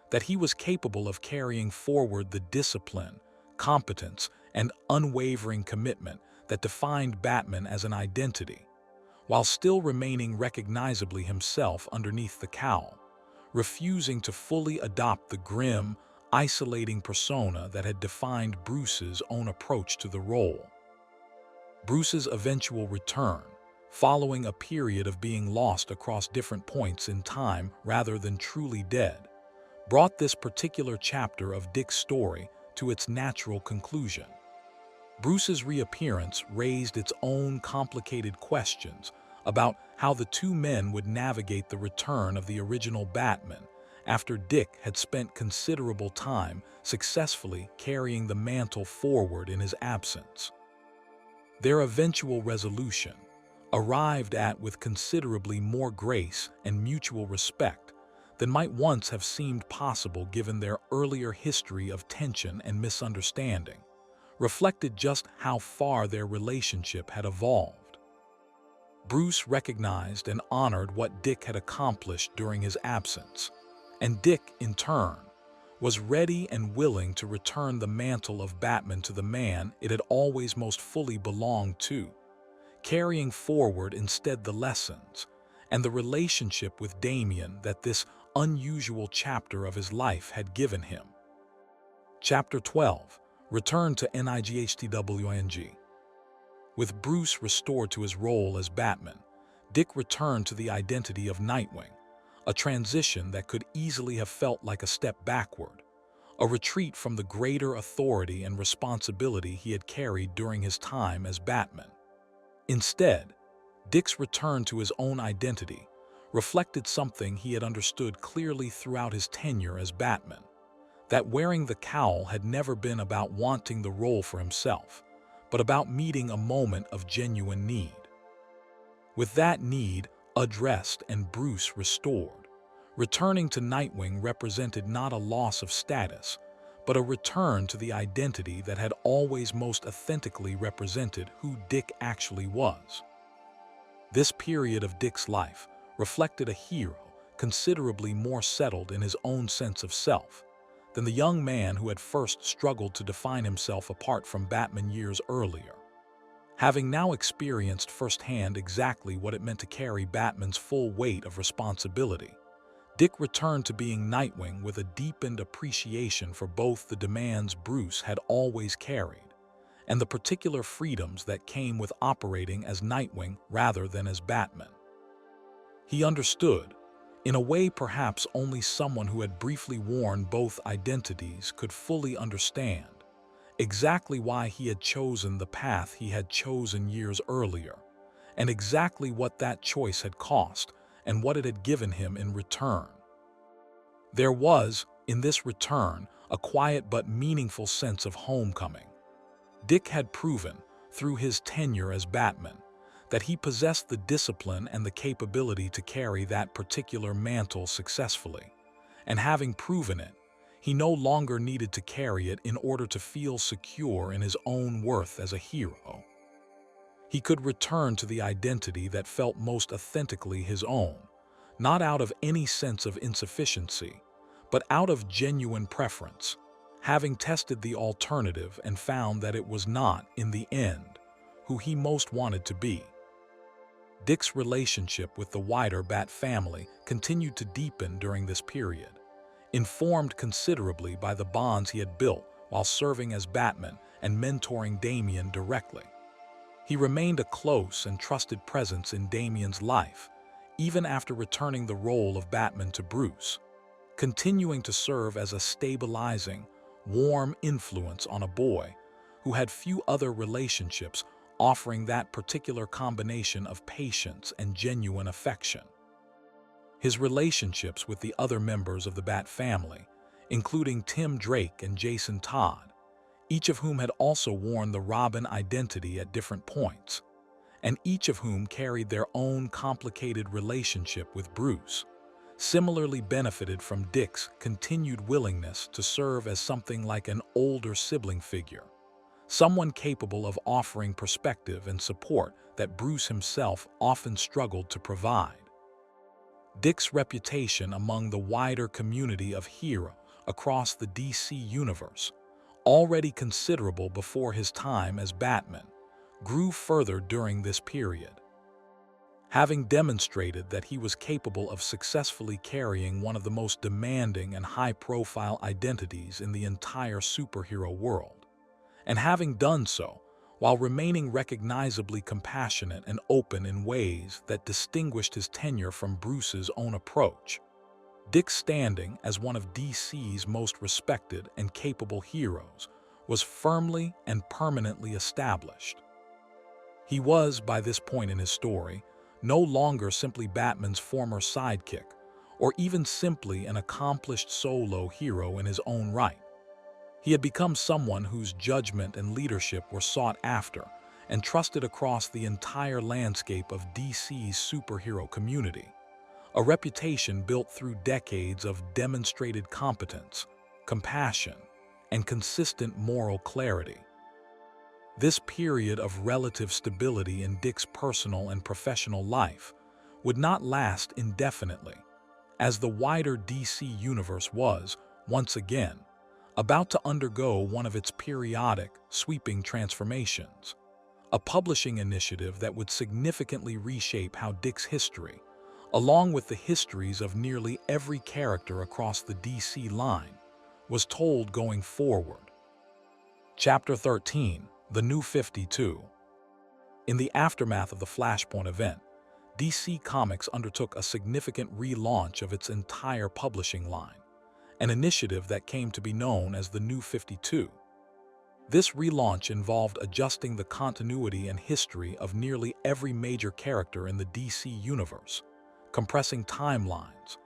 [SPEAKER 1] that he was capable of carrying forward the discipline, competence, and unwavering commitment that defined Batman as an identity, while still remaining recognizably himself underneath the cowl, refusing to fully adopt the grim, isolating persona that had defined Bruce's own approach to the role. Bruce's eventual return, following a period of being lost across different points in time rather than truly dead, brought this particular chapter of Dick's story to its natural conclusion. Bruce's reappearance raised its own complicated questions about how the two men would navigate the return of the original Batman after Dick had spent considerable time successfully carrying the mantle forward in his absence. Their eventual resolution, arrived at with considerably more grace and mutual respect than might once have seemed possible given their earlier history of tension and misunderstanding, reflected just how far their relationship had evolved. Bruce recognized and honored what Dick had accomplished during his absence, and Dick, in turn, was ready and willing to return the mantle of Batman to the man it had always most fully belonged to, carrying forward instead the lessons and the relationship with Damian that this unusual chapter of his life had given him. Chapter 12. Return to Nightwing. With Bruce restored to his role as Batman, Dick returned to the identity of Nightwing, a transition that could easily have felt like a step backward, a retreat from the greater authority and responsibility he had carried during his time as Batman. Instead, Dick's return to his own identity reflected something he had understood clearly throughout his tenure as Batman, that wearing the cowl had never been about wanting the role for himself, but about meeting a moment of genuine need. With that need addressed and Bruce restored, returning to Nightwing represented not a loss of status, but a return to the identity that had always most authentically represented who Dick actually was. This period of Dick's life reflected a hero considerably more settled in his own sense of self than the young man who had first struggled to define himself apart from Batman years earlier. Having now experienced firsthand exactly what it meant to carry Batman's full weight of responsibility, Dick returned to being Nightwing with a deepened appreciation for both the demands Bruce had always carried and the particular freedoms that came with operating as Nightwing rather than as Batman. He understood, in a way perhaps only someone who had briefly worn both identities could fully understand, exactly why he had chosen the path he had chosen years earlier, and exactly what that choice had cost and what it had given him in return. There was, in this return, a quiet but meaningful sense of homecoming. Dick had proven, through his tenure as Batman, that he possessed the discipline and the capability to carry that particular mantle successfully, and having proven it, he no longer needed to carry it in order to feel secure in his own worth as a hero. He could return to the identity that felt most authentically his own, not out of any sense of insufficiency, but out of genuine preference, having tested the alternative and found that it was not, in the end, who he most wanted to be. Dick's relationship with the wider Bat family continued to deepen during this period, informed considerably by the bonds he had built while serving as Batman and mentoring Damian directly. He remained a close and trusted presence in Damian's life, even after returning the role of Batman to Bruce, continuing to serve as a stabilizing, warm influence on a boy who had few other relationships offering that particular combination of patience and genuine affection. His relationships with the other members of the Bat family, including Tim Drake and Jason Todd, each of whom had also worn the Robin identity at different points, and each of whom carried their own complicated relationship with Bruce, similarly benefited from Dick's continued willingness to serve as something like an older sibling figure, someone capable of offering perspective and support that Bruce himself often struggled to provide. Dick's reputation among the wider community of heroes across the DC universe, already considerable before his time as Batman, grew further during this period. Having demonstrated that he was capable of successfully carrying one of the most demanding and high-profile identities in the entire superhero world, and having done so while remaining recognizably compassionate and open in ways that distinguished his tenure from Bruce's own approach, Dick's standing as one of DC's most respected and capable heroes was firmly and permanently established. He was, by this point in his story, no longer simply Batman's former sidekick, or even simply an accomplished solo hero in his own right. He had become someone whose judgment and leadership were sought after and trusted across the entire landscape of DC's superhero community, a reputation built through decades of demonstrated competence, compassion, and consistent moral clarity. This period of relative stability in Dick's personal and professional life would not last indefinitely, as the wider DC universe was, once again, about to undergo one of its periodic, sweeping transformations, a publishing initiative that would significantly reshape how Dick's history, along with the histories of nearly every character across the DC line, was told going forward. Chapter 13, The New 52. In the aftermath of the Flashpoint event, DC Comics undertook a significant relaunch of its entire publishing line, an initiative that came to be known as the New 52. This relaunch involved adjusting the continuity and history of nearly every major character in the DC universe, compressing timelines,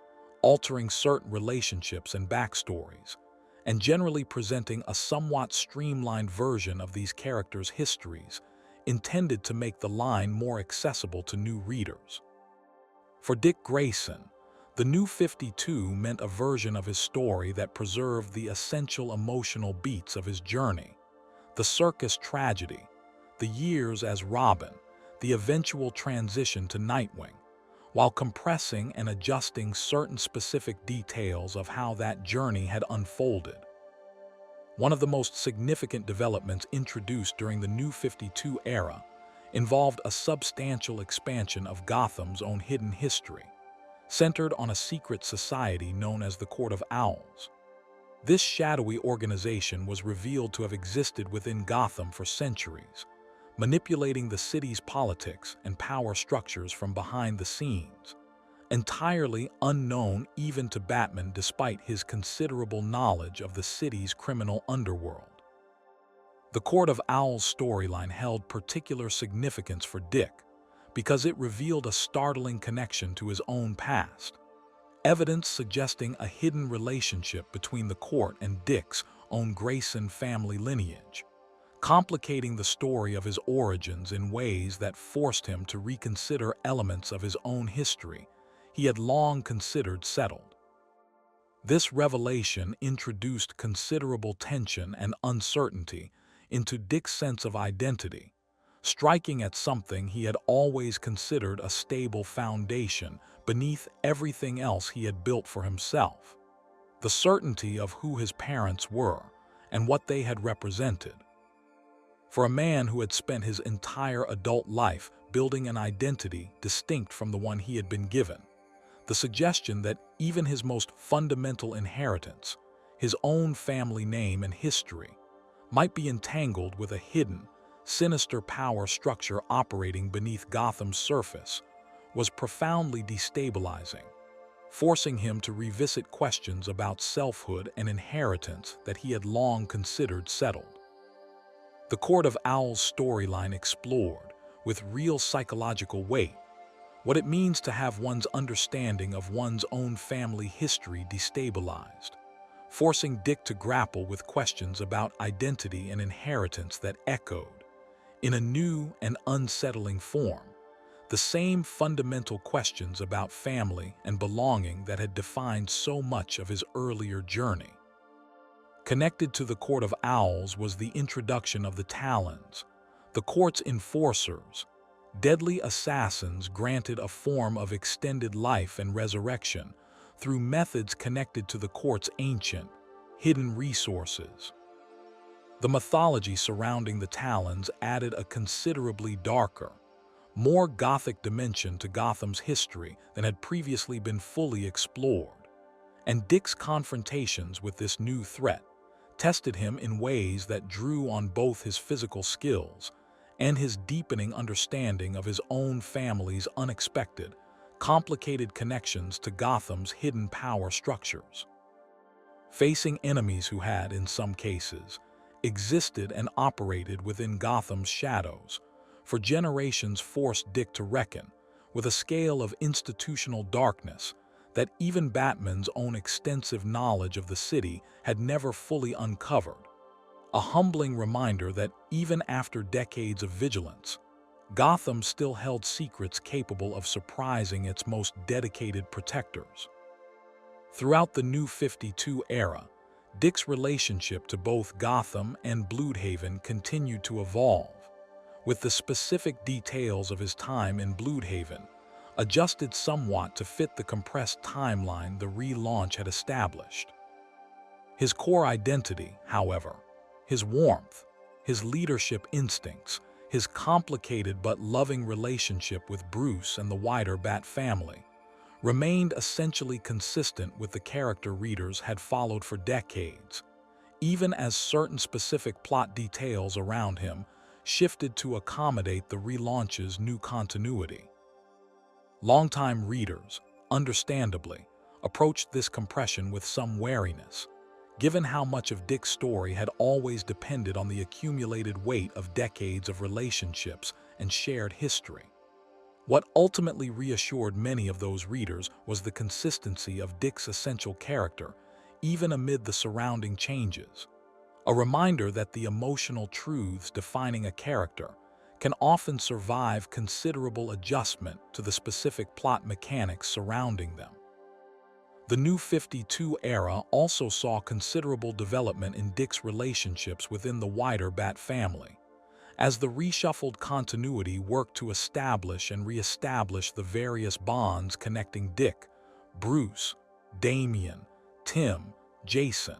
[SPEAKER 1] altering certain relationships and backstories, and generally presenting a somewhat streamlined version of these characters' histories, intended to make the line more accessible to new readers. For Dick Grayson, the New 52 meant a version of his story that preserved the essential emotional beats of his journey: the circus tragedy, the years as Robin, the eventual transition to Nightwing, while compressing and adjusting certain specific details of how that journey had unfolded. One of the most significant developments introduced during the New 52 era involved a substantial expansion of Gotham's own hidden history, centered on a secret society known as the Court of Owls. This shadowy organization was revealed to have existed within Gotham for centuries, manipulating the city's politics and power structures from behind the scenes, entirely unknown even to Batman despite his considerable knowledge of the city's criminal underworld. The Court of Owls storyline held particular significance for Dick because it revealed a startling connection to his own past, evidence suggesting a hidden relationship between the court and Dick's own Grayson family lineage, complicating the story of his origins in ways that forced him to reconsider elements of his own history he had long considered settled. This revelation introduced considerable tension and uncertainty into Dick's sense of identity, striking at something he had always considered a stable foundation beneath everything else he had built for himself: the certainty of who his parents were and what they had represented. For a man who had spent his entire adult life building an identity distinct from the one he had been given, the suggestion that even his most fundamental inheritance, his own family name and history, might be entangled with a hidden, sinister power structure operating beneath Gotham's surface was profoundly destabilizing, forcing him to revisit questions about selfhood and inheritance that he had long considered settled. The Court of Owls storyline explored, with real psychological weight, what it means to have one's understanding of one's own family history destabilized, forcing Dick to grapple with questions about identity and inheritance that echoed, in a new and unsettling form, the same fundamental questions about family and belonging that had defined so much of his earlier journey. Connected to the Court of Owls was the introduction of the Talons, the court's enforcers, deadly assassins granted a form of extended life and resurrection through methods connected to the court's ancient, hidden resources. The mythology surrounding the Talons added a considerably darker, more gothic dimension to Gotham's history than had previously been fully explored, and Dick's confrontations with this new threat tested him in ways that drew on both his physical skills and his deepening understanding of his own family's unexpected, complicated connections to Gotham's hidden power structures. Facing enemies who had, in some cases, existed and operated within Gotham's shadows for generations forced Dick to reckon with a scale of institutional darkness that even Batman's own extensive knowledge of the city had never fully uncovered. A humbling reminder that even after decades of vigilance, Gotham still held secrets capable of surprising its most dedicated protectors. Throughout the New 52 era, Dick's relationship to both Gotham and Blüdhaven continued to evolve, with the specific details of his time in Blüdhaven adjusted somewhat to fit the compressed timeline the relaunch had established. His core identity, however, his warmth, his leadership instincts, his complicated but loving relationship with Bruce and the wider Bat family, remained essentially consistent with the character readers had followed for decades, even as certain specific plot details around him shifted to accommodate the relaunch's new continuity. Longtime readers, understandably, approached this compression with some wariness, given how much of Dick's story had always depended on the accumulated weight of decades of relationships and shared history. What ultimately reassured many of those readers was the consistency of Dick's essential character, even amid the surrounding changes. A reminder that the emotional truths defining a character can often survive considerable adjustment to the specific plot mechanics surrounding them. The New 52 era also saw considerable development in Dick's relationships within the wider Bat family, as the reshuffled continuity worked to establish and re-establish the various bonds connecting Dick, Bruce, Damian, Tim, Jason,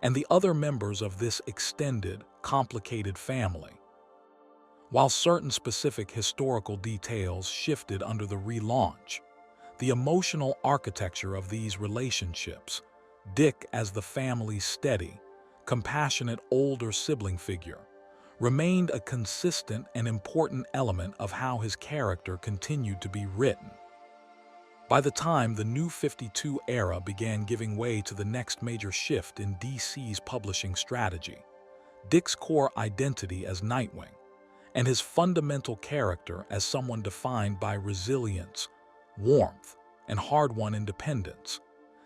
[SPEAKER 1] and the other members of this extended, complicated family. While certain specific historical details shifted under the relaunch, the emotional architecture of these relationships, Dick as the family's steady, compassionate older sibling figure, remained a consistent and important element of how his character continued to be written. By the time the New 52 era began giving way to the next major shift in DC's publishing strategy, Dick's core identity as Nightwing, and his fundamental character as someone defined by resilience, warmth, and hard-won independence,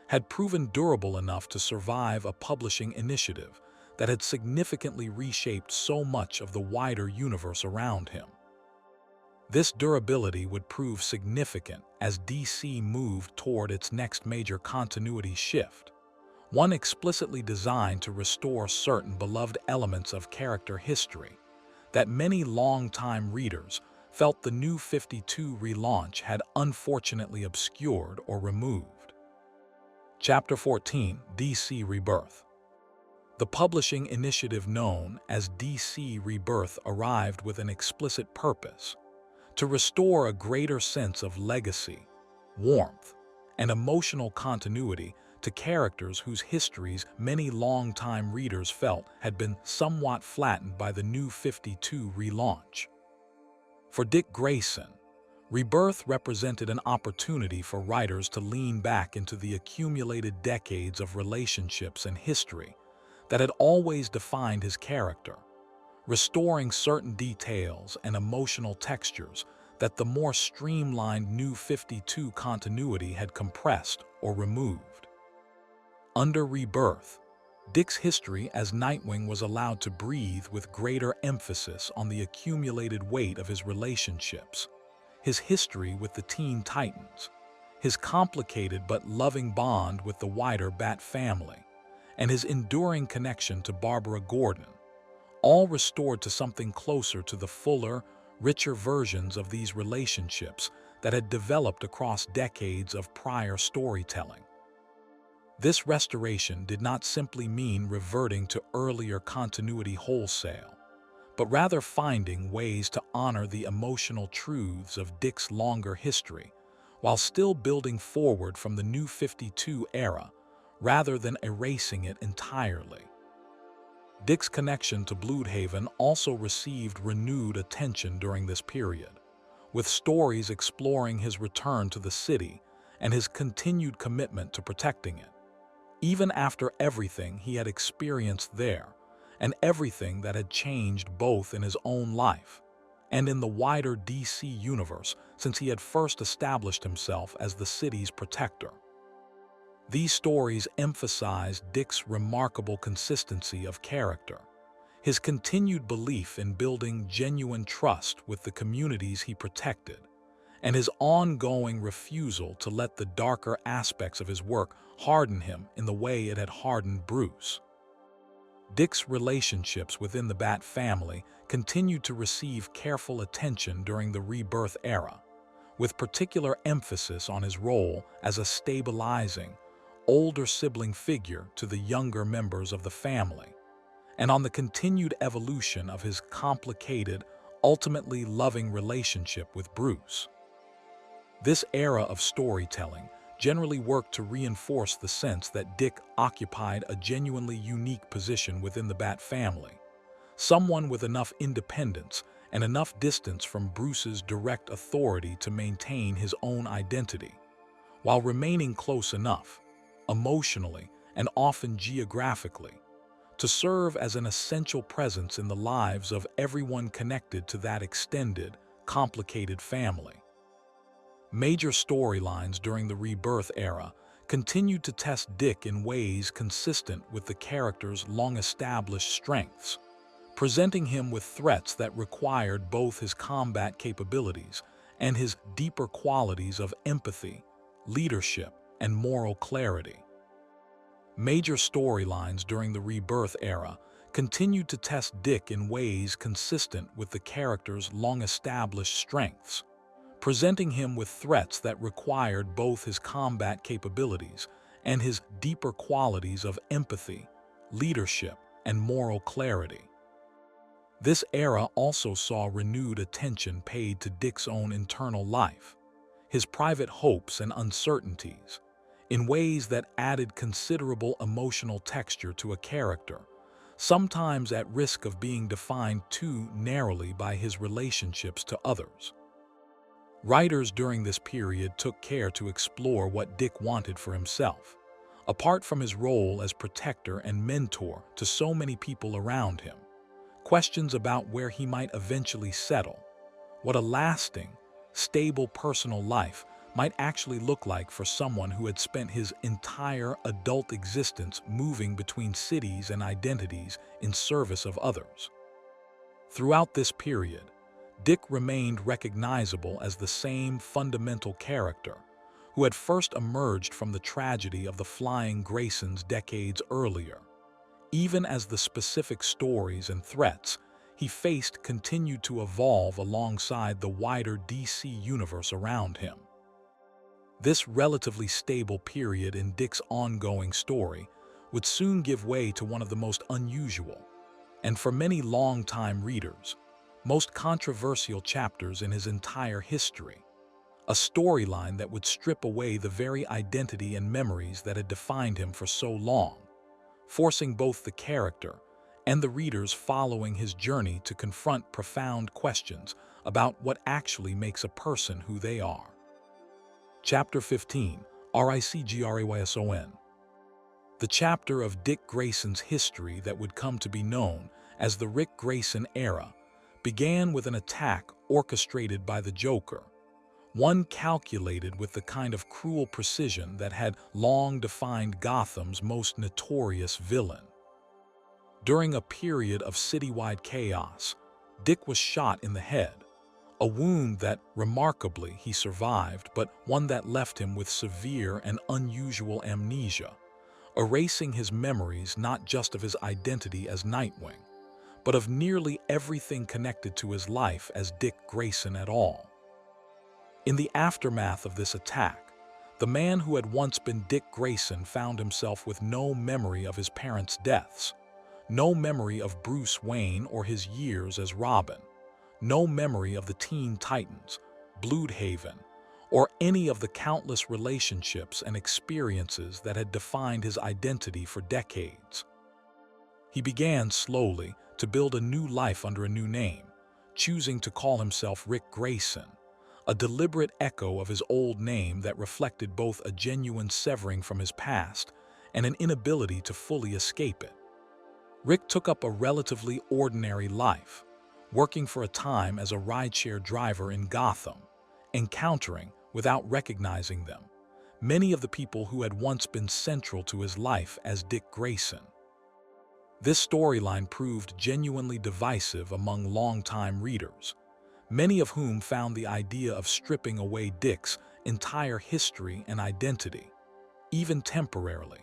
[SPEAKER 1] had proven durable enough to survive a publishing initiative that had significantly reshaped so much of the wider universe around him. This durability would prove significant as DC moved toward its next major continuity shift, one explicitly designed to restore certain beloved elements of character history that many longtime readers felt the New 52 relaunch had unfortunately obscured or removed. Chapter 14, DC Rebirth. The publishing initiative known as DC Rebirth arrived with an explicit purpose: to restore a greater sense of legacy, warmth, and emotional continuity to characters whose histories many longtime readers felt had been somewhat flattened by the New 52 relaunch. For Dick Grayson, Rebirth represented an opportunity for writers to lean back into the accumulated decades of relationships and history that had always defined his character, restoring certain details and emotional textures that the more streamlined New 52 continuity had compressed or removed. Under Rebirth, Dick's history as Nightwing was allowed to breathe with greater emphasis on the accumulated weight of his relationships, his history with the Teen Titans, his complicated but loving bond with the wider Bat family, and his enduring connection to Barbara Gordon, all restored to something closer to the fuller, richer versions of these relationships that had developed across decades of prior storytelling. This restoration did not simply mean reverting to earlier continuity wholesale, but rather finding ways to honor the emotional truths of Dick's longer history while still building forward from the New 52 era rather than erasing it entirely. Dick's connection to Blüdhaven also received renewed attention during this period, with stories exploring his return to the city and his continued commitment to protecting it. Even after everything he had experienced there, and everything that had changed both in his own life and in the wider DC universe since he had first established himself as the city's protector. These stories emphasized Dick's remarkable consistency of character, his continued belief in building genuine trust with the communities he protected, and his ongoing refusal to let the darker aspects of his work harden him in the way it had hardened Bruce. Dick's relationships within the Bat family continued to receive careful attention during the Rebirth era, with particular emphasis on his role as a stabilizing, older sibling figure to the younger members of the family, and on the continued evolution of his complicated, ultimately loving relationship with Bruce. This era of storytelling generally worked to reinforce the sense that Dick occupied a genuinely unique position within the Bat family, someone with enough independence and enough distance from Bruce's direct authority to maintain his own identity, while remaining close enough, emotionally and often geographically, to serve as an essential presence in the lives of everyone connected to that extended, complicated family. Major storylines during the Rebirth era continued to test Dick in ways consistent with the character's long-established strengths, presenting him with threats that required both his combat capabilities and his deeper qualities of empathy, leadership, and moral clarity. Major storylines during the Rebirth era continued to test Dick in ways consistent with the character's long-established strengths, presenting him with threats that required both his combat capabilities and his deeper qualities of empathy, leadership, and moral clarity. This era also saw renewed attention paid to Dick's own internal life, his private hopes and uncertainties, in ways that added considerable emotional texture to a character, sometimes at risk of being defined too narrowly by his relationships to others. Writers during this period took care to explore what Dick wanted for himself, apart from his role as protector and mentor to so many people around him. Questions about where he might eventually settle, what a lasting, stable personal life might actually look like for someone who had spent his entire adult existence moving between cities and identities in service of others. Throughout this period, Dick remained recognizable as the same fundamental character who had first emerged from the tragedy of the Flying Graysons decades earlier, even as the specific stories and threats he faced continued to evolve alongside the wider DC universe around him. This relatively stable period in Dick's ongoing story would soon give way to one of the most unusual, and for many longtime readers, most controversial chapters in his entire history, a storyline that would strip away the very identity and memories that had defined him for so long, forcing both the character and the readers following his journey to confront profound questions about what actually makes a person who they are. Chapter 15, RICGRAYSON. The chapter of Dick Grayson's history that would come to be known as the Rick Grayson era began with an attack orchestrated by the Joker, one calculated with the kind of cruel precision that had long defined Gotham's most notorious villain. During a period of citywide chaos, Dick was shot in the head, a wound that, remarkably, he survived, but one that left him with severe and unusual amnesia, erasing his memories not just of his identity as Nightwing, but of nearly everything connected to his life as Dick Grayson at all. In the aftermath of this attack, the man who had once been Dick Grayson found himself with no memory of his parents' deaths, no memory of Bruce Wayne or his years as Robin, no memory of the Teen Titans, Blüdhaven, or any of the countless relationships and experiences that had defined his identity for decades. He began slowly to build a new life under a new name, choosing to call himself Rick Grayson, a deliberate echo of his old name that reflected both a genuine severing from his past and an inability to fully escape it. Rick took up a relatively ordinary life, working for a time as a rideshare driver in Gotham, encountering, without recognizing them, many of the people who had once been central to his life as Dick Grayson. This storyline proved genuinely divisive among longtime readers, many of whom found the idea of stripping away Dick's entire history and identity, even temporarily,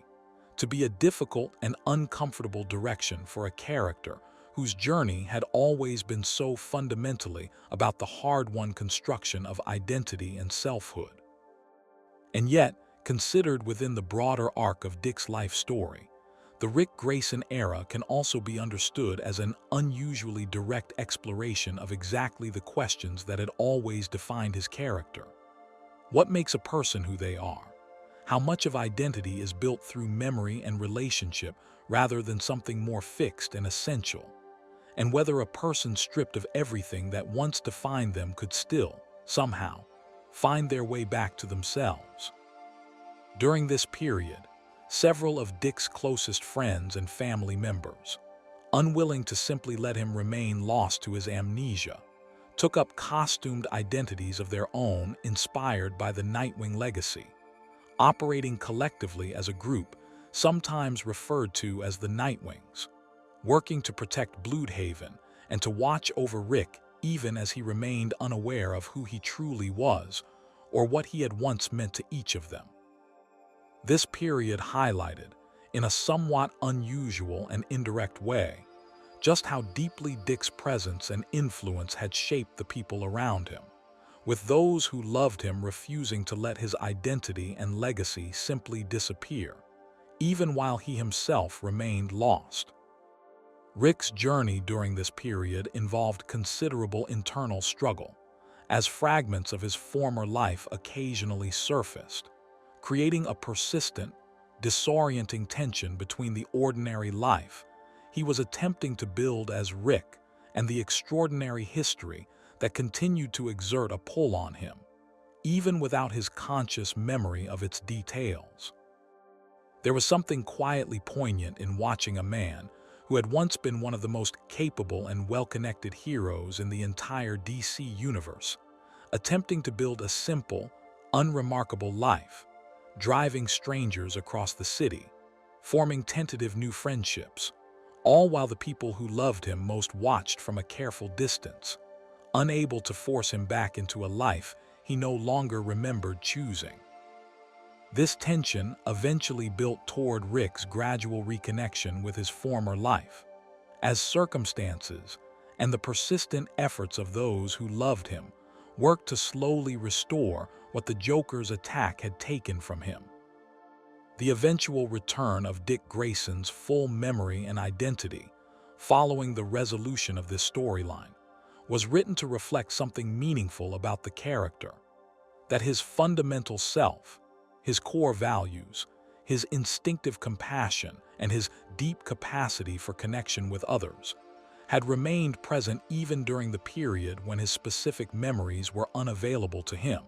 [SPEAKER 1] to be a difficult and uncomfortable direction for a character whose journey had always been so fundamentally about the hard-won construction of identity and selfhood. And yet, considered within the broader arc of Dick's life story, the Rick Grayson era can also be understood as an unusually direct exploration of exactly the questions that had always defined his character. What makes a person who they are? How much of identity is built through memory and relationship rather than something more fixed and essential? and whether a person stripped of everything that once defined them could still, somehow, find their way back to themselves. During this period, several of Dick's closest friends and family members, unwilling to simply let him remain lost to his amnesia, took up costumed identities of their own inspired by the Nightwing legacy, operating collectively as a group sometimes referred to as the Nightwings, working to protect Blüdhaven and to watch over Rick even as he remained unaware of who he truly was or what he had once meant to each of them. This period highlighted, in a somewhat unusual and indirect way, just how deeply Dick's presence and influence had shaped the people around him, with those who loved him refusing to let his identity and legacy simply disappear, even while he himself remained lost. Rick's journey during this period involved considerable internal struggle, as fragments of his former life occasionally surfaced, creating a persistent, disorienting tension between the ordinary life he was attempting to build as Rick and the extraordinary history that continued to exert a pull on him, even without his conscious memory of its details. There was something quietly poignant in watching a man who had once been one of the most capable and well-connected heroes in the entire DC universe, attempting to build a simple, unremarkable life, driving strangers across the city, forming tentative new friendships, all while the people who loved him most watched from a careful distance, unable to force him back into a life he no longer remembered choosing. This tension eventually built toward Rick's gradual reconnection with his former life, as circumstances and the persistent efforts of those who loved him worked to slowly restore what the Joker's attack had taken from him. The eventual return of Dick Grayson's full memory and identity, following the resolution of this storyline, was written to reflect something meaningful about the character, that his fundamental self, his core values, his instinctive compassion, and his deep capacity for connection with others had remained present even during the period when his specific memories were unavailable to him.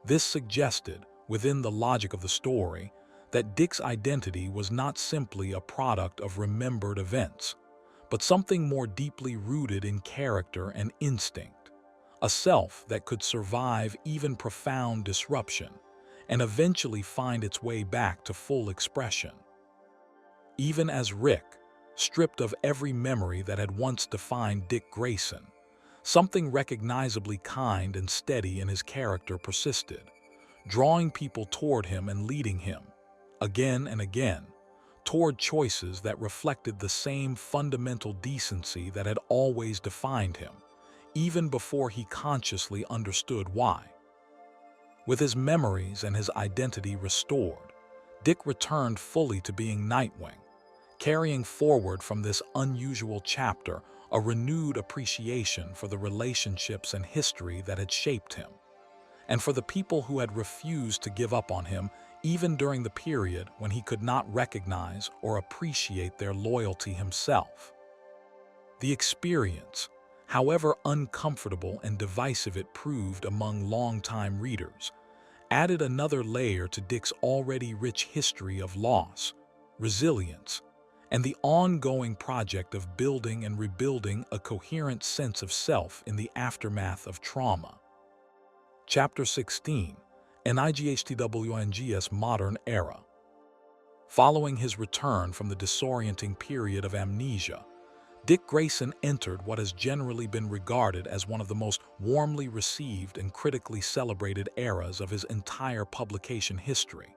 [SPEAKER 1] This suggested, within the logic of the story, that Dick's identity was not simply a product of remembered events, but something more deeply rooted in character and instinct, a self that could survive even profound disruption and eventually find its way back to full expression. Even as Rick, stripped of every memory that had once defined Dick Grayson, something recognizably kind and steady in his character persisted, drawing people toward him and leading him, again and again, toward choices that reflected the same fundamental decency that had always defined him, even before he consciously understood why. With his memories and his identity restored, Dick returned fully to being Nightwing, carrying forward from this unusual chapter a renewed appreciation for the relationships and history that had shaped him, and for the people who had refused to give up on him even during the period when he could not recognize or appreciate their loyalty himself. The experience, however uncomfortable and divisive it proved among longtime readers, added another layer to Dick's already rich history of loss, resilience, and the ongoing project of building and rebuilding a coherent sense of self in the aftermath of trauma. Chapter 16, NIGHTWNG's Modern Era. Following his return from the disorienting period of amnesia, Dick Grayson entered what has generally been regarded as one of the most warmly received and critically celebrated eras of his entire publication history,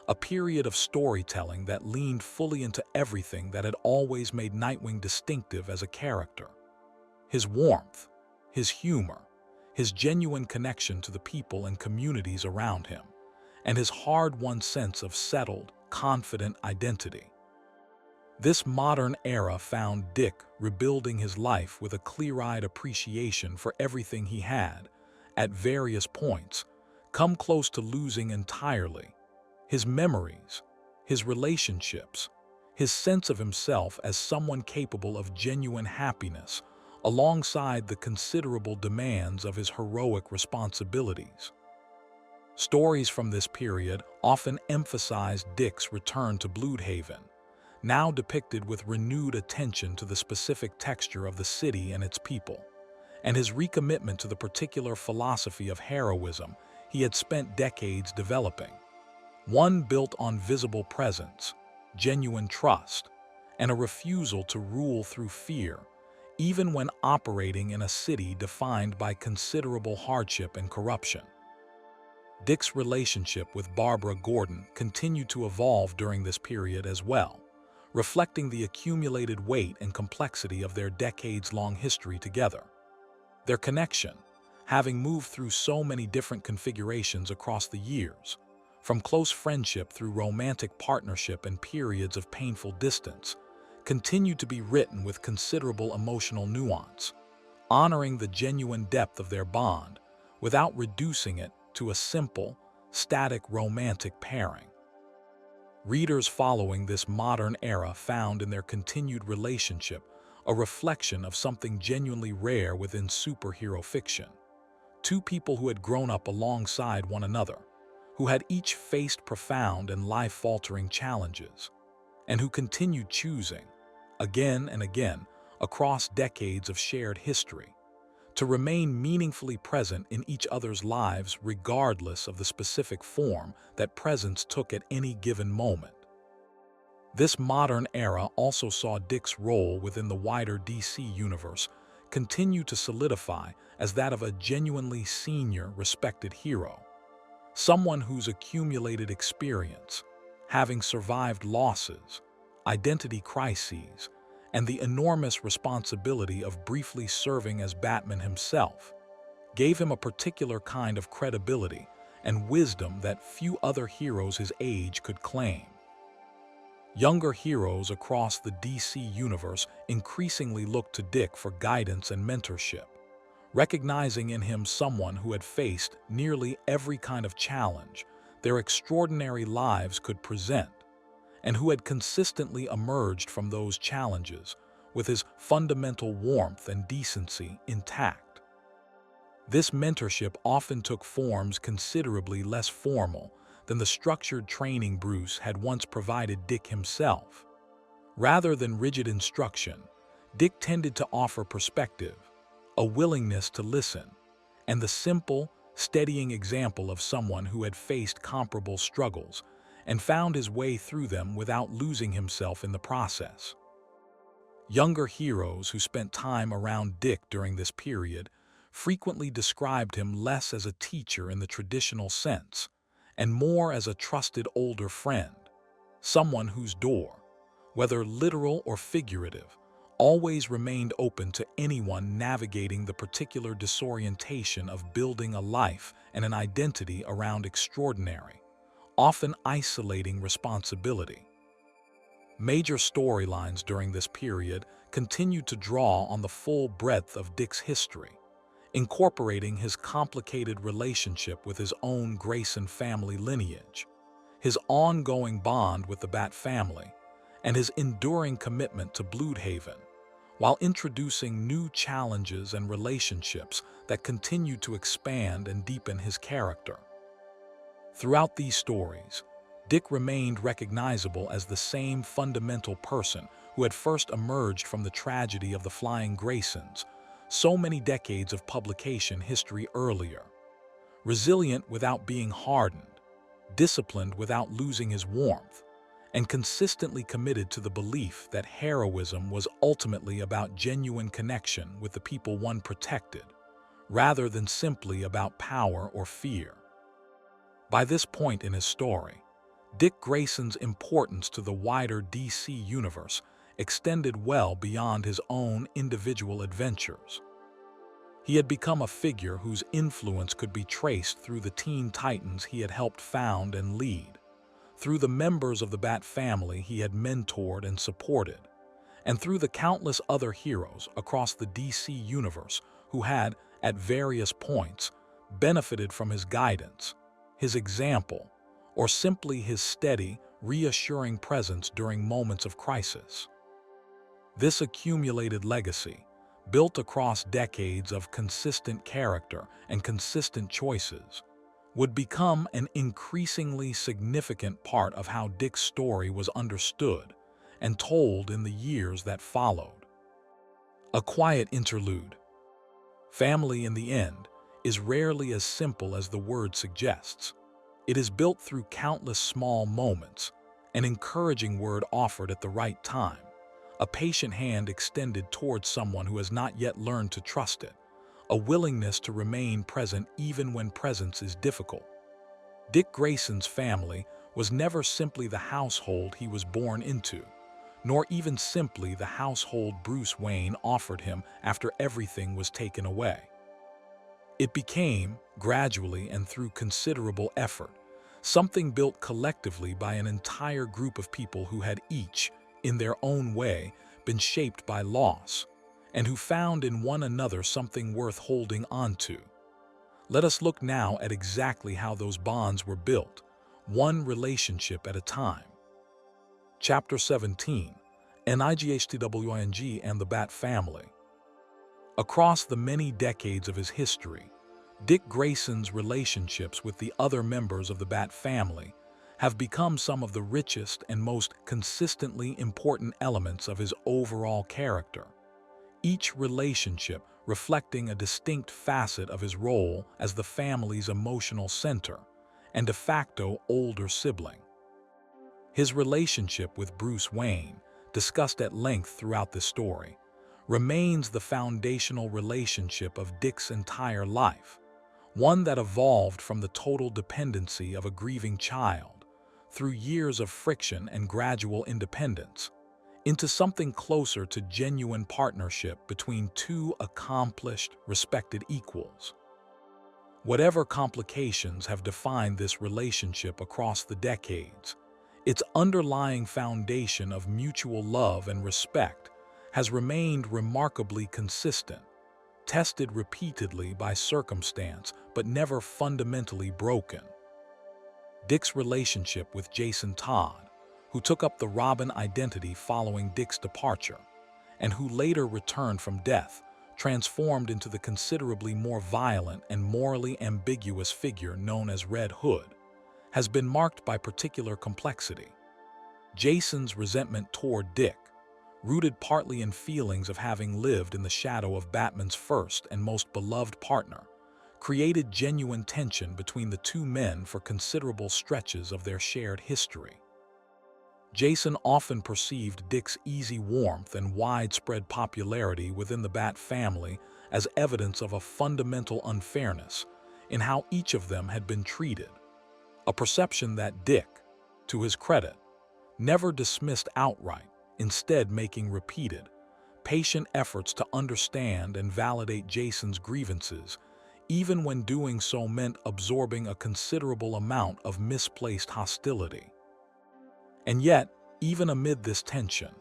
[SPEAKER 1] a period of storytelling that leaned fully into everything that had always made Nightwing distinctive as a character. His warmth, his humor, his genuine connection to the people and communities around him, and his hard-won sense of settled, confident identity. This modern era found Dick rebuilding his life with a clear-eyed appreciation for everything he had, at various points, come close to losing entirely: his memories, his relationships, his sense of himself as someone capable of genuine happiness, alongside the considerable demands of his heroic responsibilities. Stories from this period often emphasized Dick's return to Blüdhaven, now depicted with renewed attention to the specific texture of the city and its people, and his recommitment to the particular philosophy of heroism he had spent decades developing, one built on visible presence, genuine trust, and a refusal to rule through fear, even when operating in a city defined by considerable hardship and corruption. Dick's relationship with Barbara Gordon continued to evolve during this period as well, reflecting the accumulated weight and complexity of their decades-long history together. Their connection, having moved through so many different configurations across the years, from close friendship through romantic partnership and periods of painful distance, continued to be written with considerable emotional nuance, honoring the genuine depth of their bond without reducing it to a simple, static romantic pairing. Readers following this modern era found in their continued relationship a reflection of something genuinely rare within superhero fiction. Two people who had grown up alongside one another, who had each faced profound and life-altering challenges, and who continued choosing, again and again, across decades of shared history, to remain meaningfully present in each other's lives regardless of the specific form that presence took at any given moment. This modern era also saw Dick's role within the wider DC universe continue to solidify as that of a genuinely senior, respected hero, someone whose accumulated experience, having survived losses, identity crises, and the enormous responsibility of briefly serving as Batman himself, gave him a particular kind of credibility and wisdom that few other heroes his age could claim. Younger heroes across the DC universe increasingly looked to Dick for guidance and mentorship, recognizing in him someone who had faced nearly every kind of challenge their extraordinary lives could present, and who had consistently emerged from those challenges with his fundamental warmth and decency intact. This mentorship often took forms considerably less formal than the structured training Bruce had once provided Dick himself. Rather than rigid instruction, Dick tended to offer perspective, a willingness to listen, and the simple, steadying example of someone who had faced comparable struggles and found his way through them without losing himself in the process. Younger heroes who spent time around Dick during this period frequently described him less as a teacher in the traditional sense, and more as a trusted older friend, someone whose door, whether literal or figurative, always remained open to anyone navigating the particular disorientation of building a life and an identity around extraordinary, often isolating responsibility. Major storylines during this period continued to draw on the full breadth of Dick's history, incorporating his complicated relationship with his own Grayson family lineage, his ongoing bond with the Bat family, and his enduring commitment to Blüdhaven, while introducing new challenges and relationships that continued to expand and deepen his character. Throughout these stories, Dick remained recognizable as the same fundamental person who had first emerged from the tragedy of the Flying Graysons so many decades of publication history earlier. Resilient without being hardened, disciplined without losing his warmth, and consistently committed to the belief that heroism was ultimately about genuine connection with the people one protected, rather than simply about power or fear. By this point in his story, Dick Grayson's importance to the wider DC universe extended well beyond his own individual adventures. He had become a figure whose influence could be traced through the Teen Titans he had helped found and lead, through the members of the Bat family he had mentored and supported, and through the countless other heroes across the DC universe who had, at various points, benefited from his guidance, his example, or simply his steady, reassuring presence during moments of crisis. This accumulated legacy, built across decades of consistent character and consistent choices, would become an increasingly significant part of how Dick's story was understood and told in the years that followed. A quiet interlude. Family, in the end, is rarely as simple as the word suggests. It is built through countless small moments, an encouraging word offered at the right time, a patient hand extended towards someone who has not yet learned to trust it, a willingness to remain present even when presence is difficult. Dick Grayson's family was never simply the household he was born into, nor even simply the household Bruce Wayne offered him after everything was taken away. It became, gradually and through considerable effort, something built collectively by an entire group of people who had each, in their own way, been shaped by loss, and who found in one another something worth holding onto. Let us look now at exactly how those bonds were built, one relationship at a time. Chapter 17. Nightwing and the Bat Family. Across the many decades of his history, Dick Grayson's relationships with the other members of the Bat family have become some of the richest and most consistently important elements of his overall character, each relationship reflecting a distinct facet of his role as the family's emotional center and de facto older sibling. His relationship with Bruce Wayne, discussed at length throughout the story, remains the foundational relationship of Dick's entire life, one that evolved from the total dependency of a grieving child, through years of friction and gradual independence, into something closer to genuine partnership between two accomplished, respected equals. Whatever complications have defined this relationship across the decades, its underlying foundation of mutual love and respect has remained remarkably consistent, tested repeatedly by circumstance but never fundamentally broken. Dick's relationship with Jason Todd, who took up the Robin identity following Dick's departure, and who later returned from death, transformed into the considerably more violent and morally ambiguous figure known as Red Hood, has been marked by particular complexity. Jason's resentment toward Dick, rooted partly in feelings of having lived in the shadow of Batman's first and most beloved partner, created genuine tension between the two men for considerable stretches of their shared history. Jason often perceived Dick's easy warmth and widespread popularity within the Bat family as evidence of a fundamental unfairness in how each of them had been treated, a perception that Dick, to his credit, never dismissed outright, instead making repeated, patient efforts to understand and validate Jason's grievances, even when doing so meant absorbing a considerable amount of misplaced hostility. And yet, even amid this tension,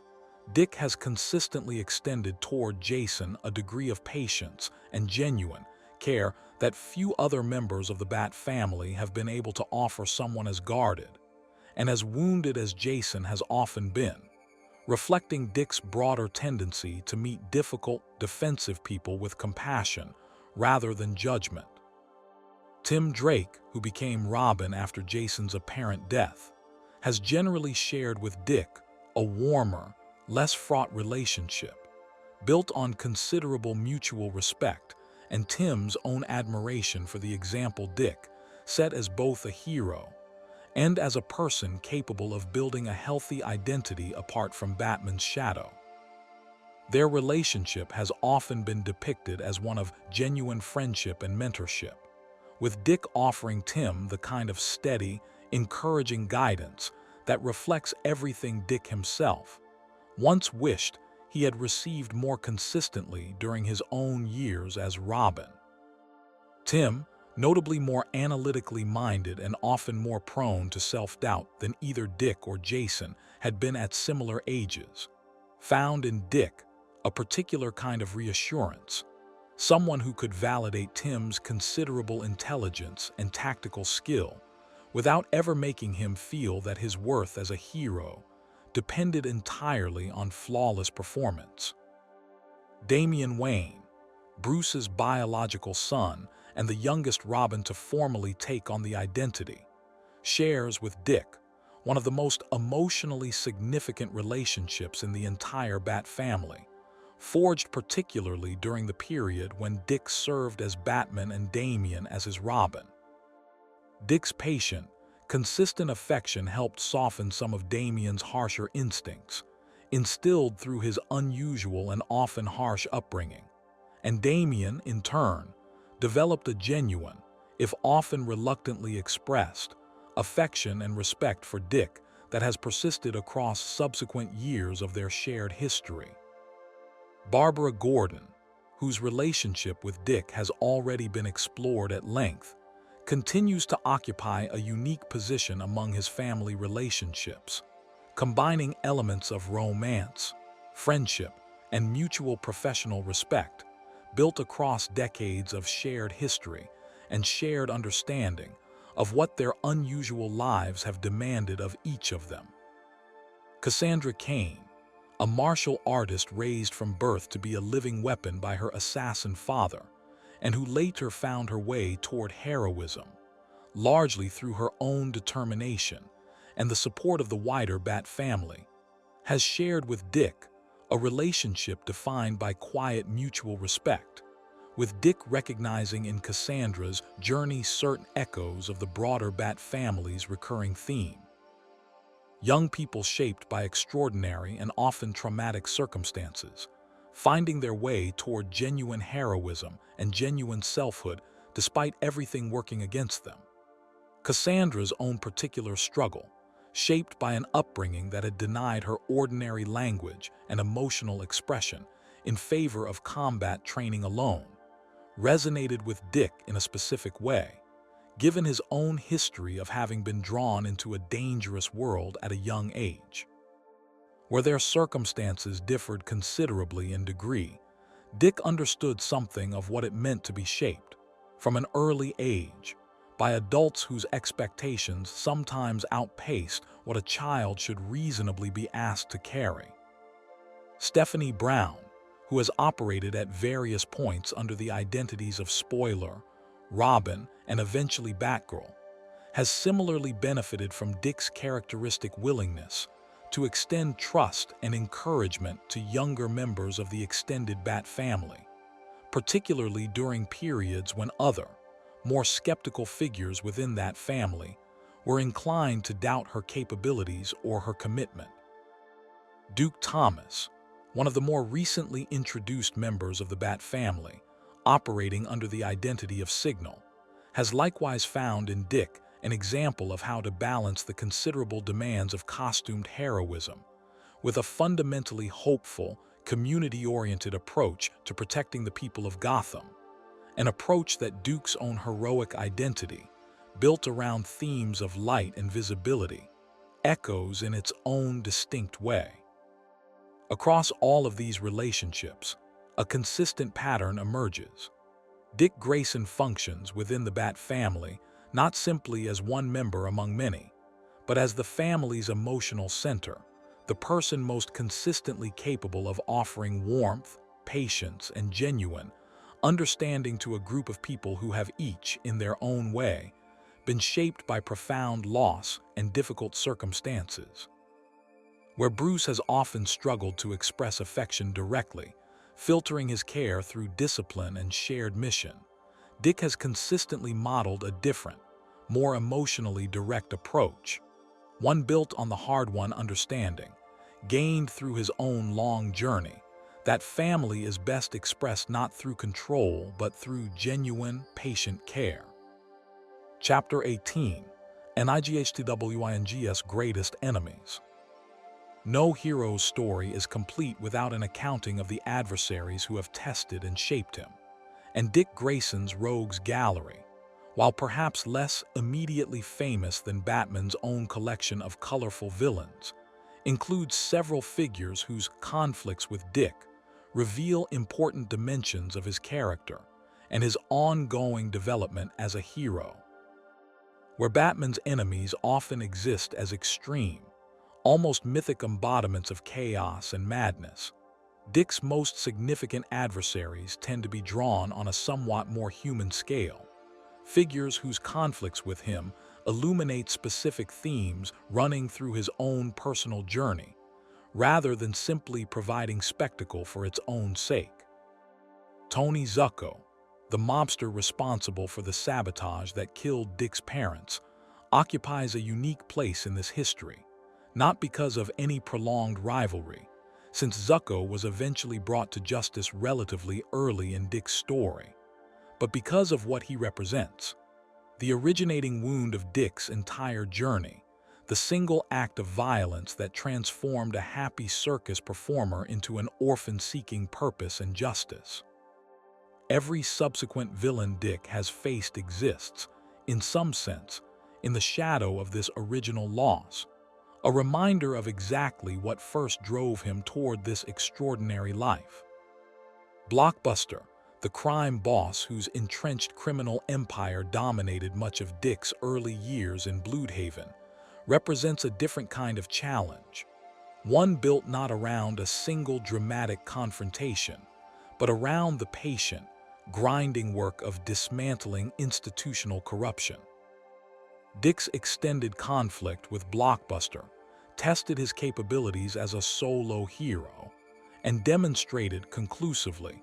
[SPEAKER 1] Dick has consistently extended toward Jason a degree of patience and genuine care that few other members of the Bat family have been able to offer someone as guarded and as wounded as Jason has often been, reflecting Dick's broader tendency to meet difficult, defensive people with compassion rather than judgment. Tim Drake, who became Robin after Jason's apparent death, has generally shared with Dick a warmer, less fraught relationship, built on considerable mutual respect and Tim's own admiration for the example Dick set as both a hero and as a person capable of building a healthy identity apart from Batman's shadow. Their relationship has often been depicted as one of genuine friendship and mentorship, with Dick offering Tim the kind of steady, encouraging guidance that reflects everything Dick himself once wished he had received more consistently during his own years as Robin. Tim, notably more analytically minded and often more prone to self-doubt than either Dick or Jason had been at similar ages, found in Dick a particular kind of reassurance, someone who could validate Tim's considerable intelligence and tactical skill without ever making him feel that his worth as a hero depended entirely on flawless performance. Damian Wayne, Bruce's biological son and the youngest Robin to formally take on the identity, shares with Dick one of the most emotionally significant relationships in the entire Bat family, forged particularly during the period when Dick served as Batman and Damian as his Robin. Dick's patient, consistent affection helped soften some of Damian's harsher instincts, instilled through his unusual and often harsh upbringing, and Damian, in turn, developed a genuine, if often reluctantly expressed, affection and respect for Dick that has persisted across subsequent years of their shared history. Barbara Gordon, whose relationship with Dick has already been explored at length, continues to occupy a unique position among his family relationships, combining elements of romance, friendship, and mutual professional respect, built across decades of shared history and shared understanding of what their unusual lives have demanded of each of them. Cassandra Cain, a martial artist raised from birth to be a living weapon by her assassin father, and who later found her way toward heroism, largely through her own determination and the support of the wider Bat family, has shared with Dick a relationship defined by quiet mutual respect, with Dick recognizing in Cassandra's journey certain echoes of the broader Bat family's recurring theme. Young people shaped by extraordinary and often traumatic circumstances, finding their way toward genuine heroism and genuine selfhood despite everything working against them. Cassandra's own particular struggle, shaped by an upbringing that had denied her ordinary language and emotional expression in favor of combat training alone, resonated with Dick in a specific way, given his own history of having been drawn into a dangerous world at a young age. Where their circumstances differed considerably in degree, Dick understood something of what it meant to be shaped, from an early age, by adults whose expectations sometimes outpaced what a child should reasonably be asked to carry. Stephanie Brown, who has operated at various points under the identities of Spoiler, Robin, and eventually Batgirl, has similarly benefited from Dick's characteristic willingness to extend trust and encouragement to younger members of the extended Bat family, particularly during periods when other, more skeptical figures within that family were inclined to doubt her capabilities or her commitment. Duke Thomas, one of the more recently introduced members of the Bat family, operating under the identity of Signal, has likewise found in Dick an example of how to balance the considerable demands of costumed heroism with a fundamentally hopeful, community-oriented approach to protecting the people of Gotham, an approach that Duke's own heroic identity, built around themes of light and visibility, echoes in its own distinct way. Across all of these relationships, a consistent pattern emerges. Dick Grayson functions within the Bat family not simply as one member among many, but as the family's emotional center, the person most consistently capable of offering warmth, patience, and genuine understanding to a group of people who have each, in their own way, been shaped by profound loss and difficult circumstances. Where Bruce has often struggled to express affection directly, filtering his care through discipline and shared mission, Dick has consistently modeled a different, more emotionally direct approach, one built on the hard-won understanding, gained through his own long journey, that family is best expressed not through control but through genuine, patient care. Chapter 18, NIGHTWING's Greatest Enemies. No hero's story is complete without an accounting of the adversaries who have tested and shaped him, and Dick Grayson's Rogues Gallery, while perhaps less immediately famous than Batman's own collection of colorful villains, includes several figures whose conflicts with Dick reveal important dimensions of his character and his ongoing development as a hero. where Batman's enemies often exist as extreme, almost mythic embodiments of chaos and madness. Dick's most significant adversaries tend to be drawn on a somewhat more human scale, figures whose conflicts with him illuminate specific themes running through his own personal journey, rather than simply providing spectacle for its own sake. Tony Zucco, the mobster responsible for the sabotage that killed Dick's parents, occupies a unique place in this history, not because of any prolonged rivalry, since Zucco was eventually brought to justice relatively early in Dick's story, but because of what he represents. The originating wound of Dick's entire journey, the single act of violence that transformed a happy circus performer into an orphan seeking purpose and justice. Every subsequent villain Dick has faced exists, in some sense, in the shadow of this original loss, a reminder of exactly what first drove him toward this extraordinary life. Blockbuster, the crime boss whose entrenched criminal empire dominated much of Dick's early years in Blüdhaven, represents a different kind of challenge, one built not around a single dramatic confrontation, but around the patient, grinding work of dismantling institutional corruption. Dick's extended conflict with Blockbuster tested his capabilities as a solo hero and demonstrated conclusively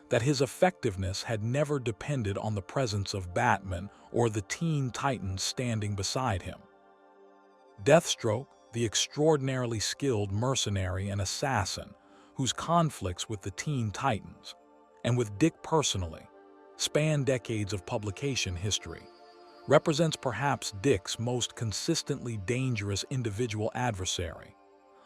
[SPEAKER 1] that his effectiveness had never depended on the presence of Batman or the Teen Titans standing beside him. Deathstroke, the extraordinarily skilled mercenary and assassin whose conflicts with the Teen Titans, and with Dick personally, span decades of publication history, represents perhaps Dick's most consistently dangerous individual adversary,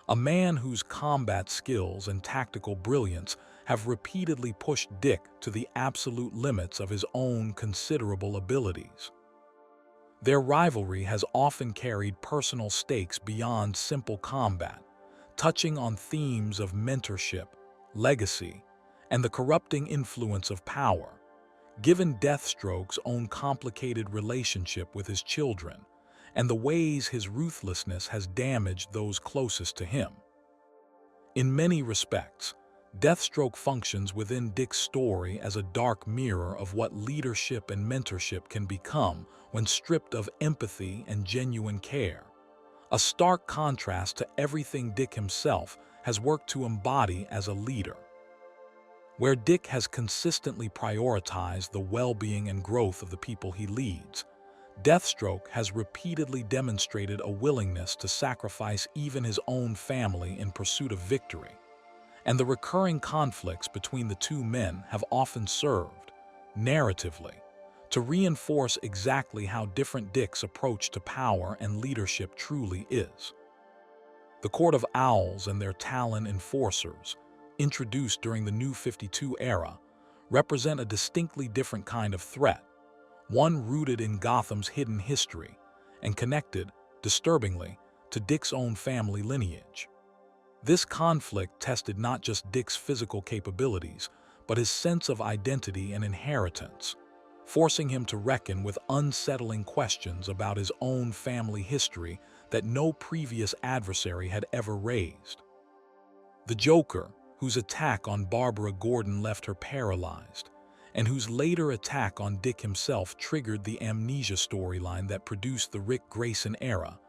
[SPEAKER 1] a man whose combat skills and tactical brilliance have repeatedly pushed Dick to the absolute limits of his own considerable abilities. Their rivalry has often carried personal stakes beyond simple combat, touching on themes of mentorship, legacy, and the corrupting influence of power. Given Deathstroke's own complicated relationship with his children and the ways his ruthlessness has damaged those closest to him. In many respects, Deathstroke functions within Dick's story as a dark mirror of what leadership and mentorship can become when stripped of empathy and genuine care, a stark contrast to everything Dick himself has worked to embody as a leader. Where Dick has consistently prioritized the well-being and growth of the people he leads, Deathstroke has repeatedly demonstrated a willingness to sacrifice even his own family in pursuit of victory. And the recurring conflicts between the two men have often served, narratively, to reinforce exactly how different Dick's approach to power and leadership truly is. The Court of Owls and their Talon enforcers, introduced during the New 52 era, represent a distinctly different kind of threat, one rooted in Gotham's hidden history and connected, disturbingly, to Dick's own family lineage. This conflict tested not just Dick's physical capabilities, but his sense of identity and inheritance, forcing him to reckon with unsettling questions about his own family history that no previous adversary had ever raised. The Joker, whose attack on Barbara Gordon left her paralyzed, and whose later attack on Dick himself triggered the amnesia storyline that produced the Dick Grayson era,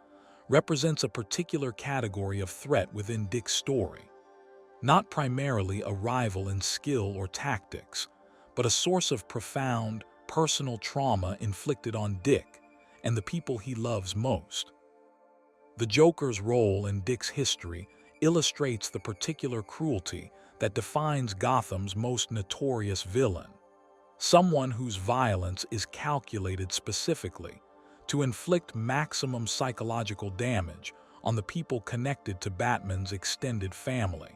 [SPEAKER 1] represents a particular category of threat within Dick's story, not primarily a rival in skill or tactics, but a source of profound, personal trauma inflicted on Dick and the people he loves most. The Joker's role in Dick's history illustrates the particular cruelty that defines Gotham's most notorious villain, someone whose violence is calculated specifically to inflict maximum psychological damage on the people connected to Batman's extended family.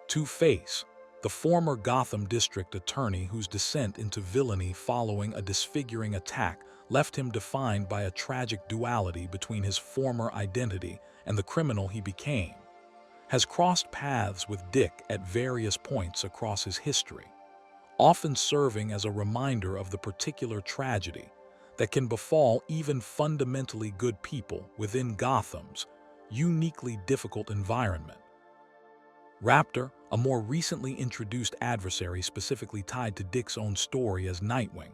[SPEAKER 1] Two-Face, the former Gotham District Attorney whose descent into villainy following a disfiguring attack left him defined by a tragic duality between his former identity and the criminal he became, has crossed paths with Dick at various points across his history, often serving as a reminder of the particular tragedy that can befall even fundamentally good people within Gotham's uniquely difficult environment. Raptor, a more recently introduced adversary specifically tied to Dick's own story as Nightwing,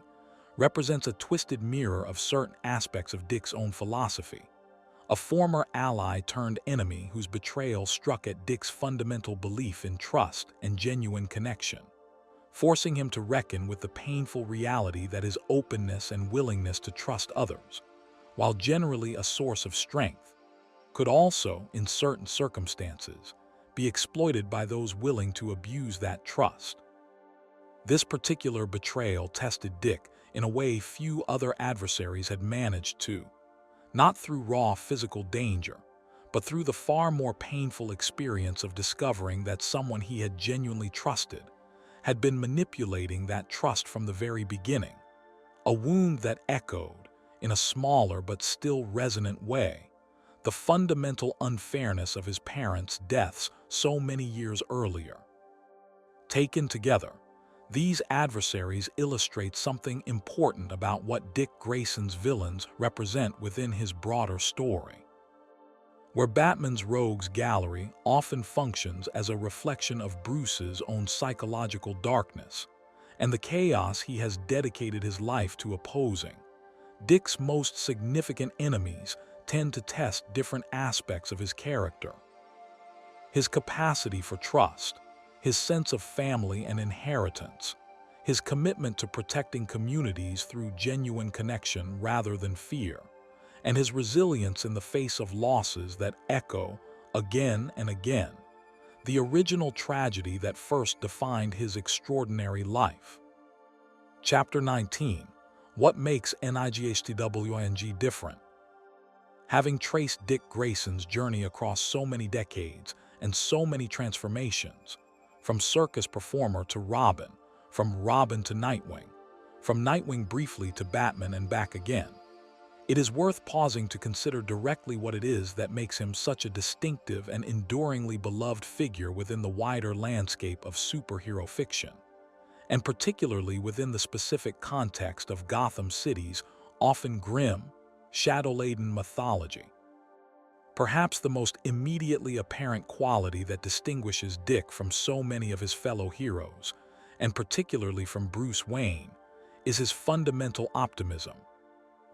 [SPEAKER 1] represents a twisted mirror of certain aspects of Dick's own philosophy. A former ally turned enemy whose betrayal struck at Dick's fundamental belief in trust and genuine connection, forcing him to reckon with the painful reality that his openness and willingness to trust others, while generally a source of strength, could also, in certain circumstances, be exploited by those willing to abuse that trust. This particular betrayal tested Dick in a way few other adversaries had managed to, not through raw physical danger, but through the far more painful experience of discovering that someone he had genuinely trusted had been manipulating that trust from the very beginning, a wound that echoed, in a smaller but still resonant way, the fundamental unfairness of his parents' deaths so many years earlier. Taken together, these adversaries illustrate something important about what Dick Grayson's villains represent within his broader story. Where Batman's rogues gallery often functions as a reflection of Bruce's own psychological darkness and the chaos he has dedicated his life to opposing, Dick's most significant enemies tend to test different aspects of his character. His capacity for trust, his sense of family and inheritance, his commitment to protecting communities through genuine connection rather than fear, and his resilience in the face of losses that echo, again and again, the original tragedy that first defined his extraordinary life. Chapter 19. What makes Nightwing different? Having traced Dick Grayson's journey across so many decades and so many transformations, from circus performer to Robin, from Robin to Nightwing, from Nightwing briefly to Batman and back again, it is worth pausing to consider directly what it is that makes him such a distinctive and enduringly beloved figure within the wider landscape of superhero fiction, and particularly within the specific context of Gotham City's often grim, shadow-laden mythology. Perhaps the most immediately apparent quality that distinguishes Dick from so many of his fellow heroes, and particularly from Bruce Wayne, is his fundamental optimism.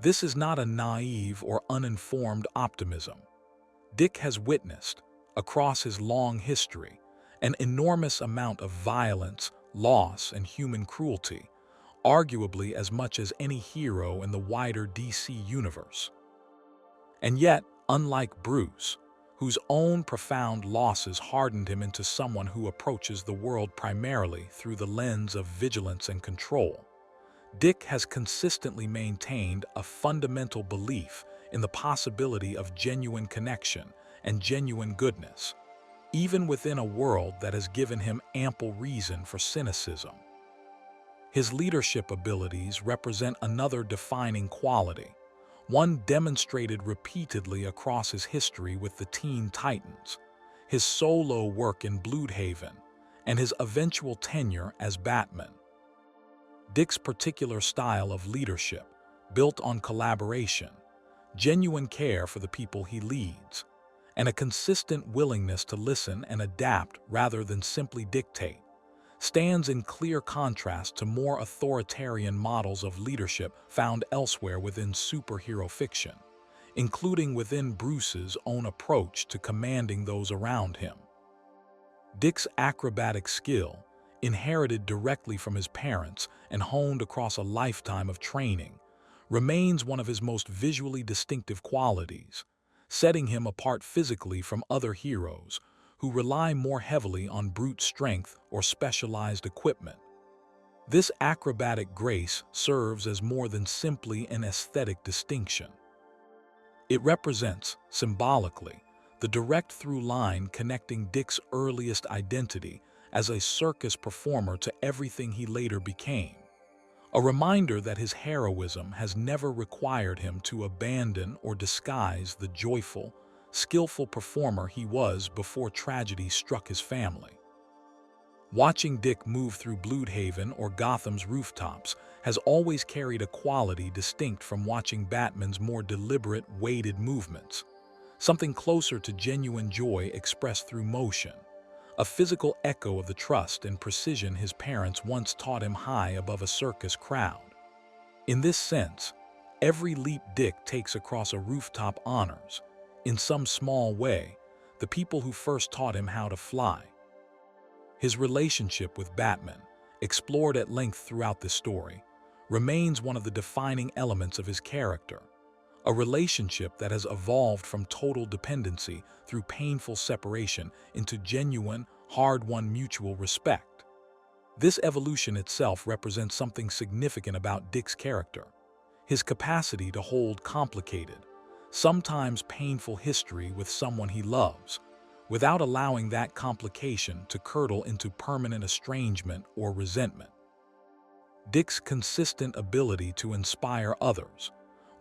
[SPEAKER 1] This is not a naive or uninformed optimism. Dick has witnessed, across his long history, an enormous amount of violence, loss, and human cruelty, arguably as much as any hero in the wider DC universe. And yet, unlike Bruce, whose own profound losses hardened him into someone who approaches the world primarily through the lens of vigilance and control, Dick has consistently maintained a fundamental belief in the possibility of genuine connection and genuine goodness, even within a world that has given him ample reason for cynicism. His leadership abilities represent another defining quality, one demonstrated repeatedly across his history with the Teen Titans, his solo work in Blüdhaven, and his eventual tenure as Batman. Dick's particular style of leadership, built on collaboration, genuine care for the people he leads, and a consistent willingness to listen and adapt rather than simply dictate, stands in clear contrast to more authoritarian models of leadership found elsewhere within superhero fiction, including within Bruce's own approach to commanding those around him. Dick's acrobatic skill, inherited directly from his parents and honed across a lifetime of training, remains one of his most visually distinctive qualities, setting him apart physically from other heroes who rely more heavily on brute strength or specialized equipment. This acrobatic grace serves as more than simply an aesthetic distinction. It represents, symbolically, the direct through line connecting Dick's earliest identity as a circus performer to everything he later became, a reminder that his heroism has never required him to abandon or disguise the joyful, skillful performer he was before tragedy struck his family. Watching Dick move through Blüdhaven or Gotham's rooftops has always carried a quality distinct from watching Batman's more deliberate, weighted movements, something closer to genuine joy expressed through motion, a physical echo of the trust and precision his parents once taught him high above a circus crowd. In this sense, every leap Dick takes across a rooftop honors, in some small way, the people who first taught him how to fly. His relationship with Batman, explored at length throughout this story, remains one of the defining elements of his character, a relationship that has evolved from total dependency through painful separation into genuine, hard-won mutual respect. This evolution itself represents something significant about Dick's character, his capacity to hold complicated, sometimes painful history with someone he loves, without allowing that complication to curdle into permanent estrangement or resentment. Dick's consistent ability to inspire others,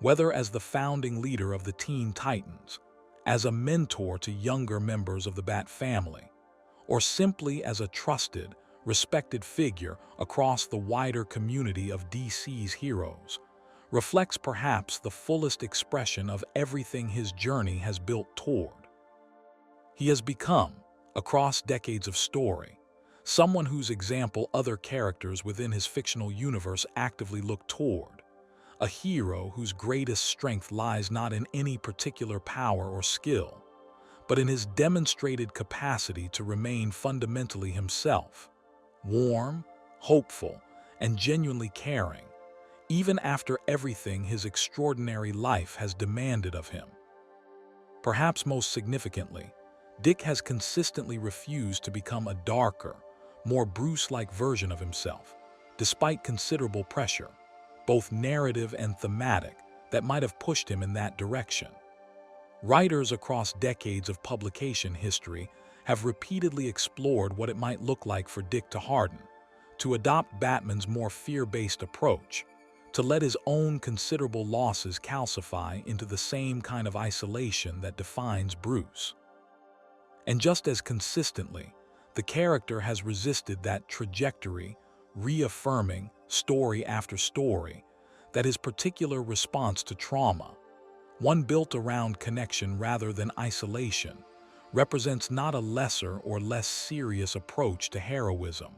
[SPEAKER 1] whether as the founding leader of the Teen Titans, as a mentor to younger members of the Bat family, or simply as a trusted, respected figure across the wider community of DC's heroes, reflects perhaps the fullest expression of everything his journey has built toward. He has become, across decades of story, someone whose example other characters within his fictional universe actively look toward, a hero whose greatest strength lies not in any particular power or skill, but in his demonstrated capacity to remain fundamentally himself, warm, hopeful, and genuinely caring, even after everything his extraordinary life has demanded of him. Perhaps most significantly, Dick has consistently refused to become a darker, more Bruce-like version of himself, despite considerable pressure, both narrative and thematic, that might have pushed him in that direction. Writers across decades of publication history have repeatedly explored what it might look like for Dick to harden, to adopt Batman's more fear-based approach, to let his own considerable losses calcify into the same kind of isolation that defines Bruce. And just as consistently, the character has resisted that trajectory, reaffirming, story after story, that his particular response to trauma, one built around connection rather than isolation, represents not a lesser or less serious approach to heroism,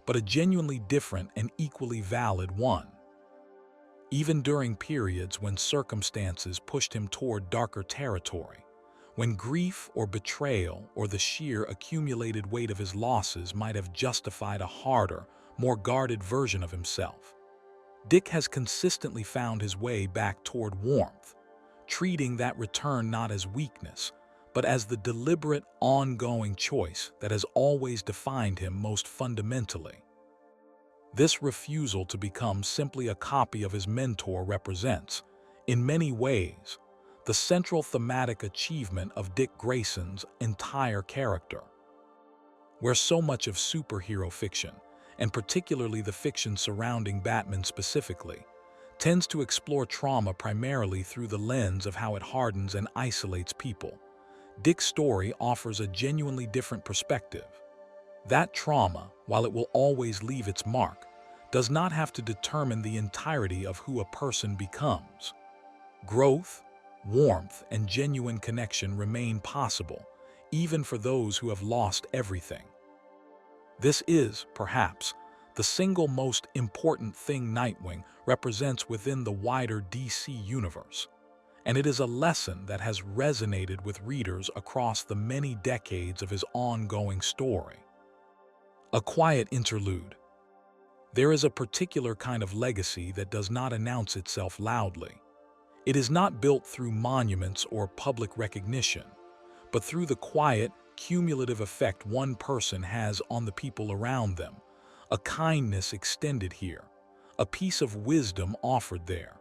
[SPEAKER 1] but a genuinely different and equally valid one. Even during periods when circumstances pushed him toward darker territory, when grief or betrayal or the sheer accumulated weight of his losses might have justified a harder, more guarded version of himself, Dick has consistently found his way back toward warmth, treating that return not as weakness, but as the deliberate, ongoing choice that has always defined him most fundamentally. This refusal to become simply a copy of his mentor represents, in many ways, the central thematic achievement of Dick Grayson's entire character. Where so much of superhero fiction, and particularly the fiction surrounding Batman specifically, tends to explore trauma primarily through the lens of how it hardens and isolates people, Dick's story offers a genuinely different perspective. That trauma, while it will always leave its mark, does not have to determine the entirety of who a person becomes. Growth, warmth, and genuine connection remain possible, even for those who have lost everything. This is, perhaps, the single most important thing Nightwing represents within the wider DC universe, and it is a lesson that has resonated with readers across the many decades of his ongoing story. A quiet interlude. There is a particular kind of legacy that does not announce itself loudly. It is not built through monuments or public recognition, but through the quiet, cumulative effect one person has on the people around them, a kindness extended here, a piece of wisdom offered there,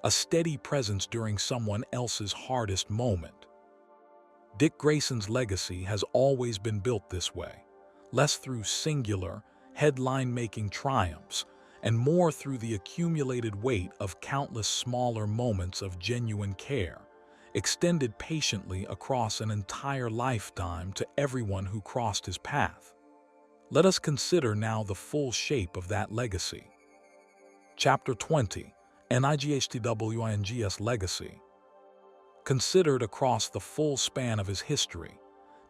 [SPEAKER 1] a steady presence during someone else's hardest moment. Dick Grayson's legacy has always been built this way, less through singular, headline-making triumphs, and more through the accumulated weight of countless smaller moments of genuine care, extended patiently across an entire lifetime to everyone who crossed his path. Let us consider now the full shape of that legacy. Chapter 20. Nightwing's Legacy. Considered across the full span of his history,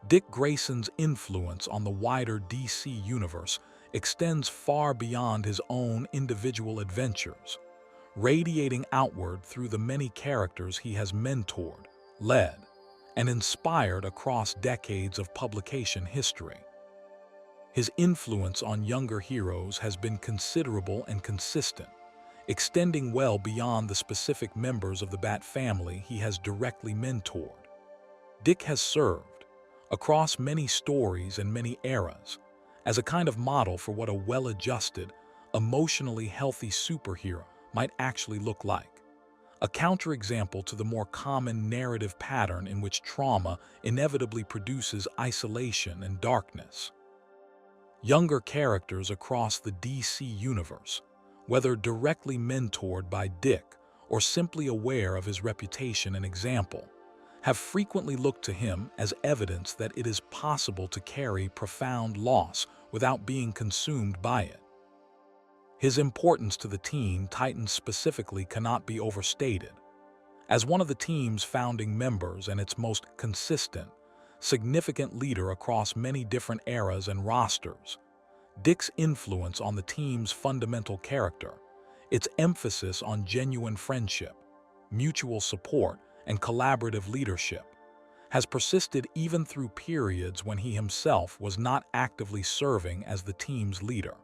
[SPEAKER 1] Dick Grayson's influence on the wider DC universe extends far beyond his own individual adventures, radiating outward through the many characters he has mentored, led, and inspired across decades of publication history. His influence on younger heroes has been considerable and consistent, extending well beyond the specific members of the Bat family he has directly mentored. Dick has served, across many stories and many eras, as a kind of model for what a well-adjusted, emotionally healthy superhero might actually look like. A counterexample to the more common narrative pattern in which trauma inevitably produces isolation and darkness. Younger characters across the DC universe, whether directly mentored by Dick or simply aware of his reputation and example, have frequently looked to him as evidence that it is possible to carry profound loss without being consumed by it. His importance to the Teen Titans specifically cannot be overstated. As one of the team's founding members and its most consistent, significant leader across many different eras and rosters, Dick's influence on the team's fundamental character, its emphasis on genuine friendship, mutual support, and collaborative leadership, has persisted even through periods when he himself was not actively serving as the team's leader.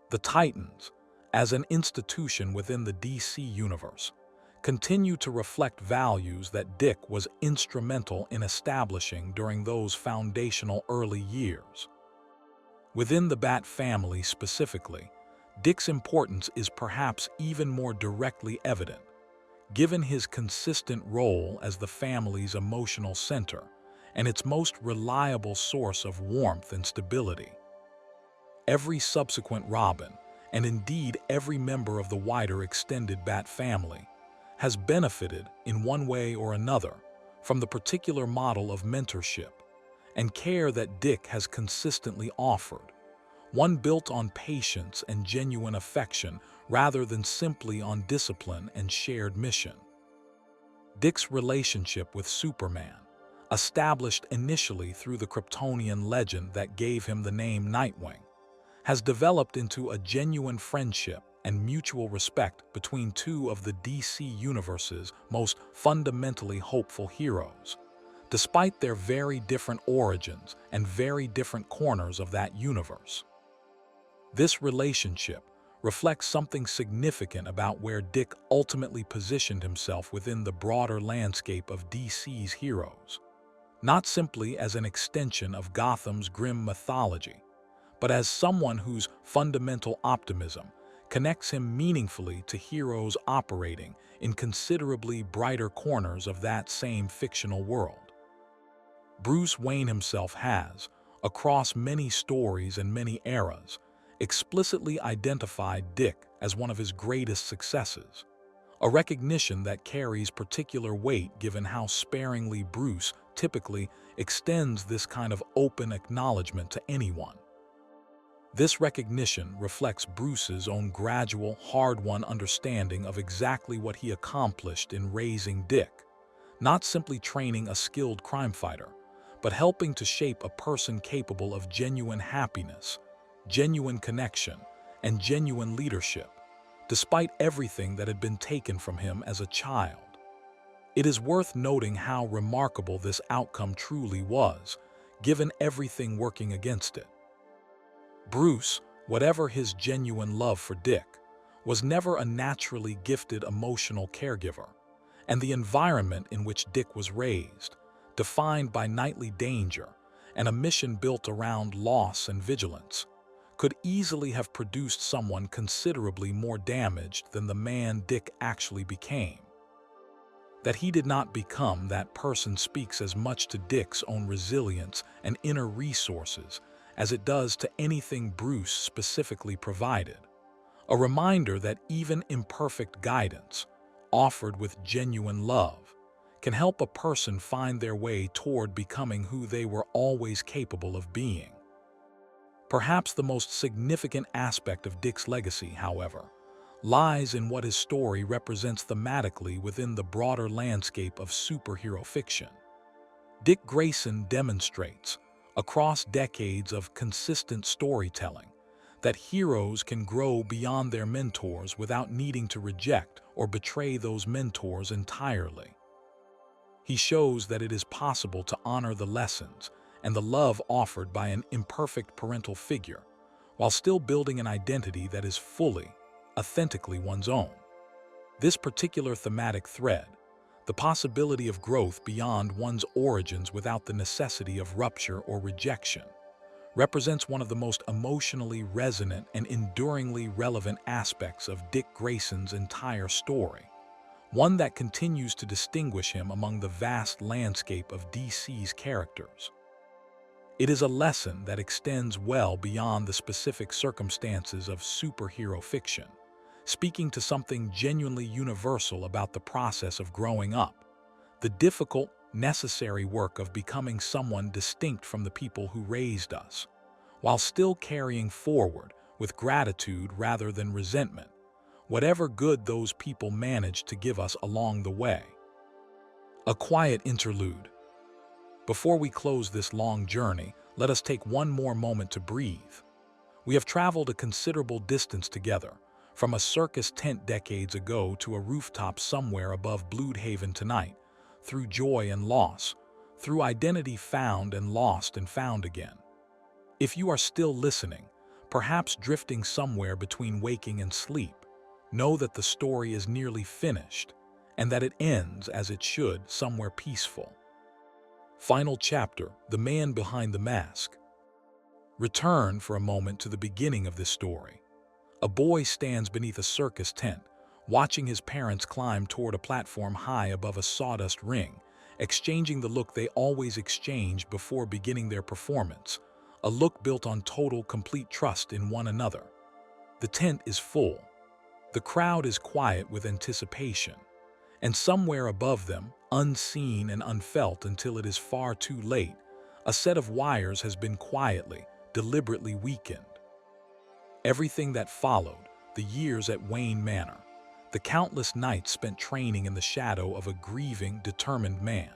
[SPEAKER 1] The Titans, as an institution within the DC universe, continue to reflect values that Dick was instrumental in establishing during those foundational early years. Within the Bat family specifically, Dick's importance is perhaps even more directly evident, given his consistent role as the family's emotional center and its most reliable source of warmth and stability. Every subsequent Robin, and indeed every member of the wider extended Bat family, has benefited in one way or another from the particular model of mentorship and care that Dick has consistently offered, one built on patience and genuine affection rather than simply on discipline and shared mission. Dick's relationship with Superman, established initially through the Kryptonian legend that gave him the name Nightwing, has developed into a genuine friendship and mutual respect between two of the DC universe's most fundamentally hopeful heroes, despite their very different origins and very different corners of that universe. This relationship reflects something significant about where Dick ultimately positioned himself within the broader landscape of DC's heroes, not simply as an extension of Gotham's grim mythology, but as someone whose fundamental optimism connects him meaningfully to heroes operating in considerably brighter corners of that same fictional world. Bruce Wayne himself has, across many stories and many eras, explicitly identified Dick as one of his greatest successes, a recognition that carries particular weight given how sparingly Bruce typically extends this kind of open acknowledgement to anyone. This recognition reflects Bruce's own gradual, hard-won understanding of exactly what he accomplished in raising Dick, not simply training a skilled crime fighter, but helping to shape a person capable of genuine happiness, genuine connection, and genuine leadership, despite everything that had been taken from him as a child. It is worth noting how remarkable this outcome truly was, given everything working against it. Bruce, whatever his genuine love for Dick, was never a naturally gifted emotional caregiver, and the environment in which Dick was raised, defined by nightly danger and a mission built around loss and vigilance, could easily have produced someone considerably more damaged than the man Dick actually became. That he did not become that person speaks as much to Dick's own resilience and inner resources as it does to anything Bruce specifically provided. A reminder that even imperfect guidance, offered with genuine love, can help a person find their way toward becoming who they were always capable of being. Perhaps the most significant aspect of Dick's legacy, however, lies in what his story represents thematically within the broader landscape of superhero fiction. Dick Grayson demonstrates, across decades of consistent storytelling, that heroes can grow beyond their mentors without needing to reject or betray those mentors entirely. He shows that it is possible to honor the lessons and the love offered by an imperfect parental figure, while still building an identity that is fully, authentically one's own. This particular thematic thread, the possibility of growth beyond one's origins without the necessity of rupture or rejection, represents one of the most emotionally resonant and enduringly relevant aspects of Dick Grayson's entire story, one that continues to distinguish him among the vast landscape of DC's characters. It is a lesson that extends well beyond the specific circumstances of superhero fiction, speaking to something genuinely universal about the process of growing up, the difficult, necessary work of becoming someone distinct from the people who raised us, while still carrying forward, with gratitude rather than resentment, whatever good those people managed to give us along the way. A quiet interlude. Before we close this long journey, let us take one more moment to breathe. We have traveled a considerable distance together, from a circus tent decades ago to a rooftop somewhere above Blüdhaven tonight, through joy and loss, through identity found and lost and found again. If you are still listening, perhaps drifting somewhere between waking and sleep, know that the story is nearly finished, and that it ends as it should, somewhere peaceful. Final chapter, The Man Behind the Mask. Return for a moment to the beginning of this story. A boy stands beneath a circus tent, watching his parents climb toward a platform high above a sawdust ring, exchanging the look they always exchanged before beginning their performance, a look built on total, complete trust in one another. The tent is full. The crowd is quiet with anticipation, and somewhere above them, unseen and unfelt until it is far too late, a set of wires has been quietly, deliberately weakened. Everything that followed, the years at Wayne Manor, the countless nights spent training in the shadow of a grieving, determined man,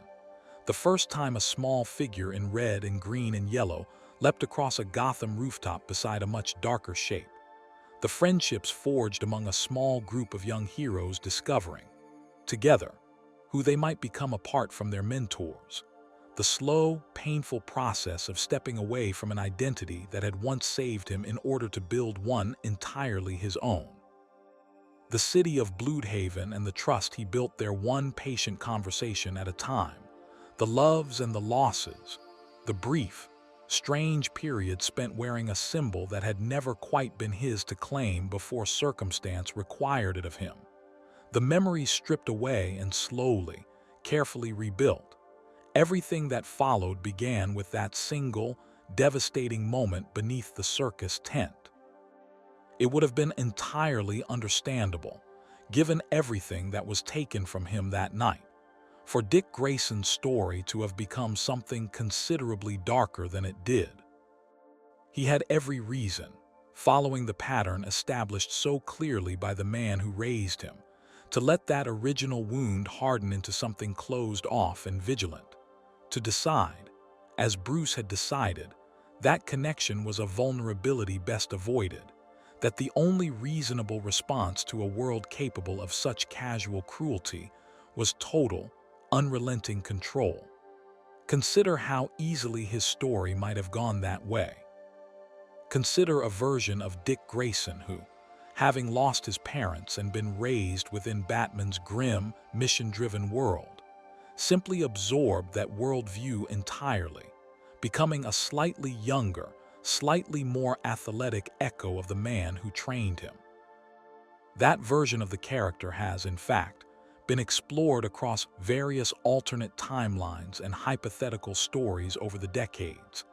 [SPEAKER 1] the first time a small figure in red and green and yellow leapt across a Gotham rooftop beside a much darker shape, the friendships forged among a small group of young heroes discovering, together, who they might become apart from their mentors, the slow, painful process of stepping away from an identity that had once saved him in order to build one entirely his own. The city of Blüdhaven and the trust he built there, one patient conversation at a time, the loves and the losses, the brief, strange period spent wearing a symbol that had never quite been his to claim before circumstance required it of him, the memories stripped away and slowly, carefully rebuilt. Everything that followed began with that single, devastating moment beneath the circus tent. It would have been entirely understandable, given everything that was taken from him that night, for Dick Grayson's story to have become something considerably darker than it did. He had every reason, following the pattern established so clearly by the man who raised him, to let that original wound harden into something closed off and vigilant. To decide, as Bruce had decided, that connection was a vulnerability best avoided, that the only reasonable response to a world capable of such casual cruelty was total, unrelenting control. Consider how easily his story might have gone that way. Consider a version of Dick Grayson who, having lost his parents and been raised within Batman's grim, mission-driven world, simply absorbed that worldview entirely, becoming a slightly younger, slightly more athletic echo of the man who trained him. That version of the character has, in fact, been explored across various alternate timelines and hypothetical stories over the decades,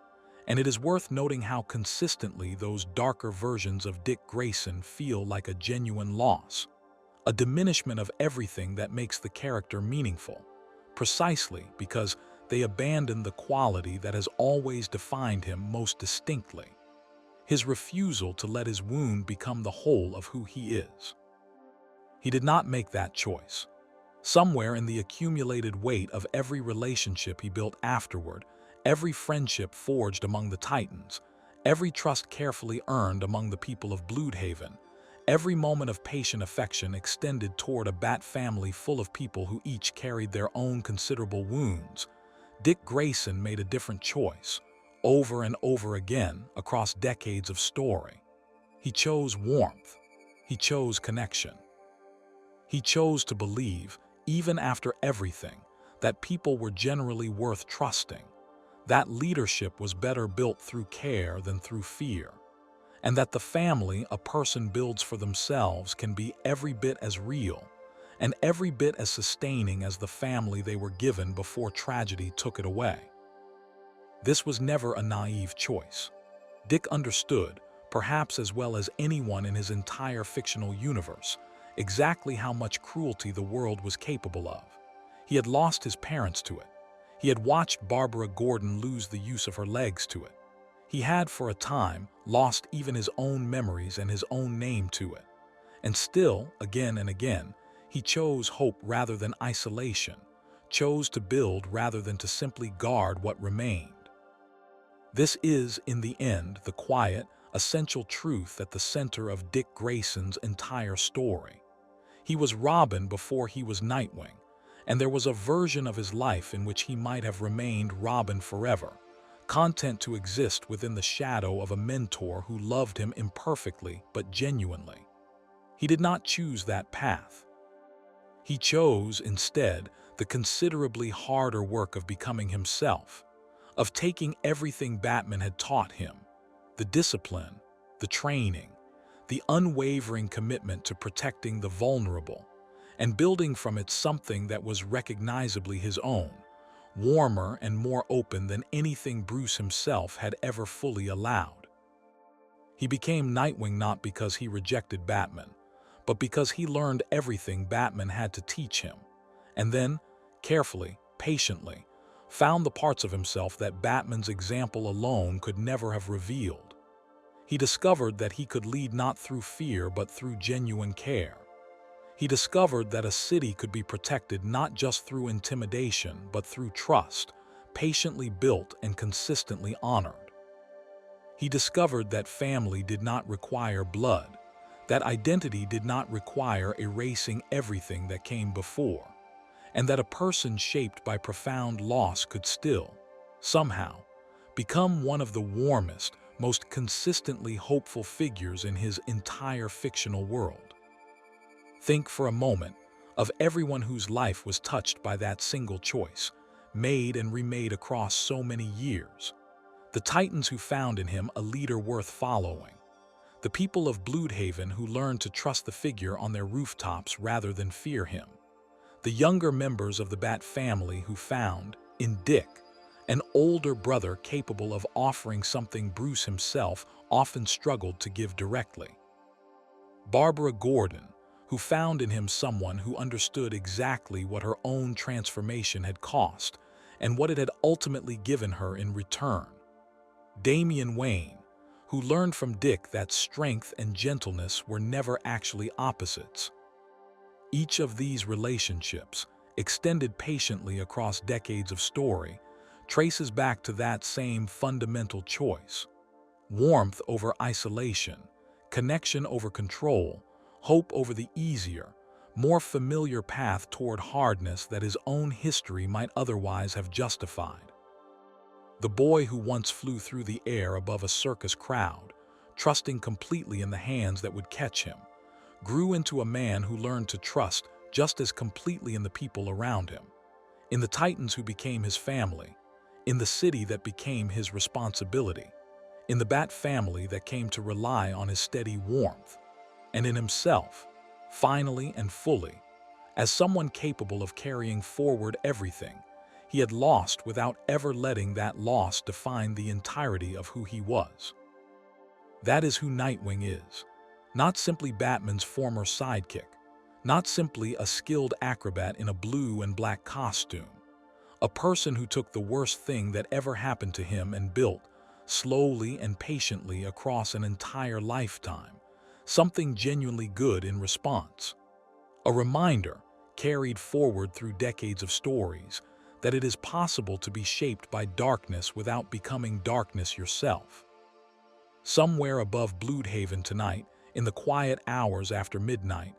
[SPEAKER 1] and it is worth noting how consistently those darker versions of Dick Grayson feel like a genuine loss, a diminishment of everything that makes the character meaningful, precisely because they abandon the quality that has always defined him most distinctly. his refusal to let his wound become the whole of who he is. He did not make that choice. Somewhere in the accumulated weight of every relationship he built afterward, every friendship forged among the Titans, every trust carefully earned among the people of Blüdhaven, every moment of patient affection extended toward a bat family full of people who each carried their own considerable wounds, Dick Grayson made a different choice, over and over again across decades of story. He chose warmth. He chose connection. He chose to believe, even after everything, that people were generally worth trusting, that leadership was better built through care than through fear, and that the family a person builds for themselves can be every bit as real and every bit as sustaining as the family they were given before tragedy took it away. This was never a naive choice. Dick understood, perhaps as well as anyone in his entire fictional universe, exactly how much cruelty the world was capable of. He had lost his parents to it. He had watched Barbara Gordon lose the use of her legs to it. He had, for a time, lost even his own memories and his own name to it. And still, again and again, he chose hope rather than isolation, chose to build rather than to simply guard what remained. This is, in the end, the quiet, essential truth at the center of Dick Grayson's entire story. He was Robin before he was Nightwing, and there was a version of his life in which he might have remained Robin forever, content to exist within the shadow of a mentor who loved him imperfectly but genuinely. He did not choose that path. He chose, instead, the considerably harder work of becoming himself, of taking everything Batman had taught him, the discipline, the training, the unwavering commitment to protecting the vulnerable, and building from it something that was recognizably his own, warmer and more open than anything Bruce himself had ever fully allowed. He became Nightwing not because he rejected Batman, but because he learned everything Batman had to teach him, and then, carefully, patiently, found the parts of himself that Batman's example alone could never have revealed. He discovered that he could lead not through fear but through genuine care. He discovered that a city could be protected not just through intimidation but through trust, patiently built and consistently honored. He discovered that family did not require blood, that identity did not require erasing everything that came before, and that a person shaped by profound loss could still, somehow, become one of the warmest, most consistently hopeful figures in his entire fictional world. Think for a moment of everyone whose life was touched by that single choice, made and remade across so many years. The Titans who found in him a leader worth following. The people of Blüdhaven who learned to trust the figure on their rooftops rather than fear him. The younger members of the Bat family who found, in Dick, an older brother capable of offering something Bruce himself often struggled to give directly. Barbara Gordon, who found in him someone who understood exactly what her own transformation had cost and what it had ultimately given her in return. Damian Wayne, who learned from Dick that strength and gentleness were never actually opposites. Each of these relationships, extended patiently across decades of story, traces back to that same fundamental choice: warmth over isolation, connection over control, hope over the easier, more familiar path toward hardness that his own history might otherwise have justified. The boy who once flew through the air above a circus crowd, trusting completely in the hands that would catch him, grew into a man who learned to trust just as completely in the people around him, in the Titans who became his family, in the city that became his responsibility, in the Bat family that came to rely on his steady warmth, and in himself, finally and fully, as someone capable of carrying forward everything he had lost without ever letting that loss define the entirety of who he was. That is who Nightwing is. Not simply Batman's former sidekick, not simply a skilled acrobat in a blue and black costume, a person who took the worst thing that ever happened to him and built slowly and patiently across an entire lifetime, something genuinely good in response. A reminder, carried forward through decades of stories, that it is possible to be shaped by darkness without becoming darkness yourself. Somewhere above Blüdhaven tonight, in the quiet hours after midnight,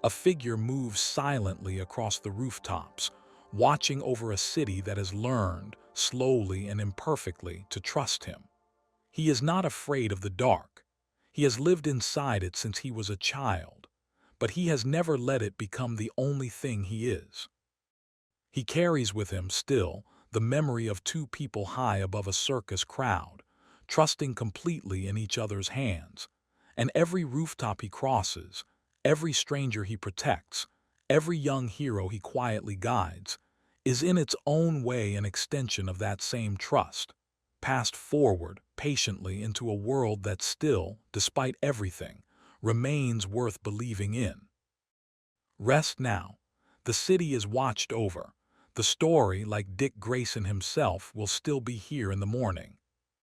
[SPEAKER 1] a figure moves silently across the rooftops, watching over a city that has learned, slowly and imperfectly, to trust him. He is not afraid of the dark. He has lived inside it since he was a child, but he has never let it become the only thing he is. He carries with him still the memory of two people high above a circus crowd, trusting completely in each other's hands, and every rooftop he crosses, every stranger he protects, every young hero he quietly guides, is in its own way an extension of that same trust, passed forward patiently into a world that still, despite everything, remains worth believing in. Rest now. The city is watched over. The story, like Dick Grayson himself, will still be here in the morning.